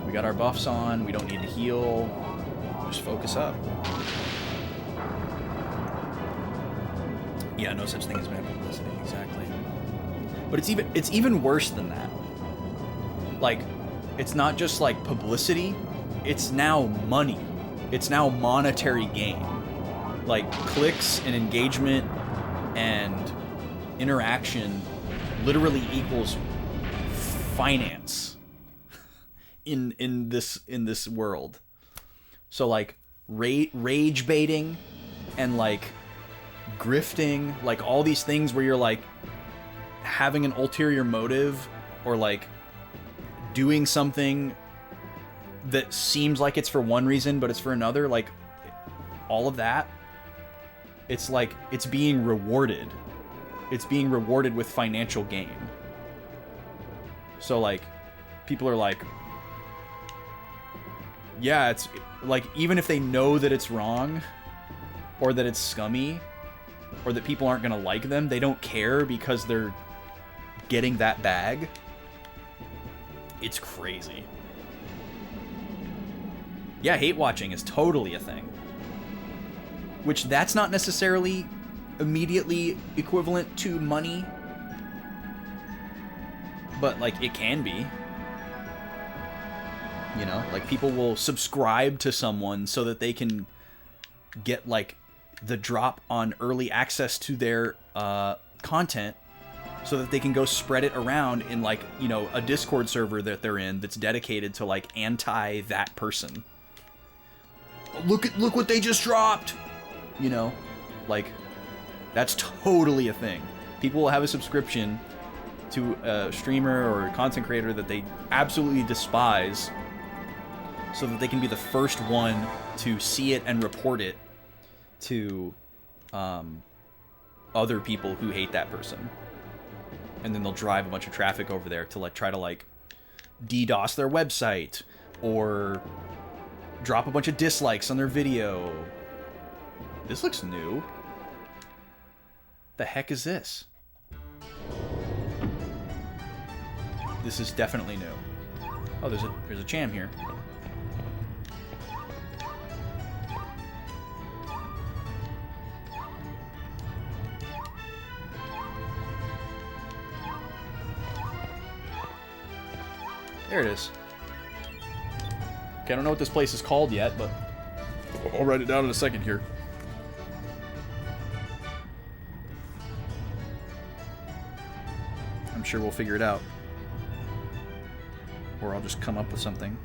We got our buffs on. We don't need to heal. Just focus up. Yeah, no such thing as bad publicity. Exactly. But it's even worse than that. Like, it's not just like publicity. It's now money. It's now monetary gain. Like, clicks and engagement and interaction literally equals finance. In this world. So like rage baiting and like grifting, like all these things where you're like having an ulterior motive or like doing something that seems like it's for one reason but it's for another, like all of that, it's like it's being rewarded. It's being rewarded with financial gain. So like people are like, yeah, it's like, even if they know that it's wrong or that it's scummy or that people aren't going to like them, they don't care because they're getting that bag. It's crazy. Yeah, hate watching is totally a thing. Which that's not necessarily immediately equivalent to money. But like it can be. You know, like people will subscribe to someone so that they can get like the drop on early access to their content so that they can go spread it around in like, you know, a Discord server that they're in that's dedicated to like anti that person. Look what they just dropped. You know, like that's totally a thing. People will have a subscription to a streamer or a content creator that they absolutely despise so that they can be the first one to see it and report it to other people who hate that person. And then they'll drive a bunch of traffic over there to like try to like DDoS their website or drop a bunch of dislikes on their video. This looks new. The heck is this? This is definitely new. Oh, there's a Cham here. There it is. Okay, I don't know what this place is called yet, but I'll write it down in a second here. I'm sure we'll figure it out. Or I'll just come up with something.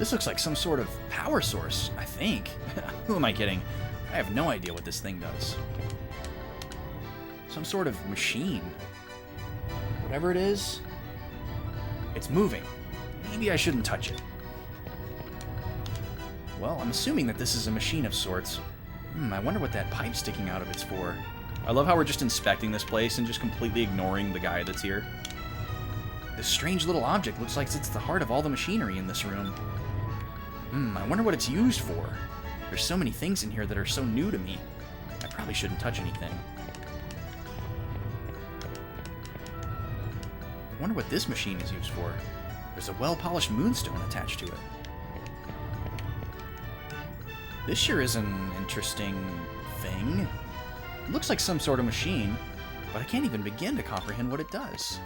This looks like some sort of power source, I think. Who am I kidding? I have no idea what this thing does. Some sort of machine. Whatever it is, it's moving. Maybe I shouldn't touch it. Well, I'm assuming that this is a machine of sorts. I wonder what that pipe sticking out of it's for. I love how we're just inspecting this place and just completely ignoring the guy that's here. This strange little object looks like it's the heart of all the machinery in this room. I wonder what it's used for. There's so many things in here that are so new to me. I probably shouldn't touch anything. I wonder what this machine is used for. There's a well-polished moonstone attached to it. This sure is an interesting thing. It looks like some sort of machine, but I can't even begin to comprehend what it does.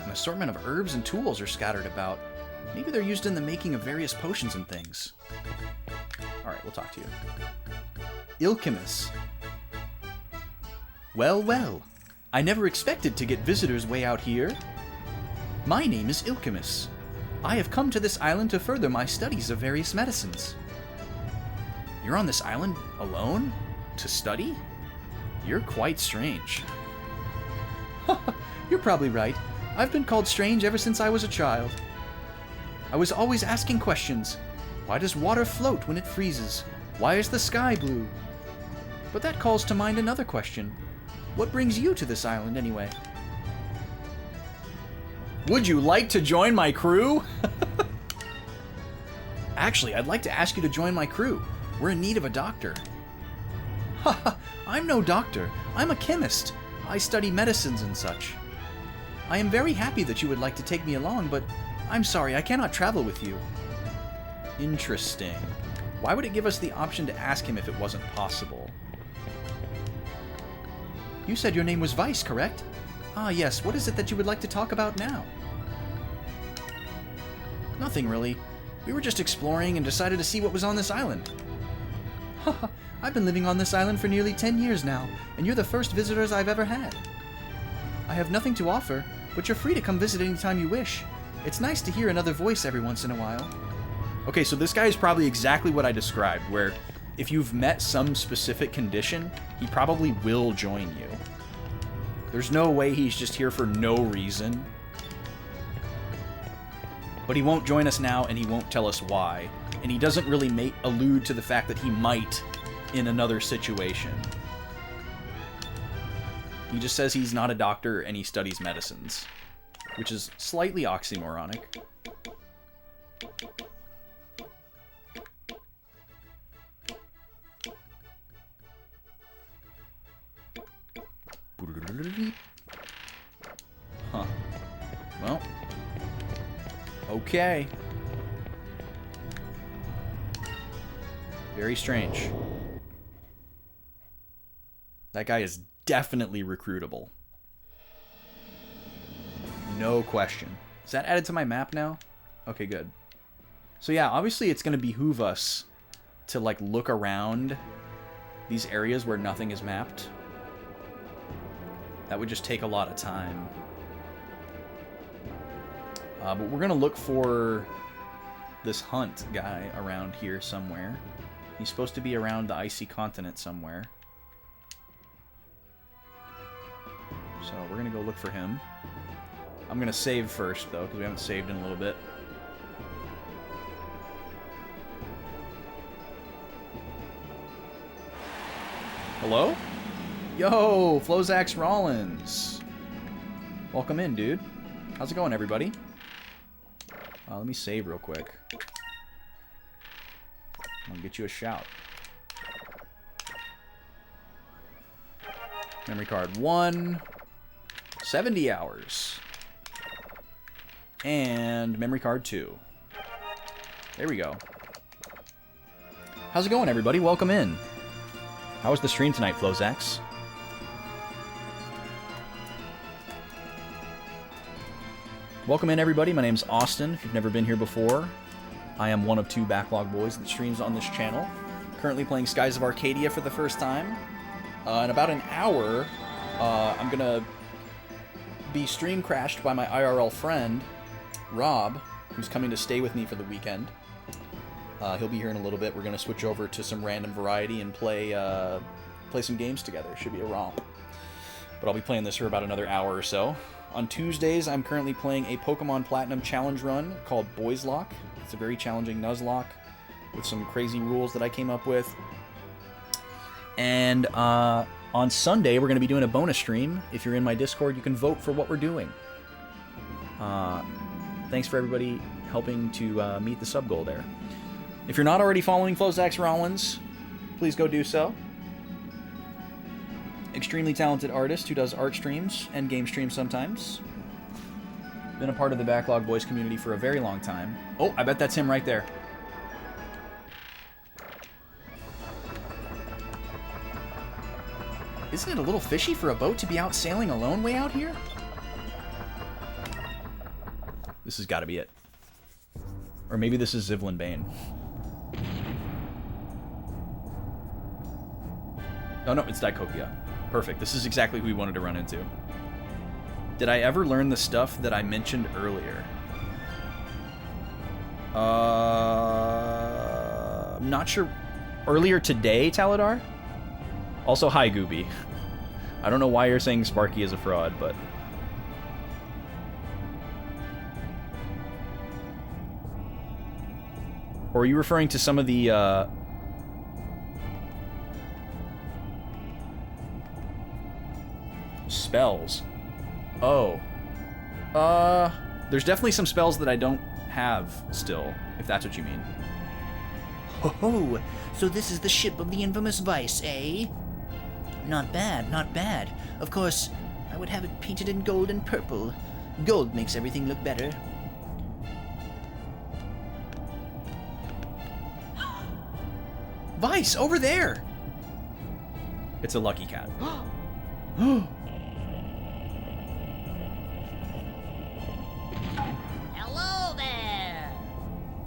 An assortment of herbs and tools are scattered about. Maybe they're used in the making of various potions and things. Alright, we'll talk to you. Ilkemis. Well, well. I never expected to get visitors way out here. My name is Ilkemis. I have come to this island to further my studies of various medicines. You're on this island alone? To study? You're quite strange. You're probably right. I've been called strange ever since I was a child. I was always asking questions. Why does water float when it freezes? Why is the sky blue? But that calls to mind another question. What brings you to this island anyway? Would you like to join my crew? Actually, I'd like to ask you to join my crew. We're in need of a doctor. Haha, I'm no doctor. I'm a chemist. I study medicines and such. I am very happy that you would like to take me along, but I'm sorry, I cannot travel with you. Interesting. Why would it give us the option to ask him if it wasn't possible? You said your name was Vice, correct? Ah, yes. What is it that you would like to talk about now? Nothing, really. We were just exploring and decided to see what was on this island. Haha, I've been living on this island for nearly 10 years now, and you're the first visitors I've ever had. I have nothing to offer, but you're free to come visit anytime you wish. It's nice to hear another voice every once in a while. Okay, so this guy is probably exactly what I described, where if you've met some specific condition, he probably will join you. There's no way he's just here for no reason. But he won't join us now, and he won't tell us why. And he doesn't really allude to the fact that he might in another situation. He just says he's not a doctor and he studies medicines, which is slightly oxymoronic. Huh. Well. Okay. Very strange. That guy is definitely recruitable. No question. Is that added to my map now? Okay, good. So yeah, obviously it's going to behoove us to like look around these areas where nothing is mapped. That would just take a lot of time. But we're going to look for this Hunt guy around here somewhere. He's supposed to be around the icy continent somewhere. So we're going to go look for him. I'm going to save first, though, because we haven't saved in a little bit. Hello? Yo, Flozax Rollins. Welcome in, dude. How's it going, everybody? Let me save real quick. I'll get you a shout. Memory card 1. 70 hours. And memory card 2. There we go. How's it going, everybody? Welcome in. How was the stream tonight, Flozax? Welcome in, everybody. My name's Austin. If you've never been here before, I am one of 2 Backlog boys that streams on this channel. Currently playing Skies of Arcadia for the first time. In about an hour, I'm going to be stream crashed by my IRL friend, Rob, who's coming to stay with me for the weekend. He'll be here in a little bit. We're going to switch over to some random variety and play some games together. Should be a romp. But I'll be playing this for about another hour or so. On Tuesdays, I'm currently playing a Pokemon Platinum Challenge run called Boys Lock. It's a very challenging Nuzlocke with some crazy rules that I came up with. And on Sunday, we're going to be doing a bonus stream. If you're in my Discord, you can vote for what we're doing. Thanks for everybody helping to meet the sub goal there. If you're not already following Flozax Rollins, please go do so. Extremely talented artist who does art streams and game streams sometimes. Been a part of the Backlog Boys community for a very long time. Oh, I bet that's him right there. Isn't it a little fishy for a boat to be out sailing alone way out here? This has got to be it. Or maybe this is Zivlin Bane. Oh no, it's Daikokia. Perfect. This is exactly who we wanted to run into. Did I ever learn the stuff that I mentioned earlier? I'm not sure. Earlier today, Taladar? Also, hi, Gooby. I don't know why you're saying Sparky is a fraud, but... Or are you referring to some of the, spells? Oh. There's definitely some spells that I don't have still, if that's what you mean. Ho-ho! So this is the ship of the infamous Vice, eh? Not bad, not bad. Of course, I would have it painted in gold and purple. Gold makes everything look better. Vice, over there! It's a lucky cat. Hello there!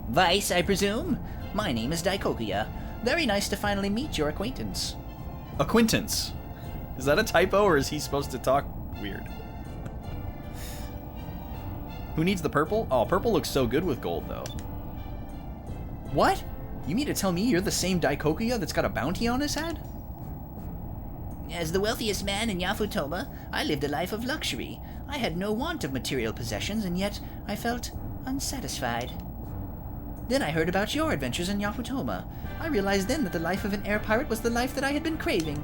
Vice, I presume? My name is Daikokia. Very nice to finally meet your acquaintance. Acquaintance. Is that a typo, or is he supposed to talk weird? Who needs the purple? Oh, purple looks so good with gold, though. What? You mean to tell me you're the same Daikokia that's got a bounty on his head? As the wealthiest man in Yafutoma, I lived a life of luxury. I had no want of material possessions, and yet I felt unsatisfied. Then I heard about your adventures in Yafutoma. I realized then that the life of an air pirate was the life that I had been craving.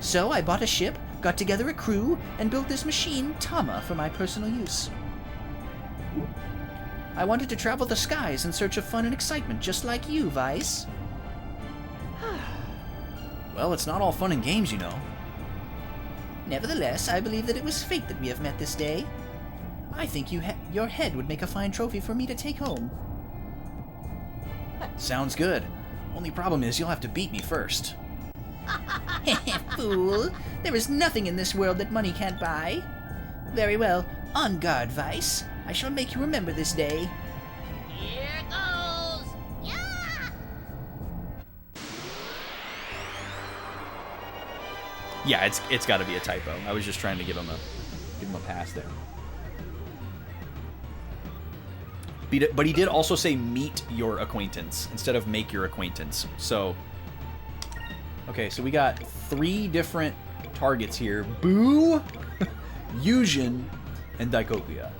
So I bought a ship, got together a crew, and built this machine, Tama, for my personal use. I wanted to travel the skies in search of fun and excitement, just like you, Vice. Well, it's not all fun and games, you know. Nevertheless, I believe that it was fate that we have met this day. I think your head would make a fine trophy for me to take home. Sounds good. Only problem is you'll have to beat me first. Fool! There is nothing in this world that money can't buy. Very well. On guard, Vice. I shall make you remember this day. Here goes! Yeah! Yeah, it's got to be a typo. I was just trying to give him a pass there. But he did also say meet your acquaintance instead of make your acquaintance. So, okay, so we got 3 different targets here. Boo, Yujin, and Daikokia.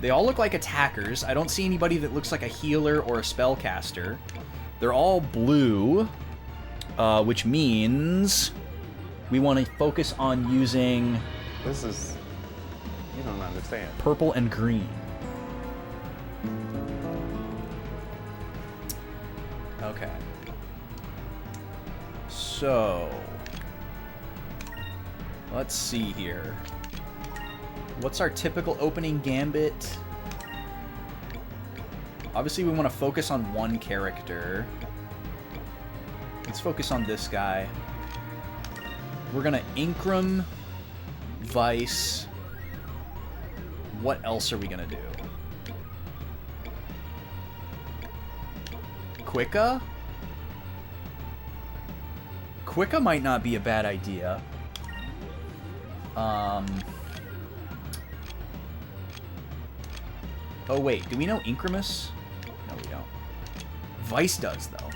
They all look like attackers. I don't see anybody that looks like a healer or a spellcaster. They're all blue, which means we want to focus on using... This is... You don't understand. Purple and green. Okay. So... let's see here. What's our typical opening gambit? Obviously, we want to focus on one character. Let's focus on this guy. We're going to Inkram, Vice. What else are we going to do? Quicka? Quicka might not be a bad idea. Oh, wait. Do we know Incremus? No, we don't. Vice does, though.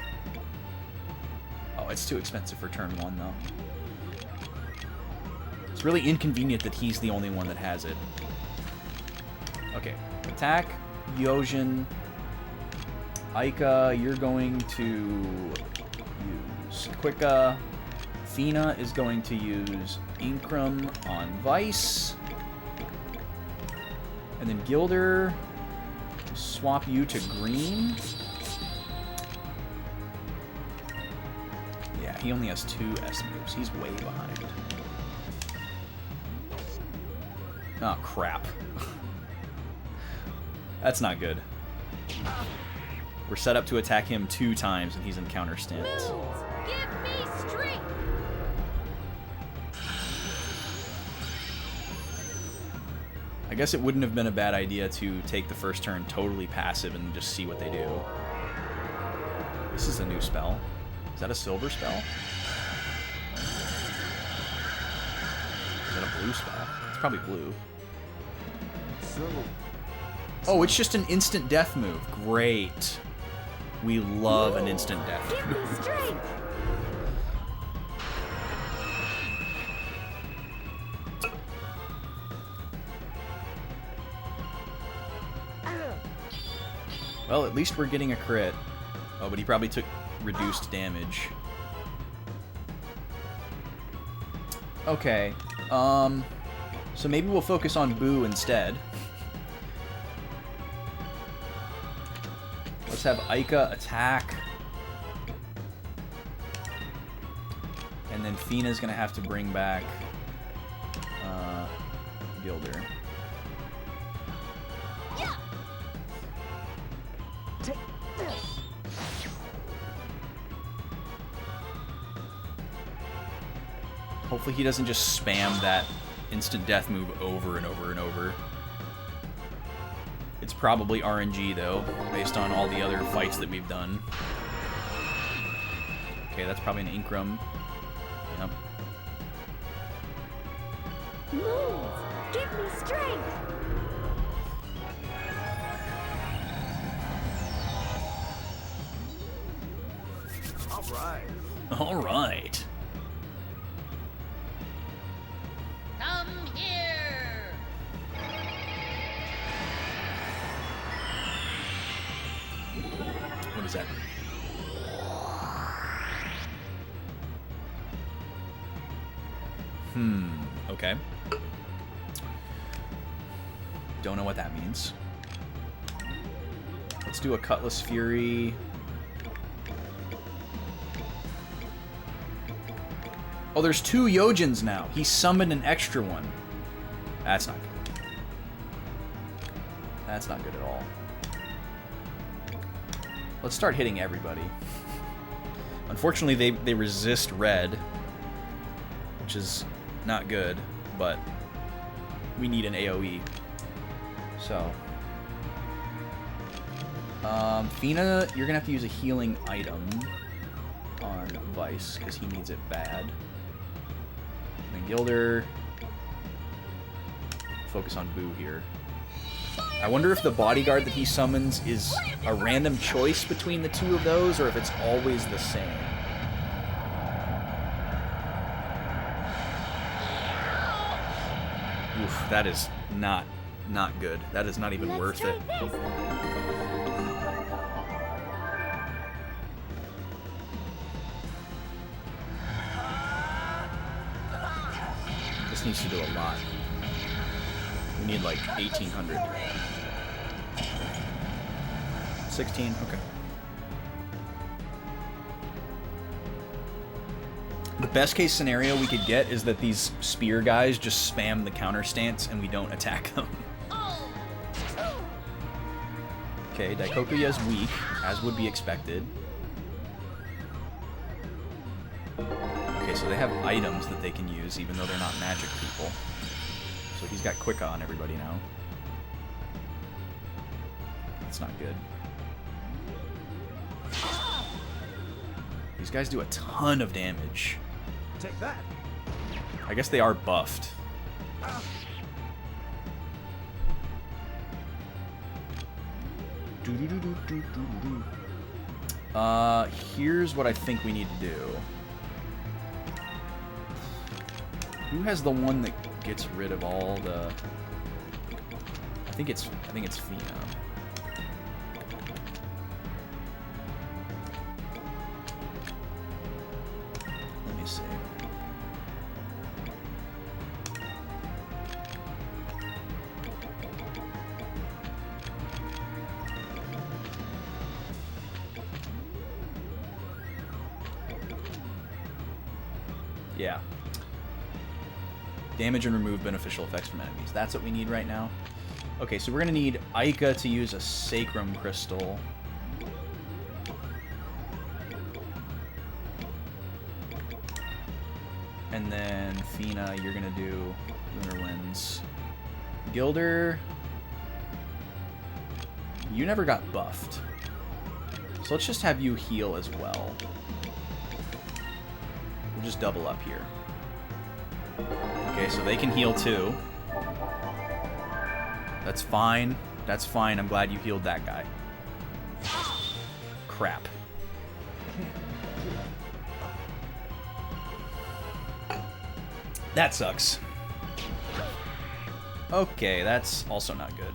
Oh, it's too expensive for turn 1, though. It's really inconvenient that he's the only one that has it. Okay. Attack, Yojin. Aika, you're going to use Quicka. Fina is going to use Incrum on Vice. And then Gilder, swap you to green. Yeah, he only has 2 S moves. He's way behind. Oh, crap. That's not good. We're set up to attack him 2 times, and he's in counter stance. Give me strength. I guess it wouldn't have been a bad idea to take the first turn totally passive and just see what they do. This is a new spell. Is that a silver spell? Is that a blue spell? It's probably blue. Oh, it's just an instant death move. Great. We love an instant death Give me move. strength. Well, at least we're getting a crit. Oh, but he probably took reduced damage. Okay. So maybe we'll focus on Boo instead. Let's have Aika attack. And then Fina's gonna have to bring back Gilder. Hopefully he doesn't just spam that instant death move over and over and over. It's probably RNG though, based on all the other fights that we've done. Okay, that's probably an Incrum. Yep. Move. Give me strength. All right. Come here. What does that mean? Okay. Don't know what that means. Let's do a Cutlass Fury. Oh, there's 2 Yojins now. He summoned an extra one. That's not good. That's not good at all. Let's start hitting everybody. Unfortunately, they resist red, which is not good, but we need an AoE. So, Fina, you're gonna have to use a healing item on Vice, because he needs it bad. And then Gilder, focus on Boo here. I wonder if the bodyguard that he summons is a random choice between the 2 of those, or if it's always the same. Oof, that is not good. That is not even worth it. This needs to do a lot. We need like 1,800. 16, okay. The best case scenario we could get is that these spear guys just spam the counter stance and we don't attack them. Okay, Daikokuya is weak, as would be expected. Okay, so they have items that they can use even though they're not magic people. So he's got Quicka on everybody now. That's not good. These guys do a ton of damage. Take that. I guess they are buffed. Here's what I think we need to do. Who has the one that gets rid of all the... I think it's Fina. Let me see. Yeah. Damage and remove beneficial effects from enemies. That's what we need right now. Okay, so we're going to need Aika to use a Sacrum Crystal. And then Fina, you're going to do Lunar Winds. Gilder, you never got buffed. So let's just have you heal as well. We'll just double up here. Okay, so they can heal too. That's fine. That's fine. I'm glad you healed that guy. Crap. That sucks. Okay, that's also not good.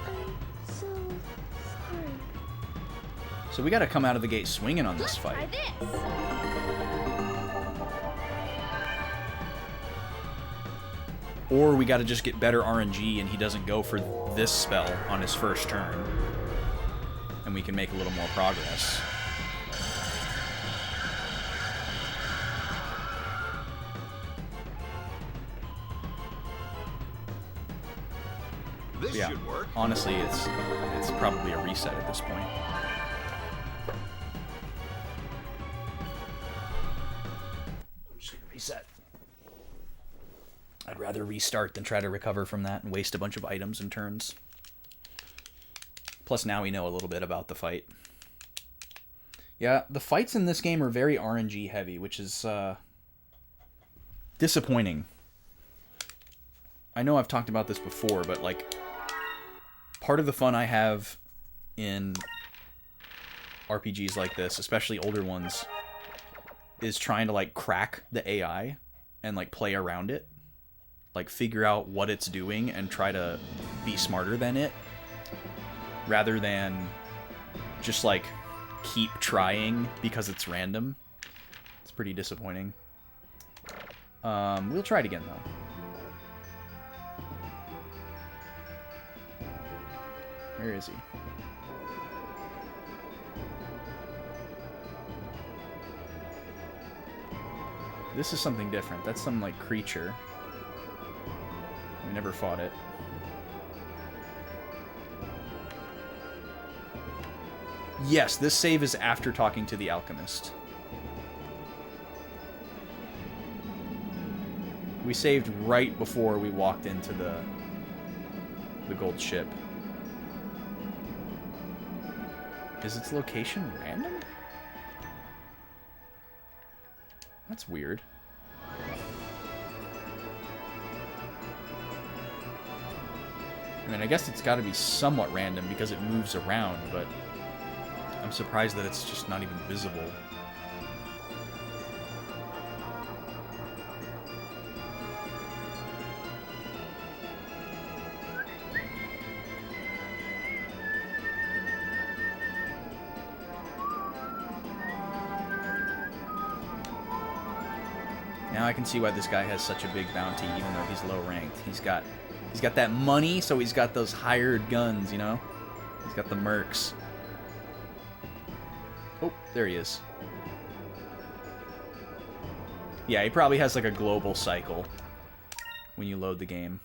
I'm so sorry. So we gotta come out of the gate swinging on this Try fight. this. Or we gotta just get better RNG and he doesn't go for this spell on his first turn. And we can make a little more progress. This Yeah, should work. honestly, it's probably a reset at this point. I'm just gonna reset. I'd rather restart than try to recover from that and waste a bunch of items and turns. Plus, now we know a little bit about the fight. Yeah, the fights in this game are very RNG heavy, which is disappointing. I know I've talked about this before, but like, part of the fun I have in RPGs like this, especially older ones, is trying to like crack the AI and like play around it. Like figure out what it's doing and try to be smarter than it, rather than just like keep trying because it's random. It's pretty disappointing. We'll try it again though. Where is he? This is something different. That's some like creature. We never fought it. Yes, this save is after talking to the alchemist. We saved right before we walked into the gold ship. Is its location random? That's weird. I mean, I guess it's got to be somewhat random because it moves around, but I'm surprised that it's just not even visible. Now I can see why this guy has such a big bounty, even though he's low ranked. He's got that money, so he's got those hired guns, you know? He's got the mercs. Oh, there he is. Yeah, he probably has like a global cycle when you load the game.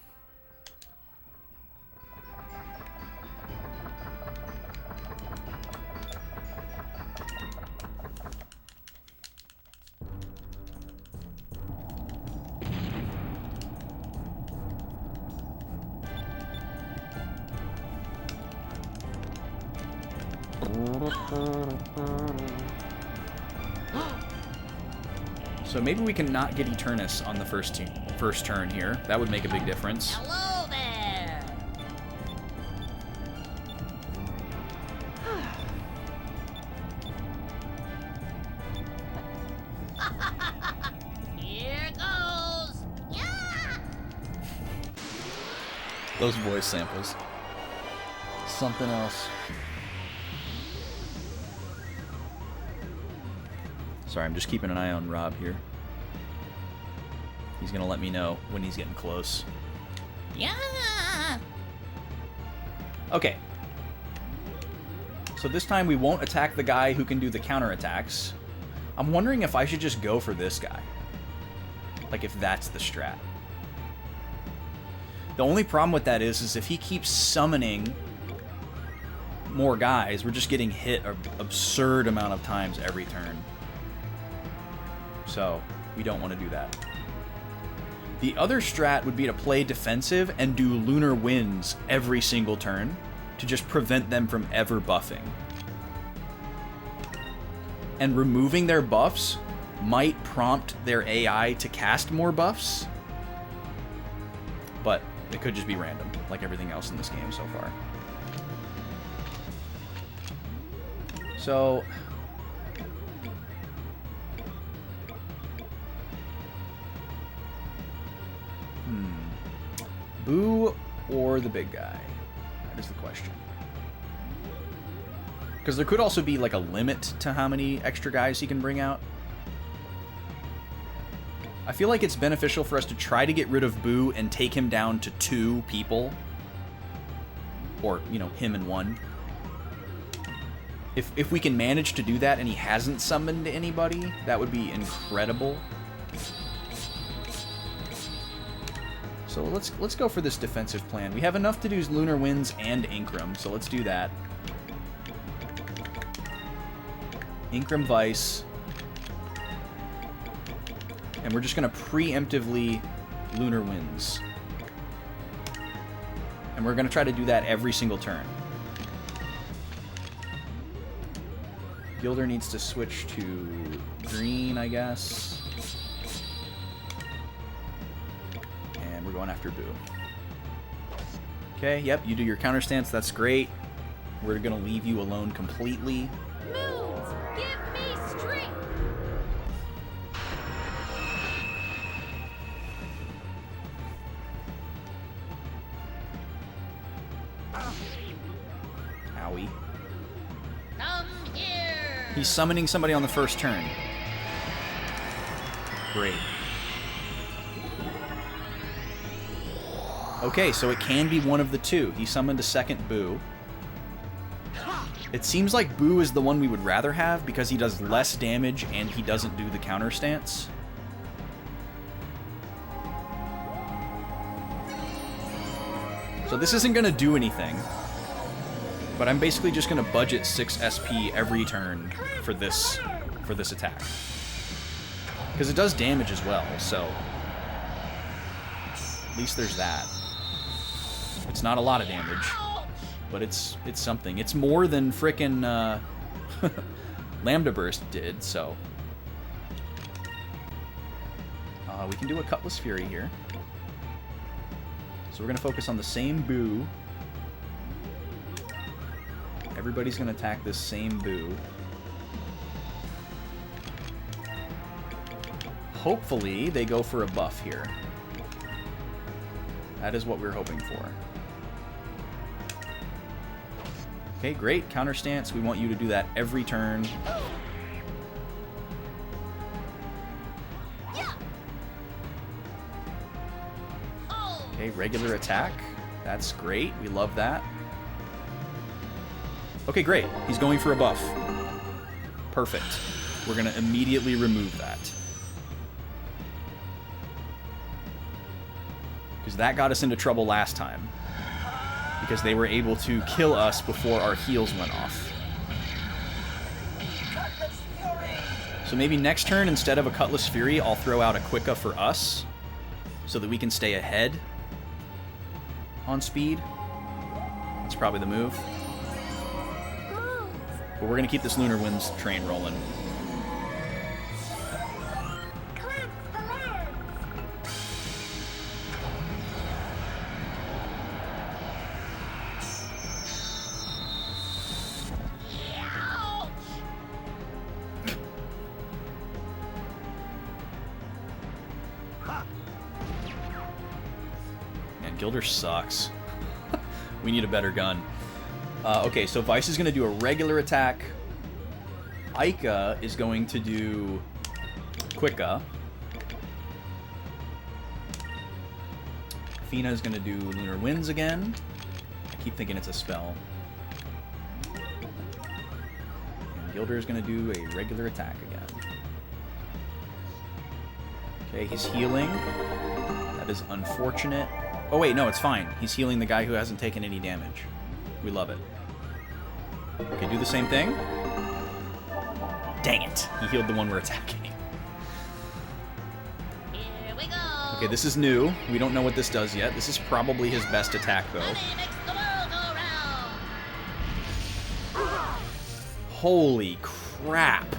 So maybe we can not get Eternus on the first turn here. That would make a big difference. Hello there. Those voice samples. Something else. Sorry, I'm just keeping an eye on Rob here. He's gonna let me know when he's getting close. Yeah. Okay. So this time we won't attack the guy who can do the counterattacks. I'm wondering if I should just go for this guy. Like, if that's the strat. The only problem with that is if he keeps summoning more guys, we're just getting hit an absurd amount of times every turn. So, we don't want to do that. The other strat would be to play defensive and do lunar winds every single turn to just prevent them from ever buffing. And removing their buffs might prompt their AI to cast more buffs, but it could just be random, like everything else in this game so far. So... Boo or the big guy? That is the question. Because there could also be like a limit to how many extra guys he can bring out. I feel like it's beneficial for us to try to get rid of Boo and take him down to 2 people. Or, you know, him and 1. If we can manage to do that and he hasn't summoned anybody, that would be incredible. So let's go for this defensive plan. We have enough to do Lunar Winds and Inkram, so let's do that. Inkram Vice. And we're just going to preemptively Lunar Winds. And we're going to try to do that every single turn. Gilder needs to switch to green, I guess. And we're going after Boo. Okay, yep, you do your counter stance. That's great. We're going to leave you alone completely. Moons, give me strength. Owie. Come here. He's summoning somebody on the first turn. Great. Okay, so it can be one of the 2. He summoned a second Boo. It seems like Boo is the one we would rather have because he does less damage and he doesn't do the counter stance. So this isn't going to do anything. But I'm basically just going to budget 6 SP every turn for this attack. Because it does damage as well, so at least there's that. It's not a lot of damage, but it's something. It's more than frickin' Lambda Burst did, so we can do a Cutlass Fury here. So we're going to focus on the same Boo. Everybody's going to attack this same Boo. Hopefully, they go for a buff here. That is what we're hoping for. Okay, great. Counter stance. We want you to do that every turn. Okay, regular attack. That's great. We love that. Okay, great. He's going for a buff. Perfect. We're going to immediately remove that. Because that got us into trouble last time. Because they were able to kill us before our heals went off. So maybe next turn, instead of a Cutlass Fury, I'll throw out a Quicka for us. So that we can stay ahead on speed. That's probably the move. But we're going to keep this Lunar Winds train rolling. Man, Gilder sucks. We need a better gun. Okay, so Vice is going to do a regular attack. Aika is going to do Quicka. Fina is going to do Lunar Winds again. I keep thinking it's a spell. And Gilder is going to do a regular attack again. Okay, he's healing. That is unfortunate. Oh wait, no, it's fine. He's healing the guy who hasn't taken any damage. We love it. Okay, do the same thing. Dang it. He healed the one we're attacking. Here we go. Okay, this is new. We don't know what this does yet. This is probably his best attack, though. Money makes the world go round. Holy crap.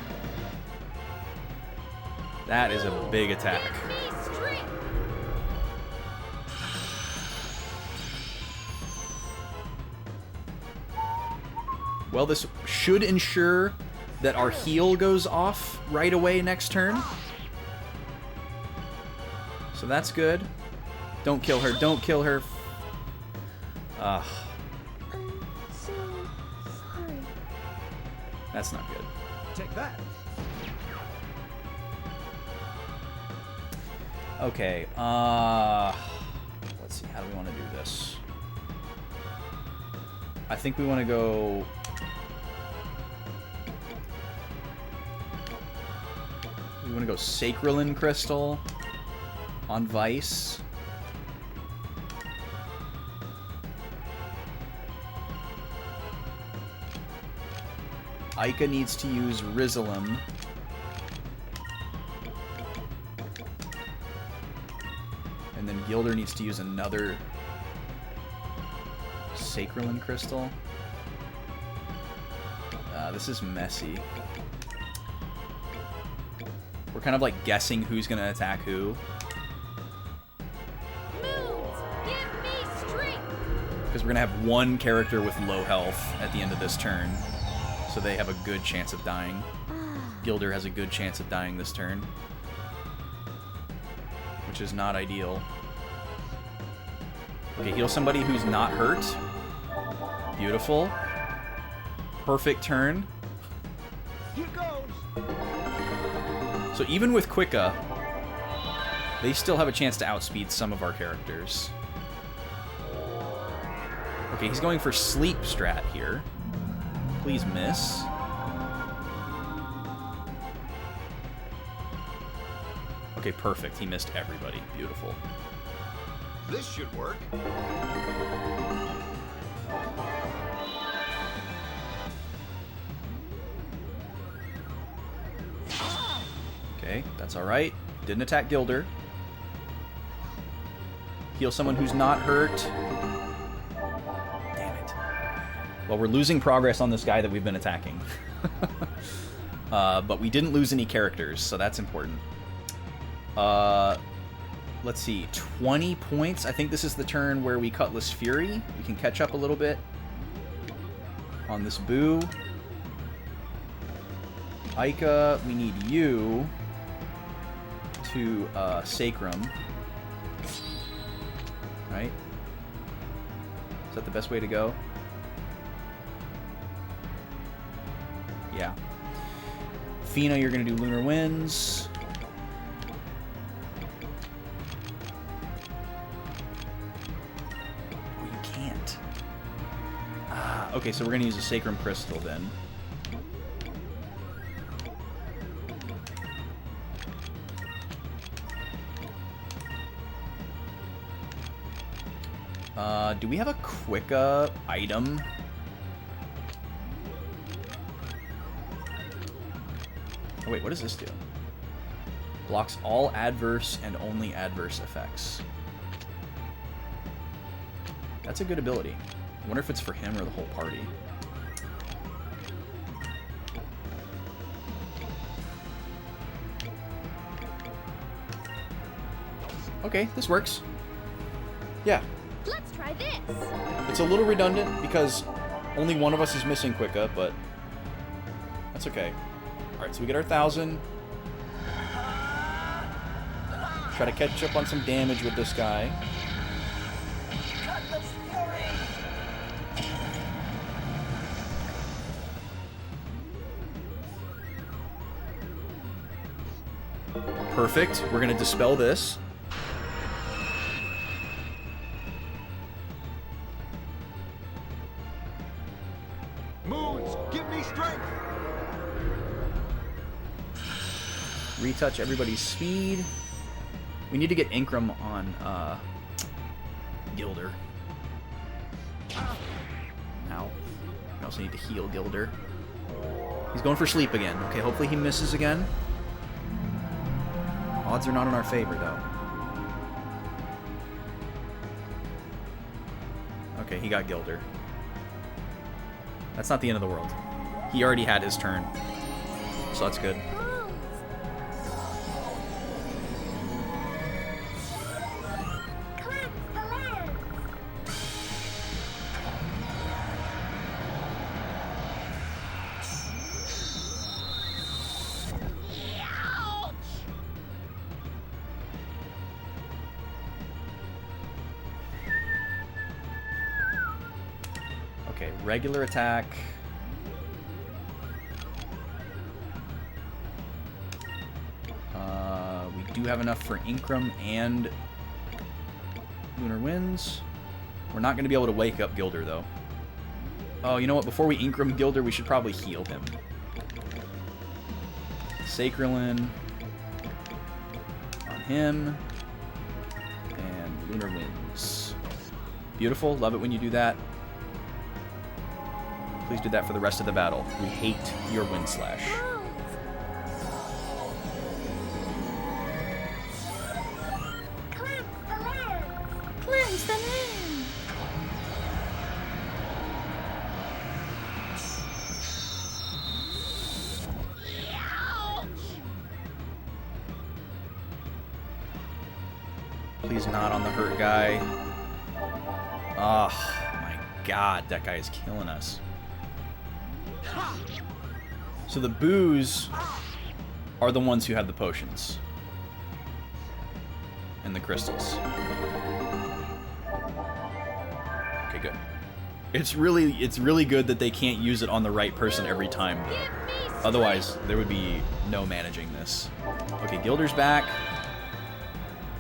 That is a big attack. Give me strength. Well, this should ensure that our heal goes off right away next turn. So that's good. Don't kill her. Don't kill her. I'm so sorry. That's not good. Take that. Okay, let's see, how do we want to do this? I think we want to go... We want to go Sacralin Crystal on Vice. Aika needs to use Rizalem. And then Gilder needs to use another Sacralin Crystal. This is messy. We're kind of like guessing who's going to attack who. Moons, give me strength. Because we're going to have one character with low health at the end of this turn. So they have a good chance of dying. Gilder has a good chance of dying this turn. Which is not ideal. Okay, heal somebody who's not hurt. Beautiful. Perfect turn. Here goes. So even with Quicka, they still have a chance to outspeed some of our characters. Okay, he's going for Sleep Strat here. Please miss. Okay, perfect. He missed everybody. Beautiful. This should work. Okay, that's alright. Didn't attack Gilder. Heal someone who's not hurt. Damn it. Well, we're losing progress on this guy that we've been attacking. But we didn't lose any characters, so that's important. Let's see, 20 points. I think this is the turn where we Cutlass Fury. We can catch up a little bit on this Boo. Aika, we need you to Sacrum. Right? Is that the best way to go? Yeah. Fina, you're going to do Lunar Winds. Okay, so we're going to use a Sacrum Crystal then. Do we have a Quicka item? Oh wait, what does this do? Blocks all adverse and only adverse effects. That's a good ability. I wonder if it's for him or the whole party. Okay, this works. Yeah. Let's try this. It's a little redundant because only one of us is missing Quicka, but that's okay. Alright, so we get our 1,000. Try to catch up on some damage with this guy. Perfect. We're going to dispel this. Moons, give me strength. Retouch everybody's speed. We need to get Incrum on Gilder. Ow. We also need to heal Gilder. He's going for sleep again. Okay, hopefully he misses again. Odds are not in our favor, though. Okay, he got Gilder. That's not the end of the world. He already had his turn. So that's good. Okay, regular attack. We do have enough for Incrum and Lunar Winds. We're not going to be able to wake up Gilder, though. Oh, you know what? Before we Incrum Gilder, we should probably heal him. Sacralin on him. And Lunar Winds. Beautiful. Love it when you do that. Please do that for the rest of the battle. We hate your Wind Slash. Cleanse the land. Please not on the hurt guy. Oh my god, that guy is killing us. So the boos are the ones who have the potions. And the crystals. Okay, good. It's really good that they can't use it on the right person every time, though. Otherwise, there would be no managing this. Okay, Gilder's back.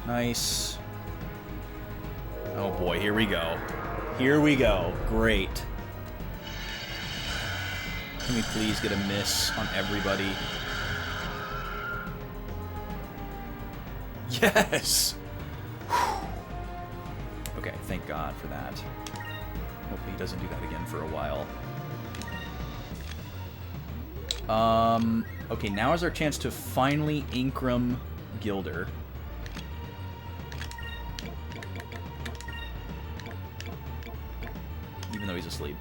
Nice. Oh boy, here we go. Here we go. Great. Can we please get a miss on everybody? Yes! Okay, thank God for that. Hopefully he doesn't do that again for a while. Okay, now is our chance to finally Incrum Gilder. Even though he's asleep.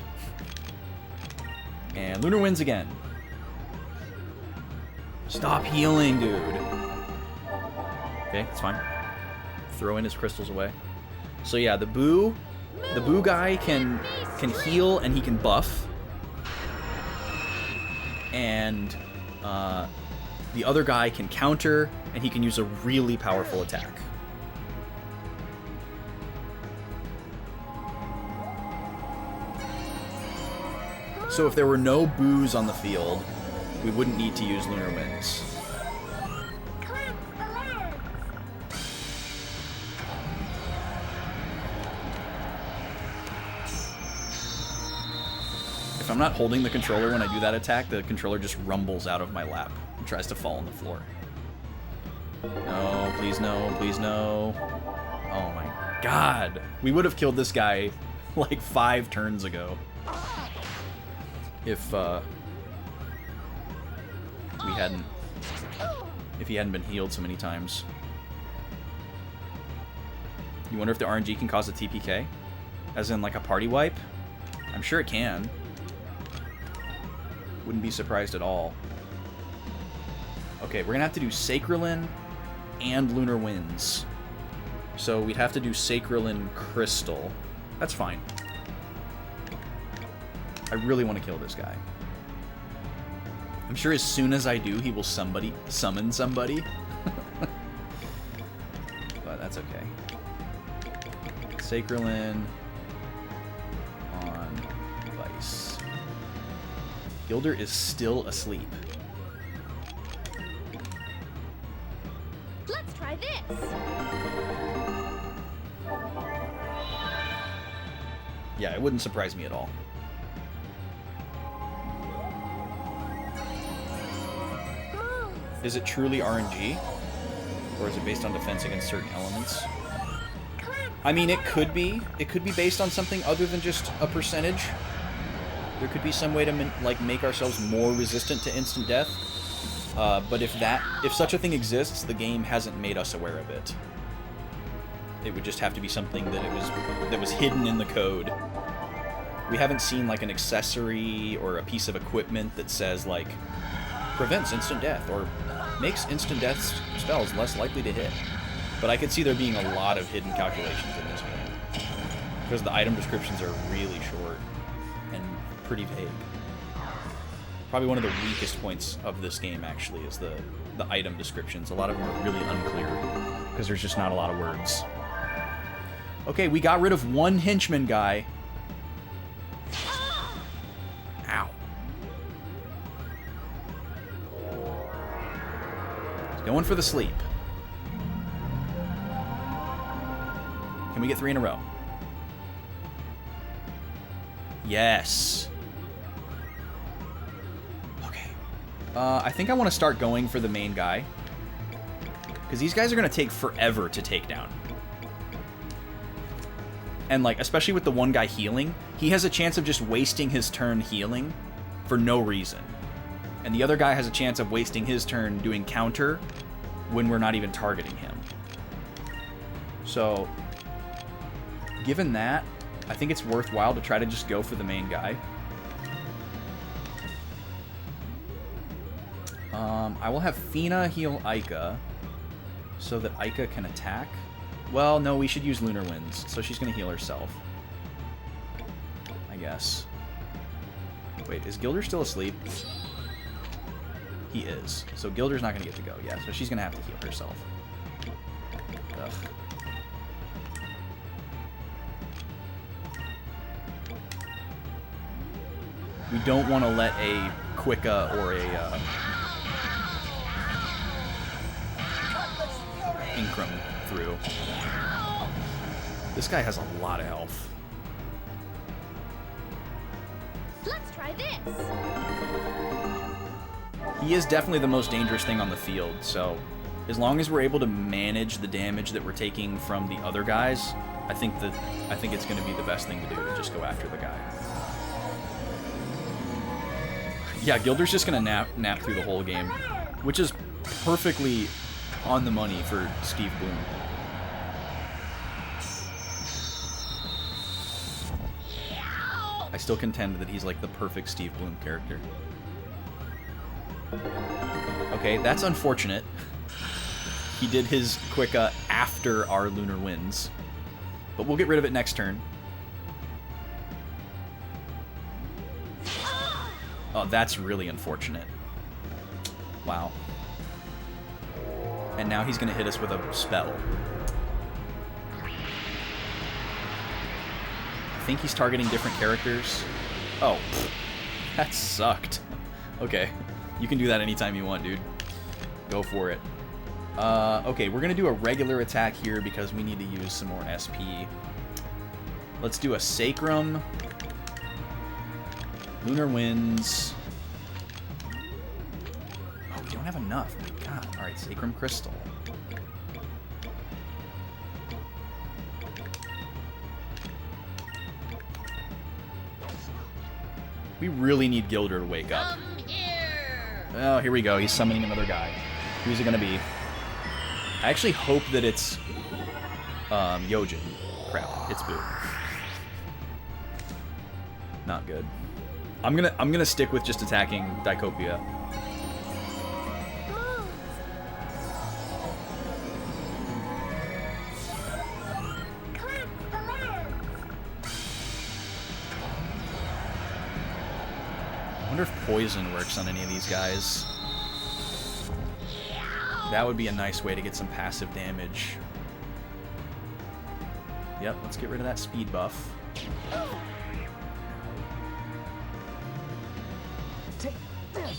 And Lunar Winds again. Stop healing, dude. Okay, it's fine. Throw in his crystals away. So yeah, the boo guy can heal and he can buff. And the other guy can counter and he can use a really powerful attack. So if there were no boos on the field, we wouldn't need to use Lunar Winds. If I'm not holding the controller when I do that attack, the controller just rumbles out of my lap and tries to fall on the floor. No, please no, please no. Oh my god. We would have killed this guy like 5 turns ago. If he hadn't been healed so many times. You wonder if the RNG can cause a TPK? As in like a party wipe? I'm sure it can. Wouldn't be surprised at all. Okay, we're gonna have to do Sacralin and Lunar Winds. So we'd have to do Sacralin Crystal. That's fine. I really want to kill this guy. I'm sure as soon as I do, he will summon somebody. But that's okay. Sacralin on Vice. Gilder is still asleep. Let's try this. Yeah, it wouldn't surprise me at all. Is it truly RNG? Or is it based on defense against certain elements? I mean, it could be. It could be based on something other than just a percentage. There could be some way to like make ourselves more resistant to instant death. But if such a thing exists, the game hasn't made us aware of it. It would just have to be something that was hidden in the code. We haven't seen like an accessory or a piece of equipment that says like prevents instant death or makes instant death spells less likely to hit. But I could see there being a lot of hidden calculations in this game because the item descriptions are really short and pretty vague. Probably one of the weakest points of this game actually is the item descriptions. A lot of them are really unclear because there's just not a lot of words. Okay, we got rid of one henchman guy. Ow. He's going for the sleep. Can we get 3 in a row? Yes. Okay. I think I want to start going for the main guy. Because these guys are going to take forever to take down. And, like, especially with the one guy healing, he has a chance of just wasting his turn healing for no reason. And the other guy has a chance of wasting his turn doing counter when we're not even targeting him. So, given that, I think it's worthwhile to try to just go for the main guy. I will have Fina heal Aika so that Aika can attack. Well, no, we should use Lunar Winds, so she's going to heal herself. I guess. Wait, is Gilder still asleep? He is. So Gilder's not going to get to go. Yeah, so she's going to have to heal herself. Ugh. We don't want to let a Quicka or a Incrum through. This guy has a lot of health. Let's try this. He is definitely the most dangerous thing on the field, so as long as we're able to manage the damage that we're taking from the other guys, I think it's going to be the best thing to do to just go after the guy. Yeah, Gilder's just going to nap through the whole game, which is perfectly on the money for Steve Bloom. I still contend that he's like the perfect Steve Bloom character. Okay, that's unfortunate. He did his Quicka after our Lunar Winds, but we'll get rid of it next turn. Oh, that's really unfortunate. Wow. And now he's going to hit us with a spell. I think he's targeting different characters. Oh, pfft, that sucked. Okay, you can do that anytime you want, dude. Go for it. Okay, we're going to do a regular attack here because we need to use some more SP. Let's do a Sacrum. Lunar Winds. Oh, we don't have enough. My God. Alright, Sacrum Crystal. We really need Gilder to wake up. Oh, here we go. He's summoning another guy. Who's it going to be? I actually hope that it's Yojin. Crap, it's Boo. Not good. I'm gonna stick with just attacking Dicopia. I wonder if poison works on any of these guys. That would be a nice way to get some passive damage. Yep, let's get rid of that speed buff.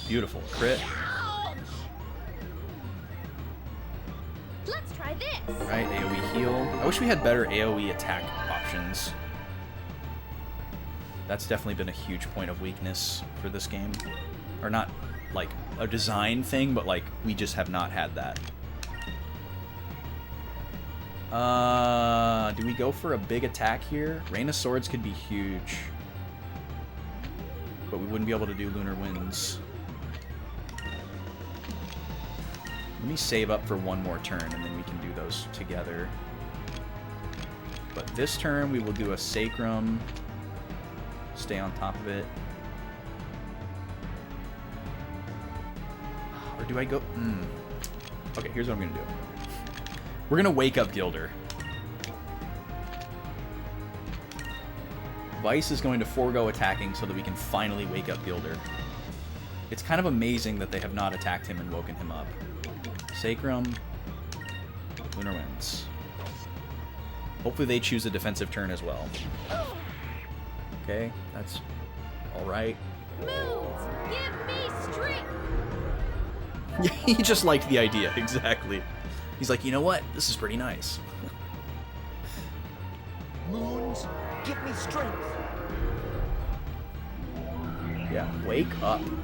Beautiful. Crit. Let's try this. Right, AoE heal. I wish we had better AoE attack options. That's definitely been a huge point of weakness for this game. Or not, like, a design thing, but, like, we just have not had that. Do we go for a big attack here? Rain of Swords could be huge. But we wouldn't be able to do Lunar Winds. Let me save up for one more turn, and then we can do those together. But this turn, we will do a Sacrum. Stay on top of it. Or do I go... Okay, here's what I'm going to do. We're going to wake up Gilder. Vice is going to forego attacking so that we can finally wake up Gilder. It's kind of amazing that they have not attacked him and woken him up. Sacrum, Lunar Winds. Hopefully they choose a defensive turn as well. Okay, that's alright. Moons, give me strength. Yeah, he just liked the idea, exactly. He's like, you know what? This is pretty nice. Moons, give me strength. Yeah, wake up, dude.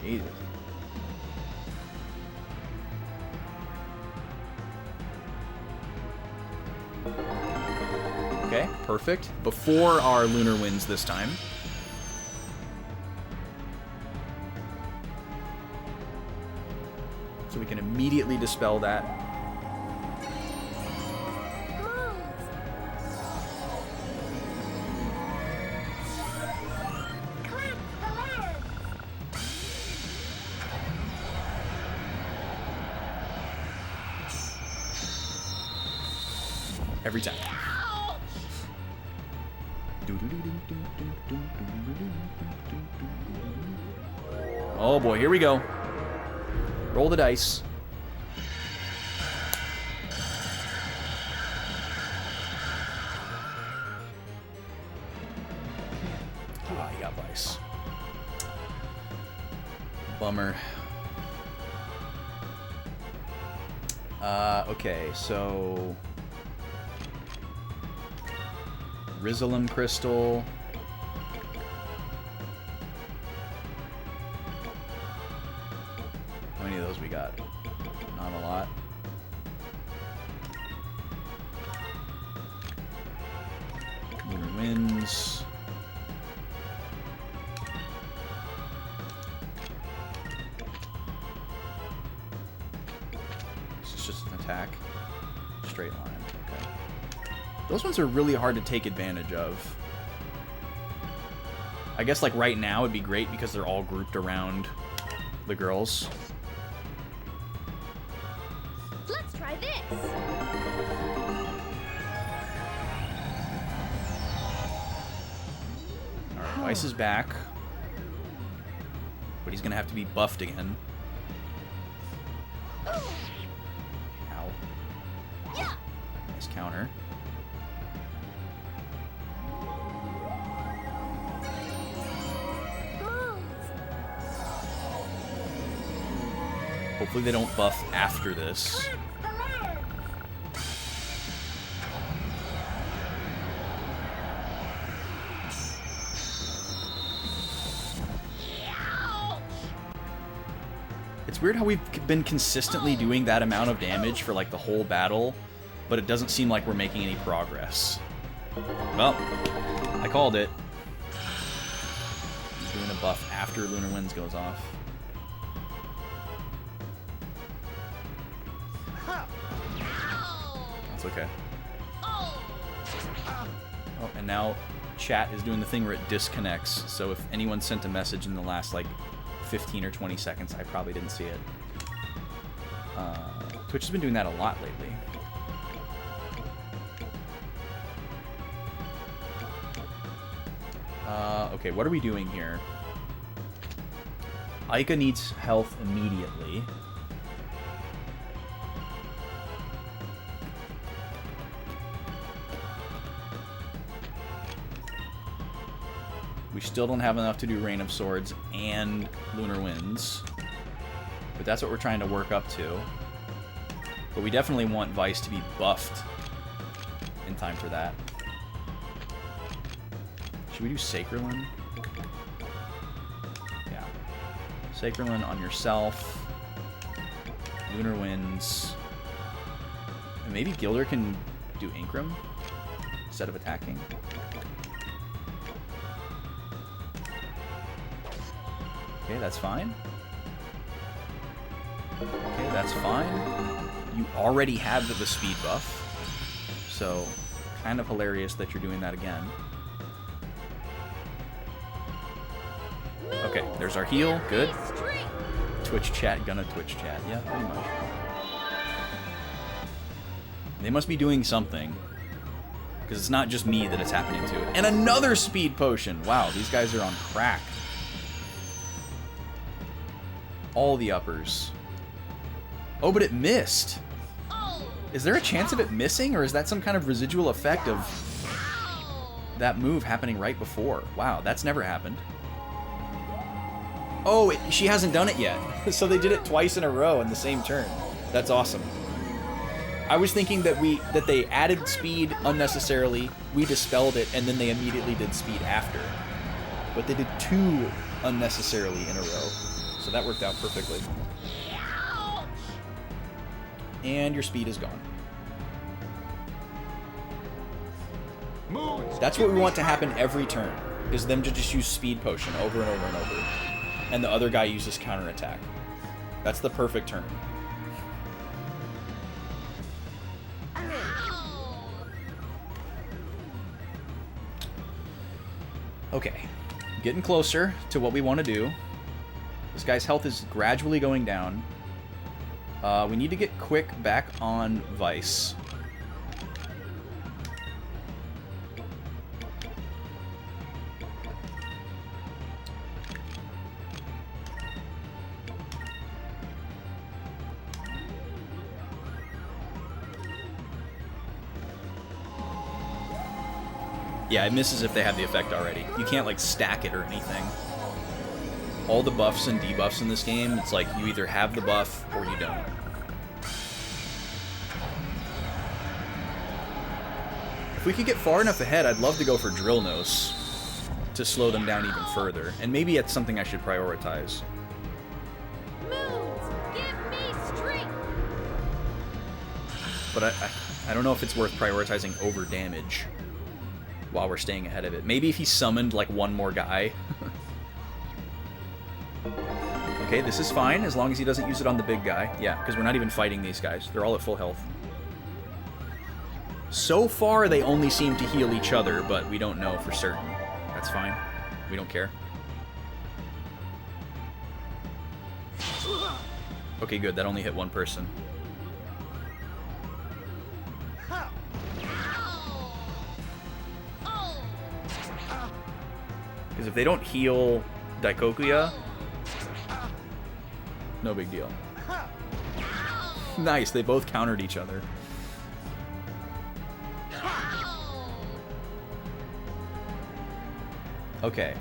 Jesus. Okay, perfect. Before our Lunar Winds this time. So we can immediately dispel that. Every time. Oh boy, here we go. Roll the dice. Ah, you got Vice. Bummer. Okay, so... Rizalum Crystal. How many of those we got? Not a lot. Lunar Winds. This is just an attack. Straight line. Okay. Those ones are really hard to take advantage of. I guess, like, right now it'd be great because they're all grouped around the girls. Let's try this. Alright, Vice is back. But he's gonna have to be buffed again. Ow. Nice counter. Hopefully they don't buff after this. It's weird how we've been consistently doing that amount of damage for like the whole battle, but it doesn't seem like we're making any progress. Well, I called it. He's doing a buff after Lunar Winds goes off. That's okay. Oh, and now chat is doing the thing where it disconnects, so if anyone sent a message in the last like 15 or 20 seconds, I probably didn't see it. Twitch has been doing that a lot lately. Okay, what are we doing here? Aika needs health immediately. We still don't have enough to do Rain of Swords and Lunar Winds. But that's what we're trying to work up to. But we definitely want Vice to be buffed in time for that. Should we do Sacralin? Yeah. Sacralin on yourself. Lunar Winds. And maybe Gilder can do Inkram instead of attacking. Okay, that's fine. Okay, that's fine. You already have the speed buff. So, kind of hilarious that you're doing that again. Okay, there's our heal. Good. Twitch chat, gonna Twitch chat. Yeah, pretty much. They must be doing something. Because it's not just me that it's happening to. And another speed potion! Wow, these guys are on crack. All the uppers. Oh, but it missed! Is there a chance of it missing, or is that some kind of residual effect of that move happening right before? Wow, that's never happened. Oh, she hasn't done it yet. So they did it twice in a row in the same turn. That's awesome. I was thinking that they added speed unnecessarily, we dispelled it, and then they immediately did speed after. But they did 2 unnecessarily in a row. So that worked out perfectly. And your speed is gone. That's what we want to happen every turn, is them to just use speed potion over and over and over. And the other guy uses counterattack. That's the perfect turn. Okay, getting closer to what we want to do. This guy's health is gradually going down. We need to get quick back on Vice. Yeah, it misses if they have the effect already. You can't, like, stack it or anything. All the buffs and debuffs in this game, it's like you either have the buff or you don't. If we could get far enough ahead, I'd love to go for Drill Nose to slow them down even further. And maybe it's something I should prioritize. Moons, give me strength. But I don't know if it's worth prioritizing over damage while we're staying ahead of it. Maybe if he summoned, like, one more guy. Okay, this is fine, as long as he doesn't use it on the big guy. Yeah, because we're not even fighting these guys. They're all at full health. So far, they only seem to heal each other, but we don't know for certain. That's fine. We don't care. Okay, good. That only hit one person. Because if they don't heal Daikokuya, no big deal. Nice, they both countered each other. Okay.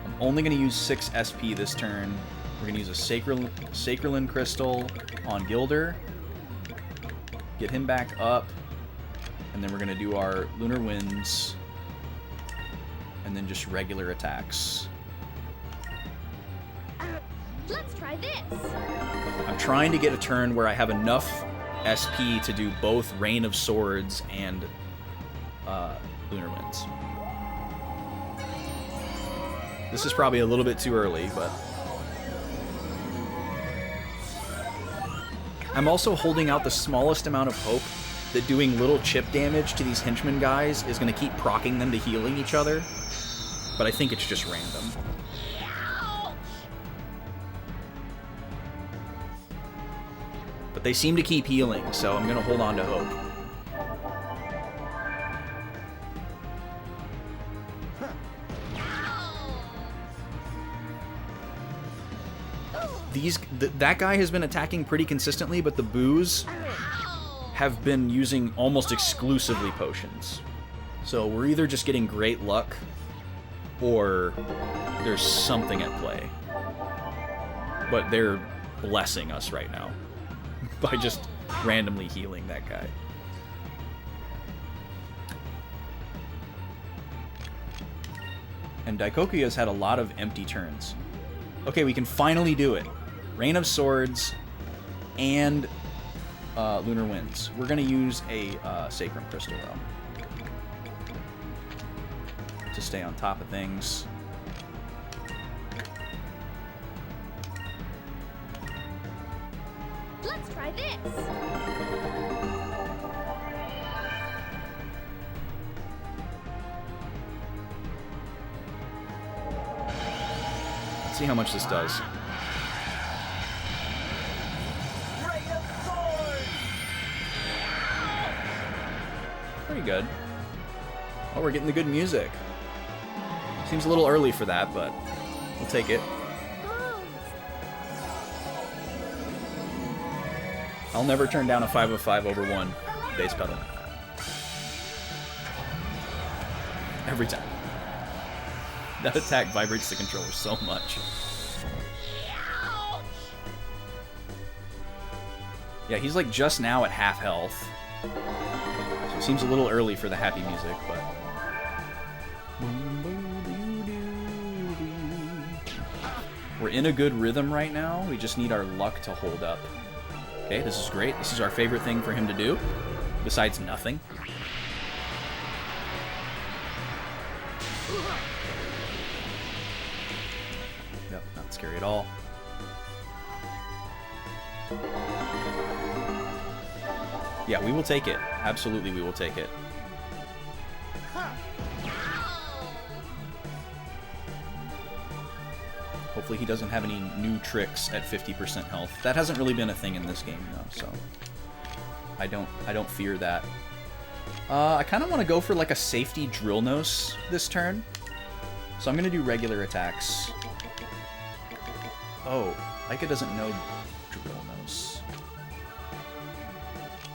I'm only going to use 6 SP this turn. We're going to use a Sacralin Crystal on Gilder. Get him back up. And then we're going to do our Lunar Winds. And then just regular attacks. Let's try this. I'm trying to get a turn where I have enough SP to do both Rain of Swords and Lunar Winds. This is probably a little bit too early, but... I'm also holding out the smallest amount of hope that doing little chip damage to these henchmen guys is going to keep proccing them to healing each other. But I think it's just random. But they seem to keep healing, so I'm going to hold on to hope. That guy has been attacking pretty consistently, but the boos have been using almost exclusively potions. So we're either just getting great luck, or there's something at play. but they're blessing us right now by just randomly healing that guy. And Daikoku has had a lot of empty turns. Okay, we can finally do it. Rain of Swords and Lunar Winds. We're going to use a Sacrum Crystal, though, to stay on top of things. Let's try this. Let's see how much this does. Pretty good. Oh, we're getting the good music. Seems a little early for that, but we'll take it. I'll never turn down a 505 over 1 bass pedal. Every time. That attack vibrates the controller so much. Yeah, he's like just now at half health. So it seems a little early for the happy music, but... We're in a good rhythm right now. We just need our luck to hold up. Okay, this is great. This is our favorite thing for him to do, besides nothing. Yep, not scary at all. Yeah, we will take it. Absolutely, we will take it. Hopefully he doesn't have any new tricks at 50% health. That hasn't really been a thing in this game, though, so I don't fear that. I kind of want to go for like a safety drill nose this turn, so I'm gonna do regular attacks. Oh, Ica doesn't know drill nose.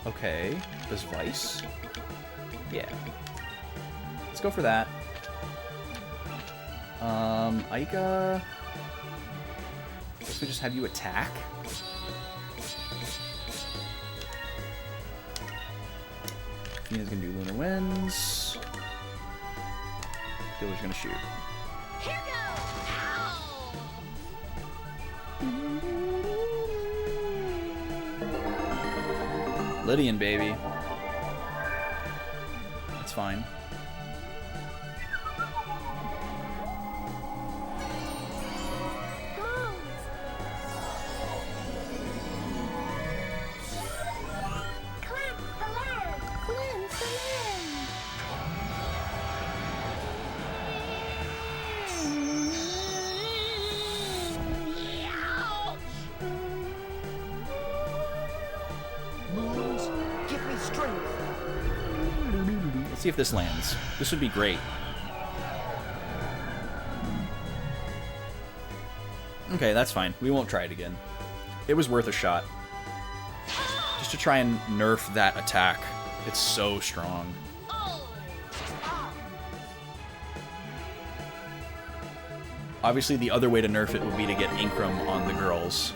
Okay, does Vice? Yeah. Let's go for that. Ica... I guess we just have you attack. Nina's gonna do Lunar Winds. Dealer's gonna shoot. Here goes. Ow! Lydian, baby. That's fine. Moons, give me strength. Let's see if this lands. This would be great. Okay, that's fine. We won't try it again. It was worth a shot. Just to try and nerf that attack. It's so strong. Obviously, the other way to nerf it would be to get Incrum on the girls.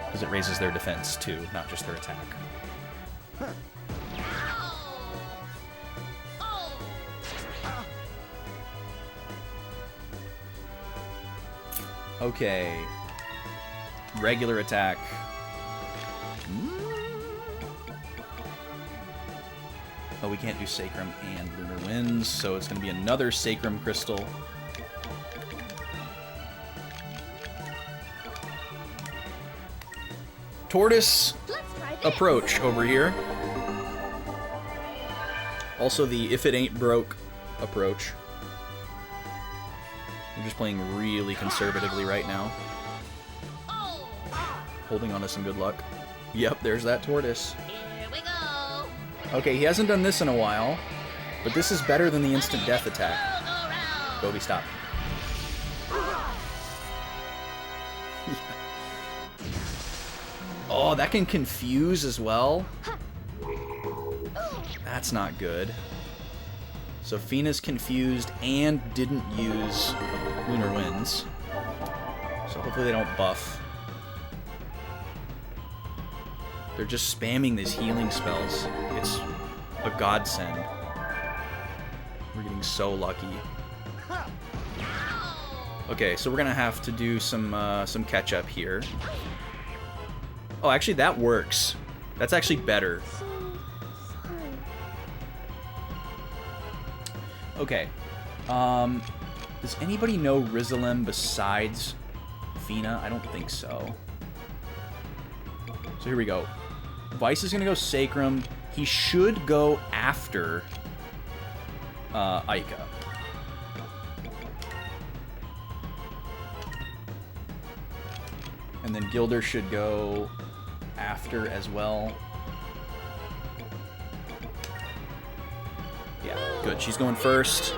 Because it raises their defense, too, not just their attack. Okay. Regular attack. Oh, we can't do Sacrum and Lunar Winds, so it's going to be another Sacrum Crystal. Tortoise approach over here. Also the if it ain't broke approach. We're just playing really conservatively right now. Holding on to some good luck. Yep, there's that tortoise. Here we go. Okay, he hasn't done this in a while, but this is better than the instant death attack. Gobi, stop. Oh, that can confuse as well. That's not good. So Fina's confused and didn't use Lunar Winds. So hopefully they don't buff They're just spamming these healing spells. It's a godsend. We're getting so lucky. Okay, so we're gonna have to do some catch up here. Oh, actually, that works. That's actually better. So sorry. Okay. Does anybody know Rizalem besides Fina? I don't think so. So here we go. Vice is gonna go Sacrum. He should go after Aika. And then Gilder should go after as well. Yeah, good. She's going first.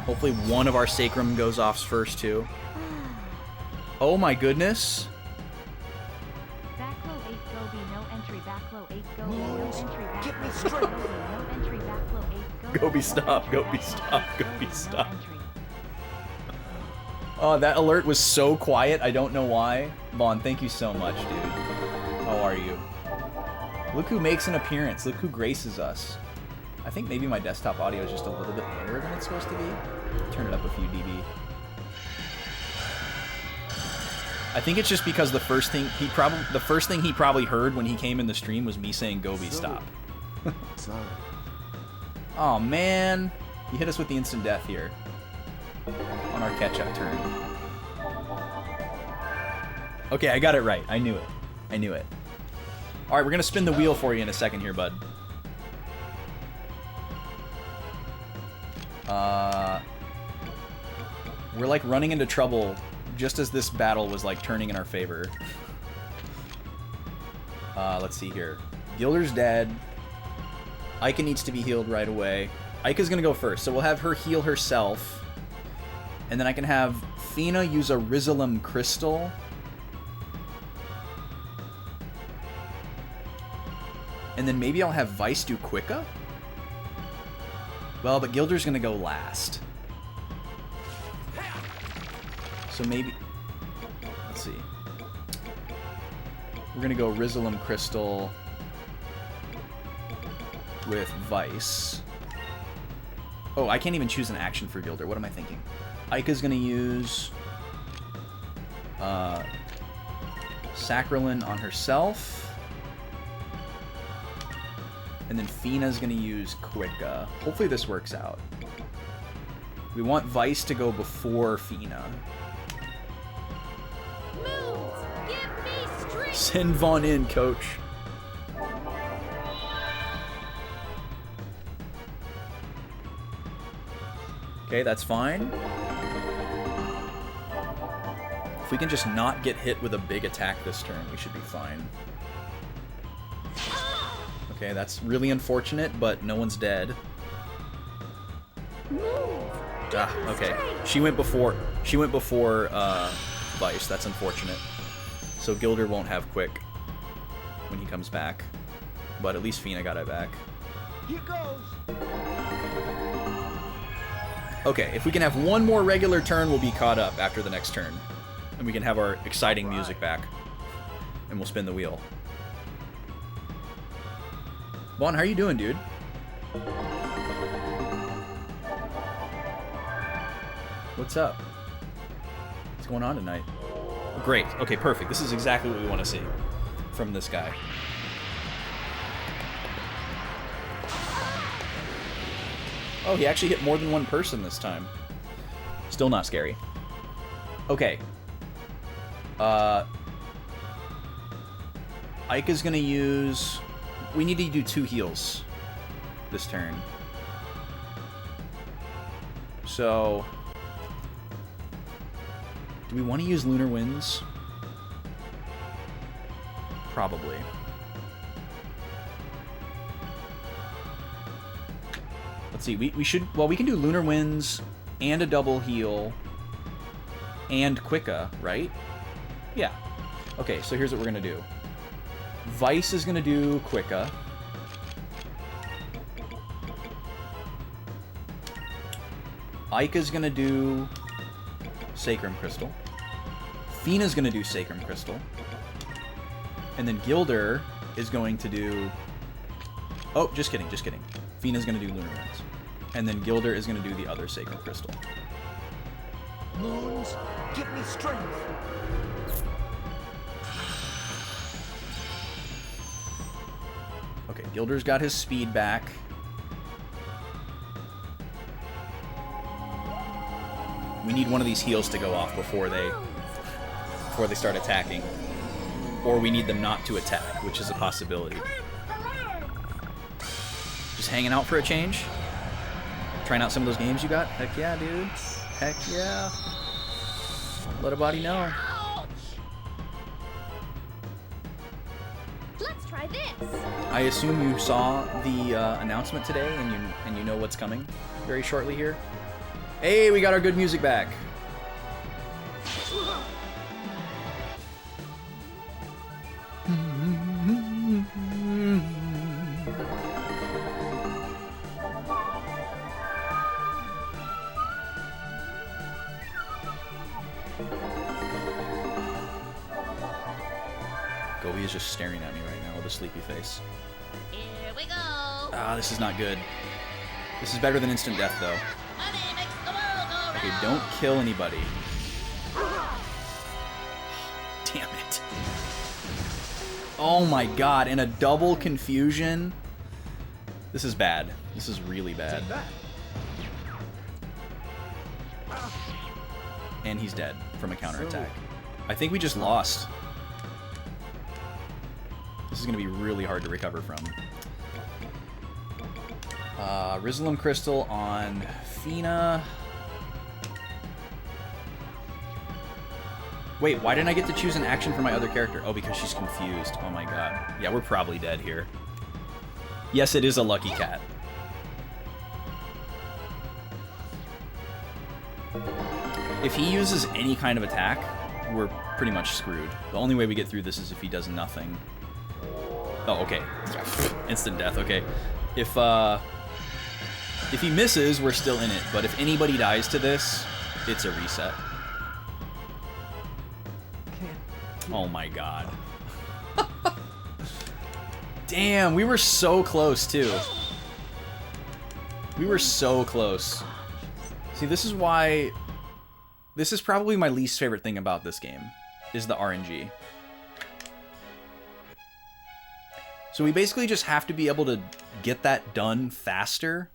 Hopefully one of our Sacrum goes off first too. Oh my goodness. Backlog 8 Gobi, no entry. Backlog 8 Gobi, no entry. Get me Backlog straight. Gobi, no entry. Backlog 8 Gobi. Gobi, stop. Gobi, stop. Gobi, stop. Oh, that alert was so quiet. I don't know why. Vaughn, thank you so much, dude. How are you? Look who makes an appearance. Look who graces us. I think maybe my desktop audio is just a little bit lower than it's supposed to be. Turn it up a few dB. I think it's just because the first thing he probably heard when he came in the stream was me saying Gobi, stop. Sorry. Oh man, he hit us with the instant death here on our catch-up turn. Okay, I got it right. I knew it. I knew it. All right, we're gonna spin the wheel for you in a second here, bud. We're like running into trouble just as this battle was like turning in our favor. Let's see here. Gilder's dead. Aika needs to be healed right away. Aika's gonna go first, so we'll have her heal herself. And then I can have Fina use a Rizalem crystal. And then maybe I'll have Vice do Quicka? Well, but Gilder's gonna go last. So maybe... Let's see. We're gonna go Rizalem Crystal with Vice. Oh, I can't even choose an action for Gilder. What am I thinking? Aika's gonna use... Sacralin on herself. And then Fina's gonna use Quicka. Hopefully this works out. We want Vice to go before Fina. Send Vaughn in, coach. Okay, that's fine. If we can just not get hit with a big attack this turn, we should be fine. Okay, that's really unfortunate, but no one's dead. Ah, okay. She went before Vice. That's unfortunate. So Gilder won't have Quick when he comes back. But at least Fina got it back. Here goes. Okay, if we can have one more regular turn, we'll be caught up after the next turn. And we can have our exciting music back. And we'll spin the wheel. Vaughn, how are you doing, dude? What's up? What's going on tonight? Great. Okay, perfect. This is exactly what we want to see from this guy. Oh, he actually hit more than one person this time. Still not scary. Okay. Aika's gonna use... We need to do 2 heals this turn. So... Do we want to use Lunar Winds? Probably. Let's see, we should... Well, we can do Lunar Winds and a double heal and Quicka, right? Yeah. Okay, so here's what we're going to do. Vice is going to do Quicka. Aika's going to do Sacrum Crystal. Fina's going to do Sacrum Crystal. And then Gilder is going to do... Oh, just kidding, just kidding. Fina's going to do Lunar Winds. And then Gilder is going to do the other Sacrum Crystal. Moons, give me strength. Okay, Gilder's got his speed back. We need one of these heals to go off before they start attacking. Or we need them not to attack, which is a possibility. Just hanging out for a change? Trying out some of those games you got? Heck yeah, dude. Heck yeah. Let a body know. Let's try this. I assume you saw the announcement today, and you know what's coming very shortly here. Hey, we got our good music back. Gobi is just staring at me right now with a sleepy face. Here we go. Ah, this is not good. This is better than instant death, though. Money makes the world go round. Okay, don't kill anybody. Damn it. Oh my god, and a double confusion? This is bad. This is really bad. And he's dead from a counterattack. I think we just lost. This is going to be really hard to recover from. Rizalum Crystal on Fina. Wait, why didn't I get to choose an action for my other character? Oh, because she's confused. Oh my god. Yeah, we're probably dead here. Yes, it is a lucky cat. If he uses any kind of attack, we're pretty much screwed. The only way we get through this is if he does nothing. Oh, okay. Instant death, okay. If he misses, we're still in it. But if anybody dies to this, it's a reset. Oh my god. Damn, we were so close, too. We were so close. See, this is why... This is probably my least favorite thing about this game, is the RNG. So we basically just have to be able to get that done faster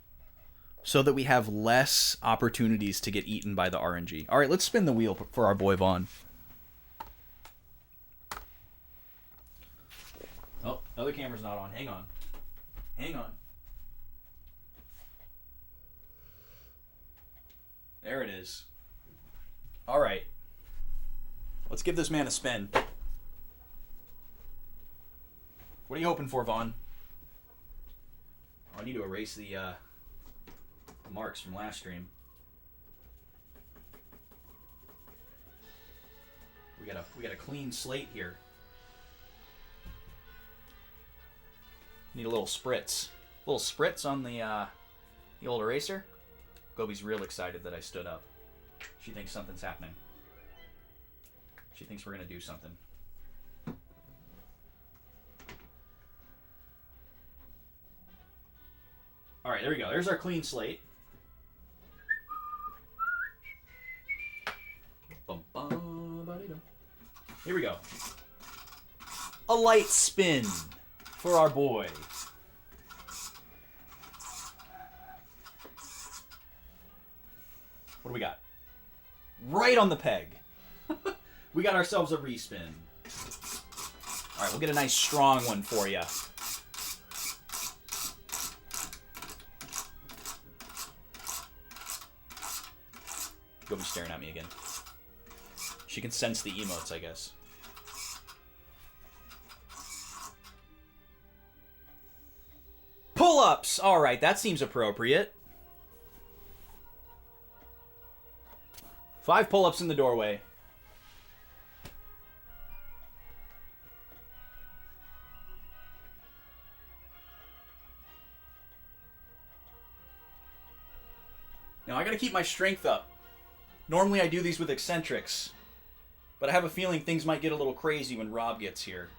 so that we have less opportunities to get eaten by the RNG. All right, let's spin the wheel for our boy Vaughn. Oh, other camera's not on. Hang on. Hang on. There it is. All right. Let's give this man a spin. What are you hoping for, Vaughn? Oh, I need to erase the marks from last stream. We got a clean slate here. Need a little spritz. A little spritz on the old eraser. Gobi's real excited that I stood up. She thinks something's happening. She thinks we're gonna do something. All right, there we go. There's our clean slate. Here we go. A light spin for our boy. What do we got? Right on the peg. We got ourselves a respin. All right, we'll get a nice strong one for you. Gobi's staring at me again. She can sense the emotes, I guess. Pull-ups! Alright, that seems appropriate. 5 pull-ups in the doorway. Now I gotta keep my strength up. Normally I do these with eccentrics. But I have a feeling things might get a little crazy when Rob gets here.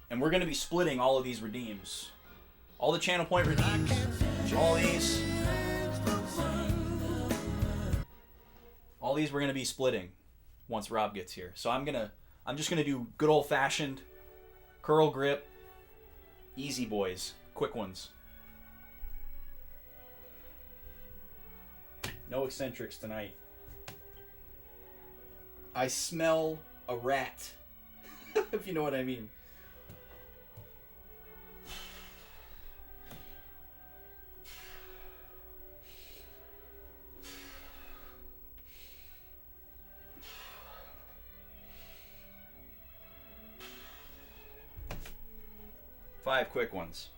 And we're going to be splitting all of these redeems. All the channel point redeems. All these. All these we're going to be splitting once Rob gets here. So I'm just going to do good old-fashioned curl grip. Easy boys. Quick ones. No eccentrics tonight. I smell a rat. If you know what I mean. Five quick ones.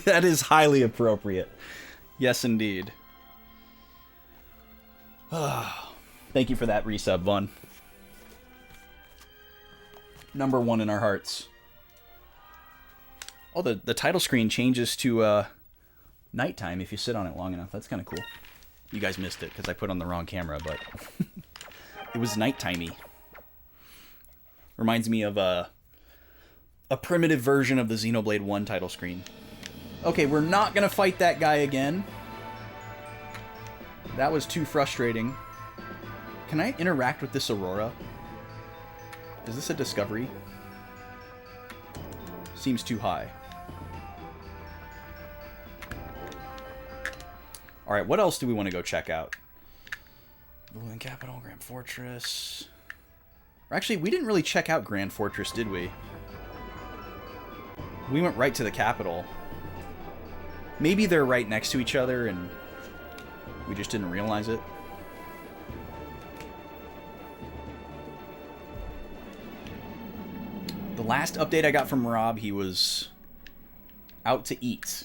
That is highly appropriate. Yes, indeed. Thank you for that resub, Vaughn. Number one in our hearts. Oh, the title screen changes to nighttime if you sit on it long enough. That's kind of cool. You guys missed it because I put on the wrong camera, but it was nighttimey. Reminds me of a primitive version of the Xenoblade 1 title screen. Okay, we're not going to fight that guy again. That was too frustrating. Can I interact with this Aurora? Is this a discovery? Seems too high. Alright, what else do we want to go check out? Building Capital, Grand Fortress. Actually, we didn't really check out Grand Fortress, did we? We went right to the capital. Maybe they're right next to each other and we just didn't realize it. The last update I got from Rob, he was out to eat.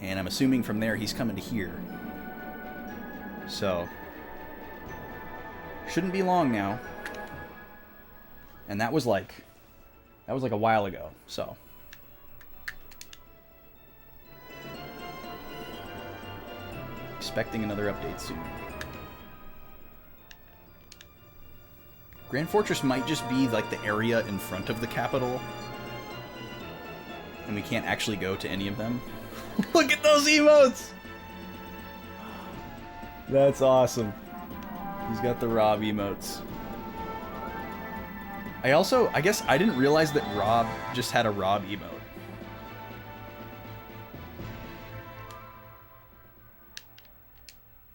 And I'm assuming from there he's coming to here. So, shouldn't be long now. And that was like a while ago, so. Expecting another update soon. Grand Fortress might just be like the area in front of the capital. And we can't actually go to any of them. Look at those emotes! That's awesome. He's got the Rob emotes. I guess I didn't realize that Rob just had a Rob emote.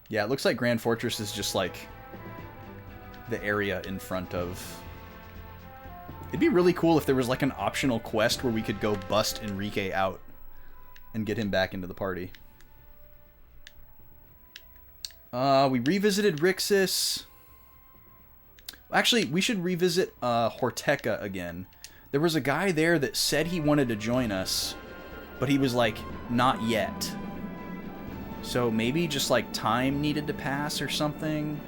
Yeah, it looks like Grand Fortress is just like the area in front of... It'd be really cool if there was like an optional quest where we could go bust Enrique out and get him back into the party. We revisited Rixus. Actually, we should revisit Horteca again. There was a guy there that said he wanted to join us, but he was like, not yet. So maybe just like time needed to pass or something.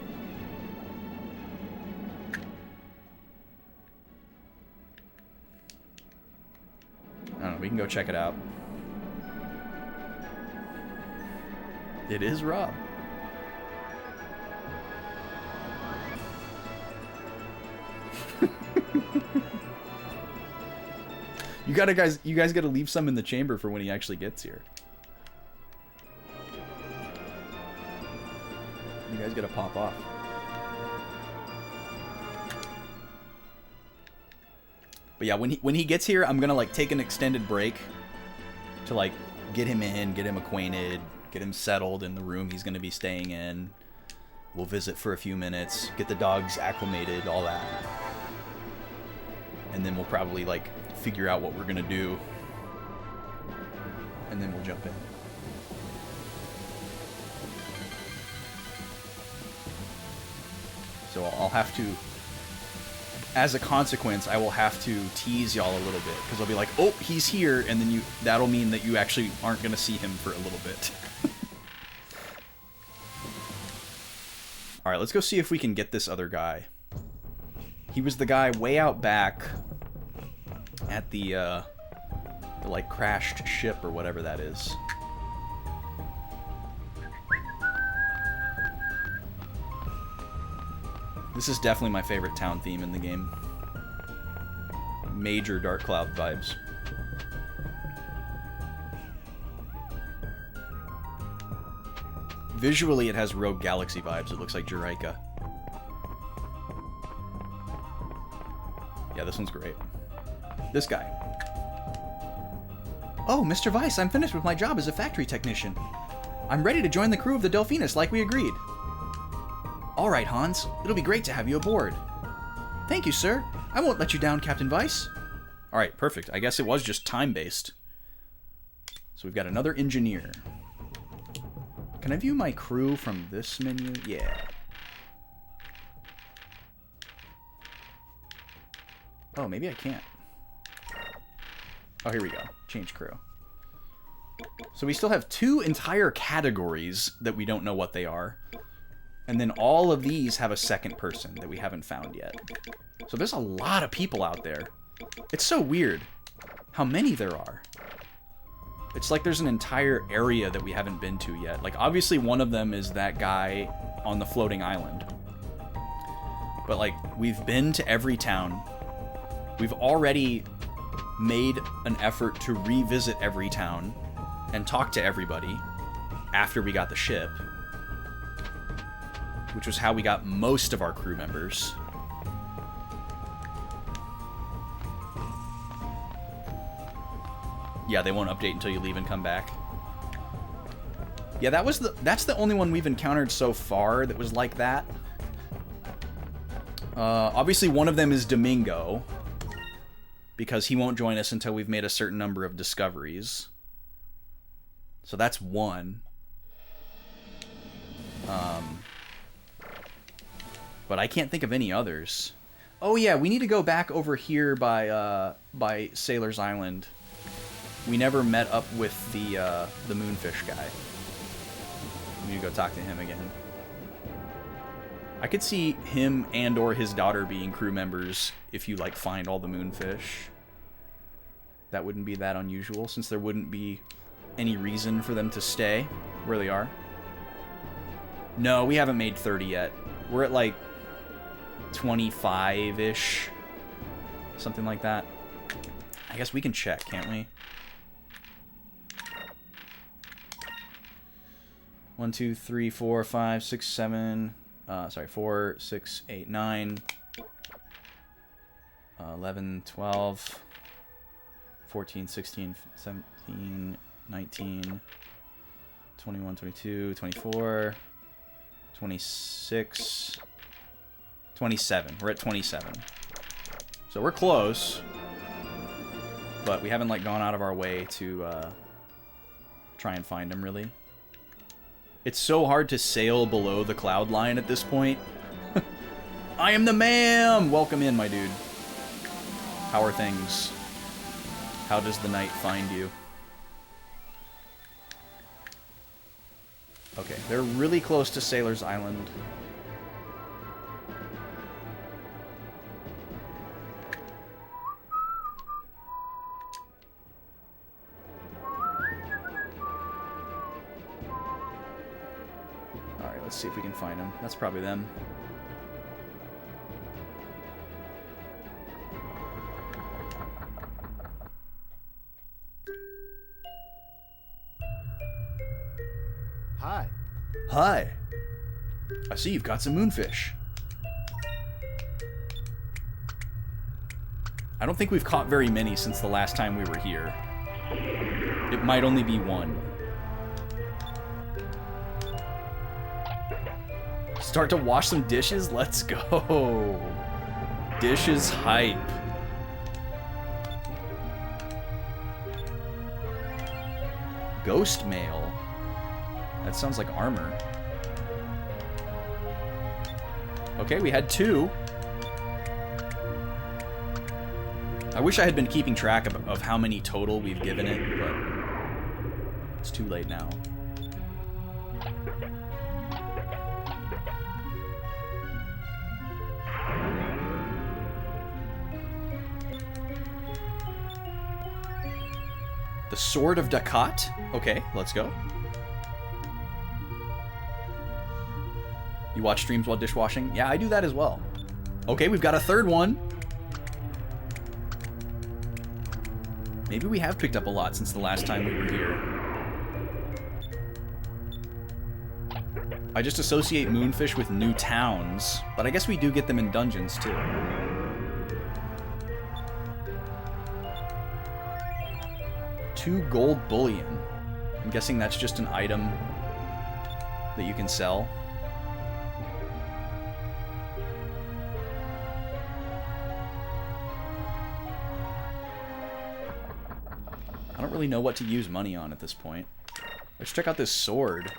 I don't know, we can go check it out. It is Rob. You guys gotta leave some in the chamber for when he actually gets here. You guys gotta pop off. But yeah, when he gets here, I'm gonna like take an extended break to like get him in, get him acquainted, get him settled in the room he's gonna be staying in. We'll visit for a few minutes, get the dogs acclimated, all that. And then we'll probably like figure out what we're gonna do. And then we'll jump in. So I'll have to, as a consequence, I will have to tease y'all a little bit. Because I'll be like, oh, he's here. And then that'll mean that you actually aren't going to see him for a little bit. Alright, let's go see if we can get this other guy. He was the guy way out back at the The, like, crashed ship or whatever that is. This is definitely my favorite town theme in the game. Major Dark Cloud vibes. Visually, it has Rogue Galaxy vibes. It looks like Juraika. Yeah, this one's great. This guy. Oh, Mr. Weiss, I'm finished with my job as a factory technician. I'm ready to join the crew of the Delphinus like we agreed. All right, Hans. It'll be great to have you aboard. Thank you, sir. I won't let you down, Captain Weiss. All right, perfect. I guess it was just time-based. So we've got another engineer. Can I view my crew from this menu? Yeah. Oh, maybe I can't. Oh, here we go. Change crew. So we still have 2 entire categories that we don't know what they are. And then all of these have a second person that we haven't found yet. So there's a lot of people out there. It's so weird how many there are. It's like there's an entire area that we haven't been to yet. Like, obviously one of them is that guy on the floating island. But, like, we've been to every town. We've already made an effort to revisit every town and talk to everybody after we got the ship. Which was how we got most of our crew members. Yeah, they won't update until you leave and come back. Yeah, that's the only one we've encountered so far that was like that. Obviously, one of them is Domingo, because he won't join us until we've made a certain number of discoveries. So that's one. But I can't think of any others. Oh yeah, we need to go back over here by Sailor's Island. We never met up with the Moonfish guy. We need to go talk to him again. I could see him and or his daughter being crew members if you, like, find all the Moonfish. That wouldn't be that unusual, since there wouldn't be any reason for them to stay where they are. No, we haven't made 30 yet. We're at, like, 25-ish. Something like that. I guess we can check, can't we? 1, 2, 3, 4, 5, 6, 7... 4, 6, 8, 9... 11, 12... 14, 16, 17, 19... 21, 22, 24... 26... 27. We're at 27. So we're close. But we haven't, like, gone out of our way to try and find them, really. It's so hard to sail below the cloud line at this point. I am the ma'am! Welcome in, my dude. How are things? How does the night find you? Okay, they're really close to Sailor's Island. Alright, let's see if we can find them. That's probably them. Hi. Hi. I see you've got some moonfish. I don't think we've caught very many since the last time we were here. It might only be one. Start to wash some dishes? Let's go. Dishes hype. Ghost mail. That sounds like armor. Okay, we had 2. I wish I had been keeping track of how many total we've given it, but it's too late now. The Sword of Dakat? Okay, let's go. You watch streams while dishwashing? Yeah, I do that as well. Okay, we've got a third one. Maybe we have picked up a lot since the last time we were here. I just associate moonfish with new towns, but I guess we do get them in dungeons too. Two gold bullion. I'm guessing that's just an item that you can sell. I don't really know what to use money on at this point. Let's check out this sword.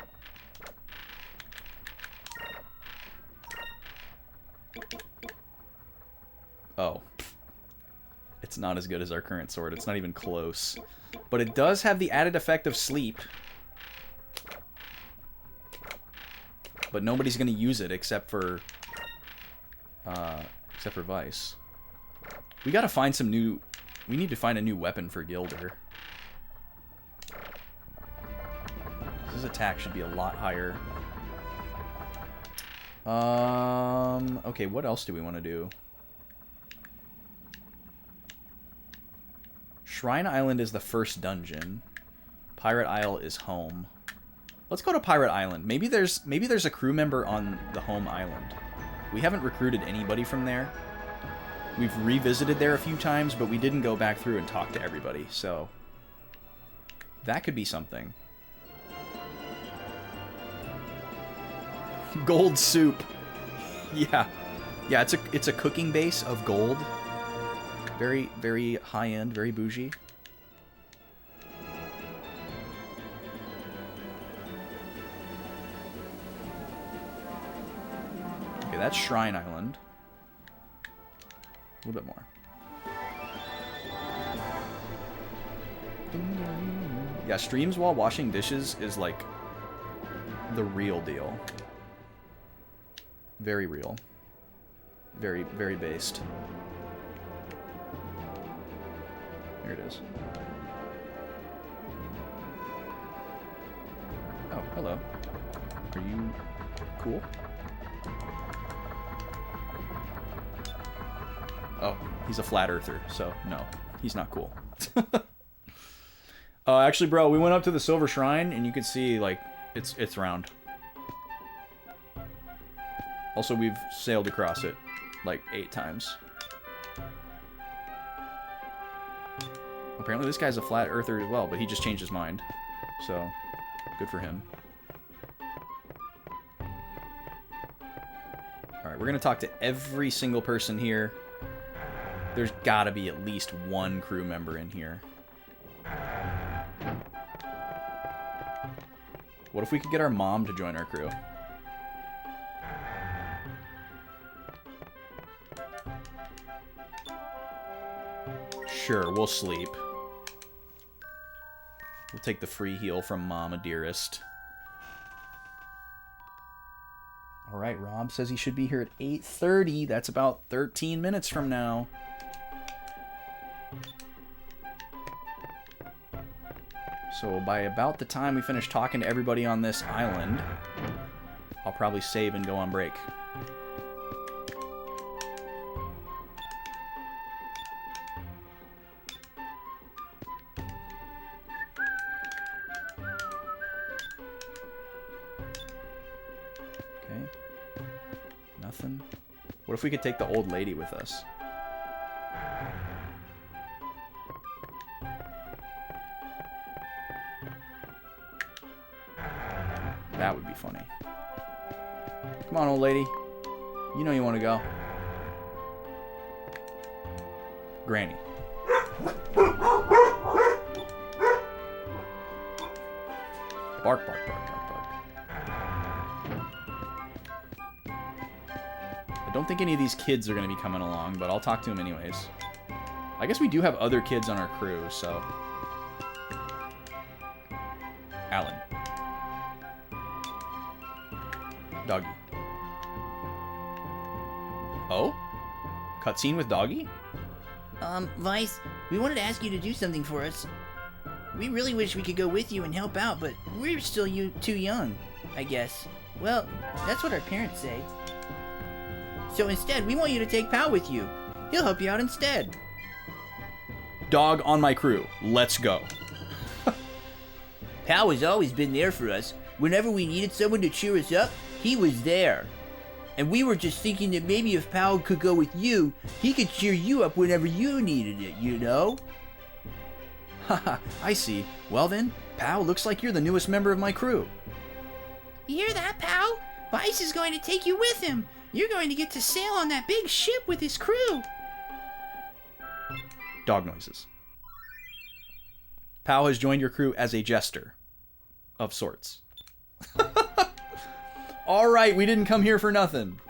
Oh. It's not as good as our current sword. It's not even close. But it does have the added effect of sleep. But nobody's going to use it except for Vice. We got to find some new... We need to find a new weapon for Gilder. His attack should be a lot higher. Okay, what else do we want to do? Shrine Island is the first dungeon. Pirate Isle is home. Let's go to Pirate Island. Maybe there's a crew member on the home island. We haven't recruited anybody from there. We've revisited there a few times, but we didn't go back through and talk to everybody, so that could be something. Gold soup. Yeah. Yeah, it's a cooking base of gold. Very, very high-end, very bougie. Okay, that's Shrine Island. A little bit more. Yeah, streams while washing dishes is like the real deal. Very real. Very, very based. Here it is. Oh, hello. Are you cool? Oh, he's a flat earther, so no, he's not cool. Actually, bro, we went up to the Silver Shrine, and you can see, like, it's round. Also, we've sailed across it, like, 8 times. Apparently this guy's a flat earther as well, but he just changed his mind. So, good for him. Alright, we're gonna talk to every single person here. There's gotta be at least one crew member in here. What if we could get our mom to join our crew? Sure, we'll sleep. We'll take the free heal from Mama Dearest. Alright, Rob says he should be here at 8:30. That's about 13 minutes from now. So by about the time we finish talking to everybody on this island, I'll probably save and go on break. Nothing. What if we could take the old lady with us? That would be funny. Come on, old lady. You know you want to go. Granny. Bark, bark, bark, bark, bark. I don't think any of these kids are going to be coming along, but I'll talk to them anyways. I guess we do have other kids on our crew, so... Alan. Doggy. Oh? Cutscene with Doggy? Vice, we wanted to ask you to do something for us. We really wish we could go with you and help out, but we're still too young, I guess. Well, that's what our parents say. So instead, we want you to take Pal with you. He'll help you out instead. Dog on my crew. Let's go. Pal has always been there for us. Whenever we needed someone to cheer us up, he was there. And we were just thinking that maybe if Pal could go with you, he could cheer you up whenever you needed it, you know? Haha, I see. Well then, Pal, looks like you're the newest member of my crew. You hear that, Pal? Vice is going to take you with him. You're going to get to sail on that big ship with his crew. Dog noises. Pal has joined your crew as a jester. Of sorts. Alright, we didn't come here for nothing.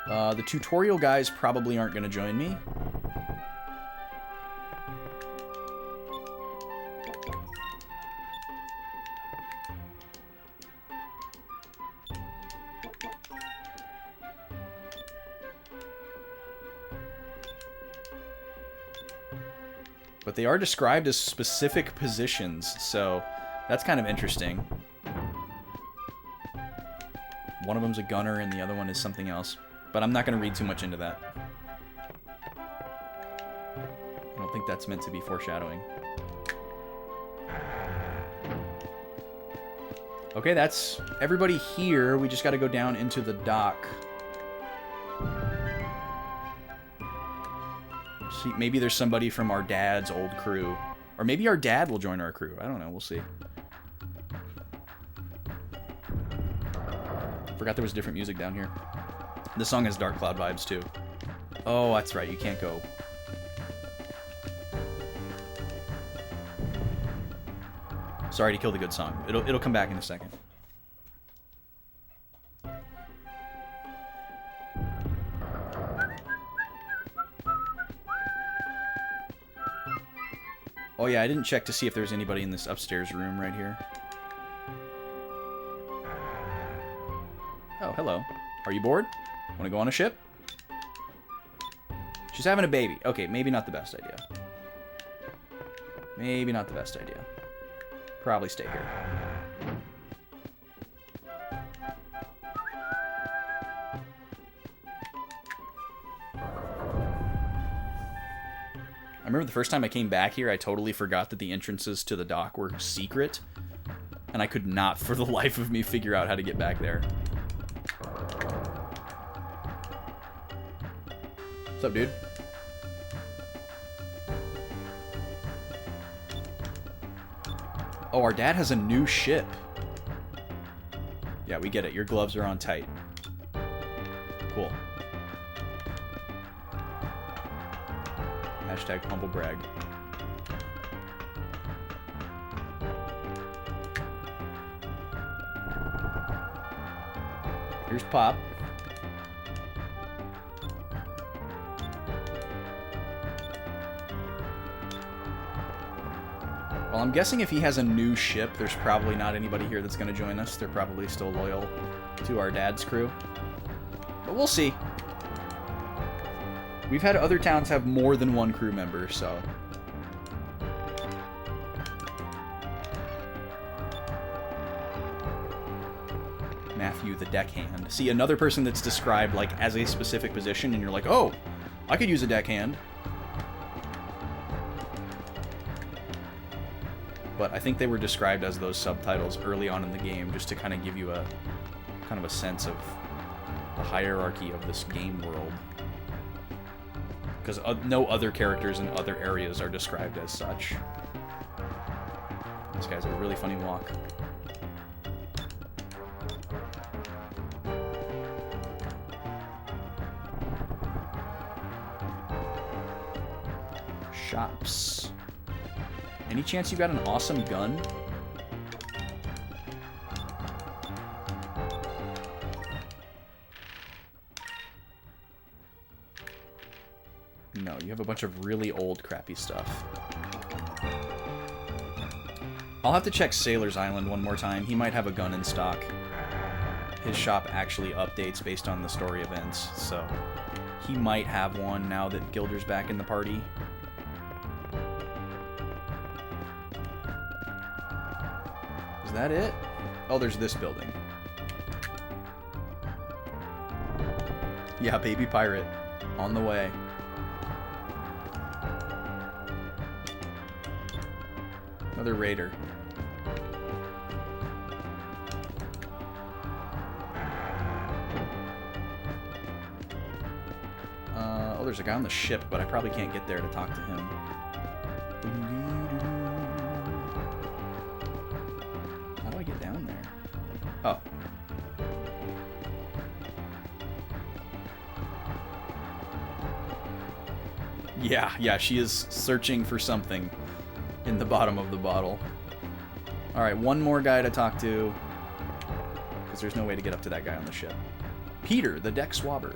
The tutorial guys probably aren't going to join me. But they are described as specific positions, so that's kind of interesting. One of them's a gunner and the other one is something else. But I'm not going to read too much into that. I don't think that's meant to be foreshadowing. Okay, that's everybody here. We just got to go down into the dock. See, maybe there's somebody from our dad's old crew. Or maybe our dad will join our crew. I don't know. We'll see. Forgot there was different music down here. This song has Dark Cloud vibes, too. Oh, that's right. You can't go. Sorry to kill the good song. It'll come back in a second. Oh yeah, I didn't check to see if there's anybody in this upstairs room right here. Oh, hello. Are you bored? Want to go on a ship? She's having a baby. Okay, maybe not the best idea. Maybe not the best idea. Probably stay here. I remember the first time I came back here, I totally forgot that the entrances to the dock were secret. And I could not, for the life of me, figure out how to get back there. What's up, dude? Oh, our dad has a new ship. Yeah, we get it. Your gloves are on tight. Cool. Hashtag humble brag. Here's Pop. Well, I'm guessing if he has a new ship, there's probably not anybody here that's going to join us. They're probably still loyal to our dad's crew. But we'll see. We've had other towns have more than one crew member, so... Matthew the deckhand. See, another person that's described, like, as a specific position, and you're like, oh, I could use a deckhand. But I think they were described as those subtitles early on in the game, just to kind of give you a kind of a sense of the hierarchy of this game world. Because no other characters in other areas are described as such. This guy's a really funny walk. Shops. Any chance you got an awesome gun? No, you have a bunch of really old, crappy stuff. I'll have to check Sailor's Island one more time. He might have a gun in stock. His shop actually updates based on the story events, so he might have one now that Gilder's back in the party. that it? Oh, there's this building. Yeah, baby pirate. On the way. Another raider. Oh, there's a guy on the ship, but I probably can't get there to talk to him. How do I get down there? Oh. Yeah, she is searching for something in the bottom of the bottle. Alright, one more guy to talk to, because there's no way to get up to that guy on the ship. Peter, the deck swabber.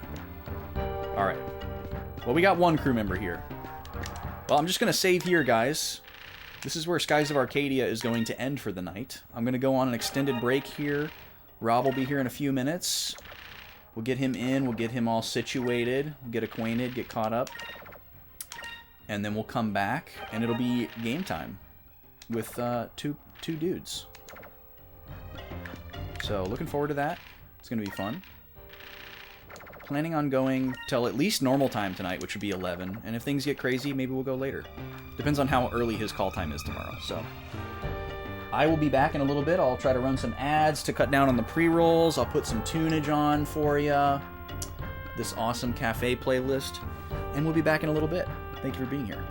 Alright. Well, we got one crew member here. Well, I'm just going to save here, guys. This is where Skies of Arcadia is going to end for the night. I'm going to go on an extended break here. Rob will be here in a few minutes. We'll get him in. We'll get him all situated. We'll get acquainted, get caught up. And then we'll come back, and it'll be game time with two dudes. So, looking forward to that. It's going to be fun. Planning on going till at least normal time tonight, which would be 11. And if things get crazy, maybe we'll go later. Depends on how early his call time is tomorrow. So, I will be back in a little bit. I'll try to run some ads to cut down on the pre-rolls. I'll put some tunage on for you. This awesome cafe playlist. And we'll be back in a little bit. Thank you for being here.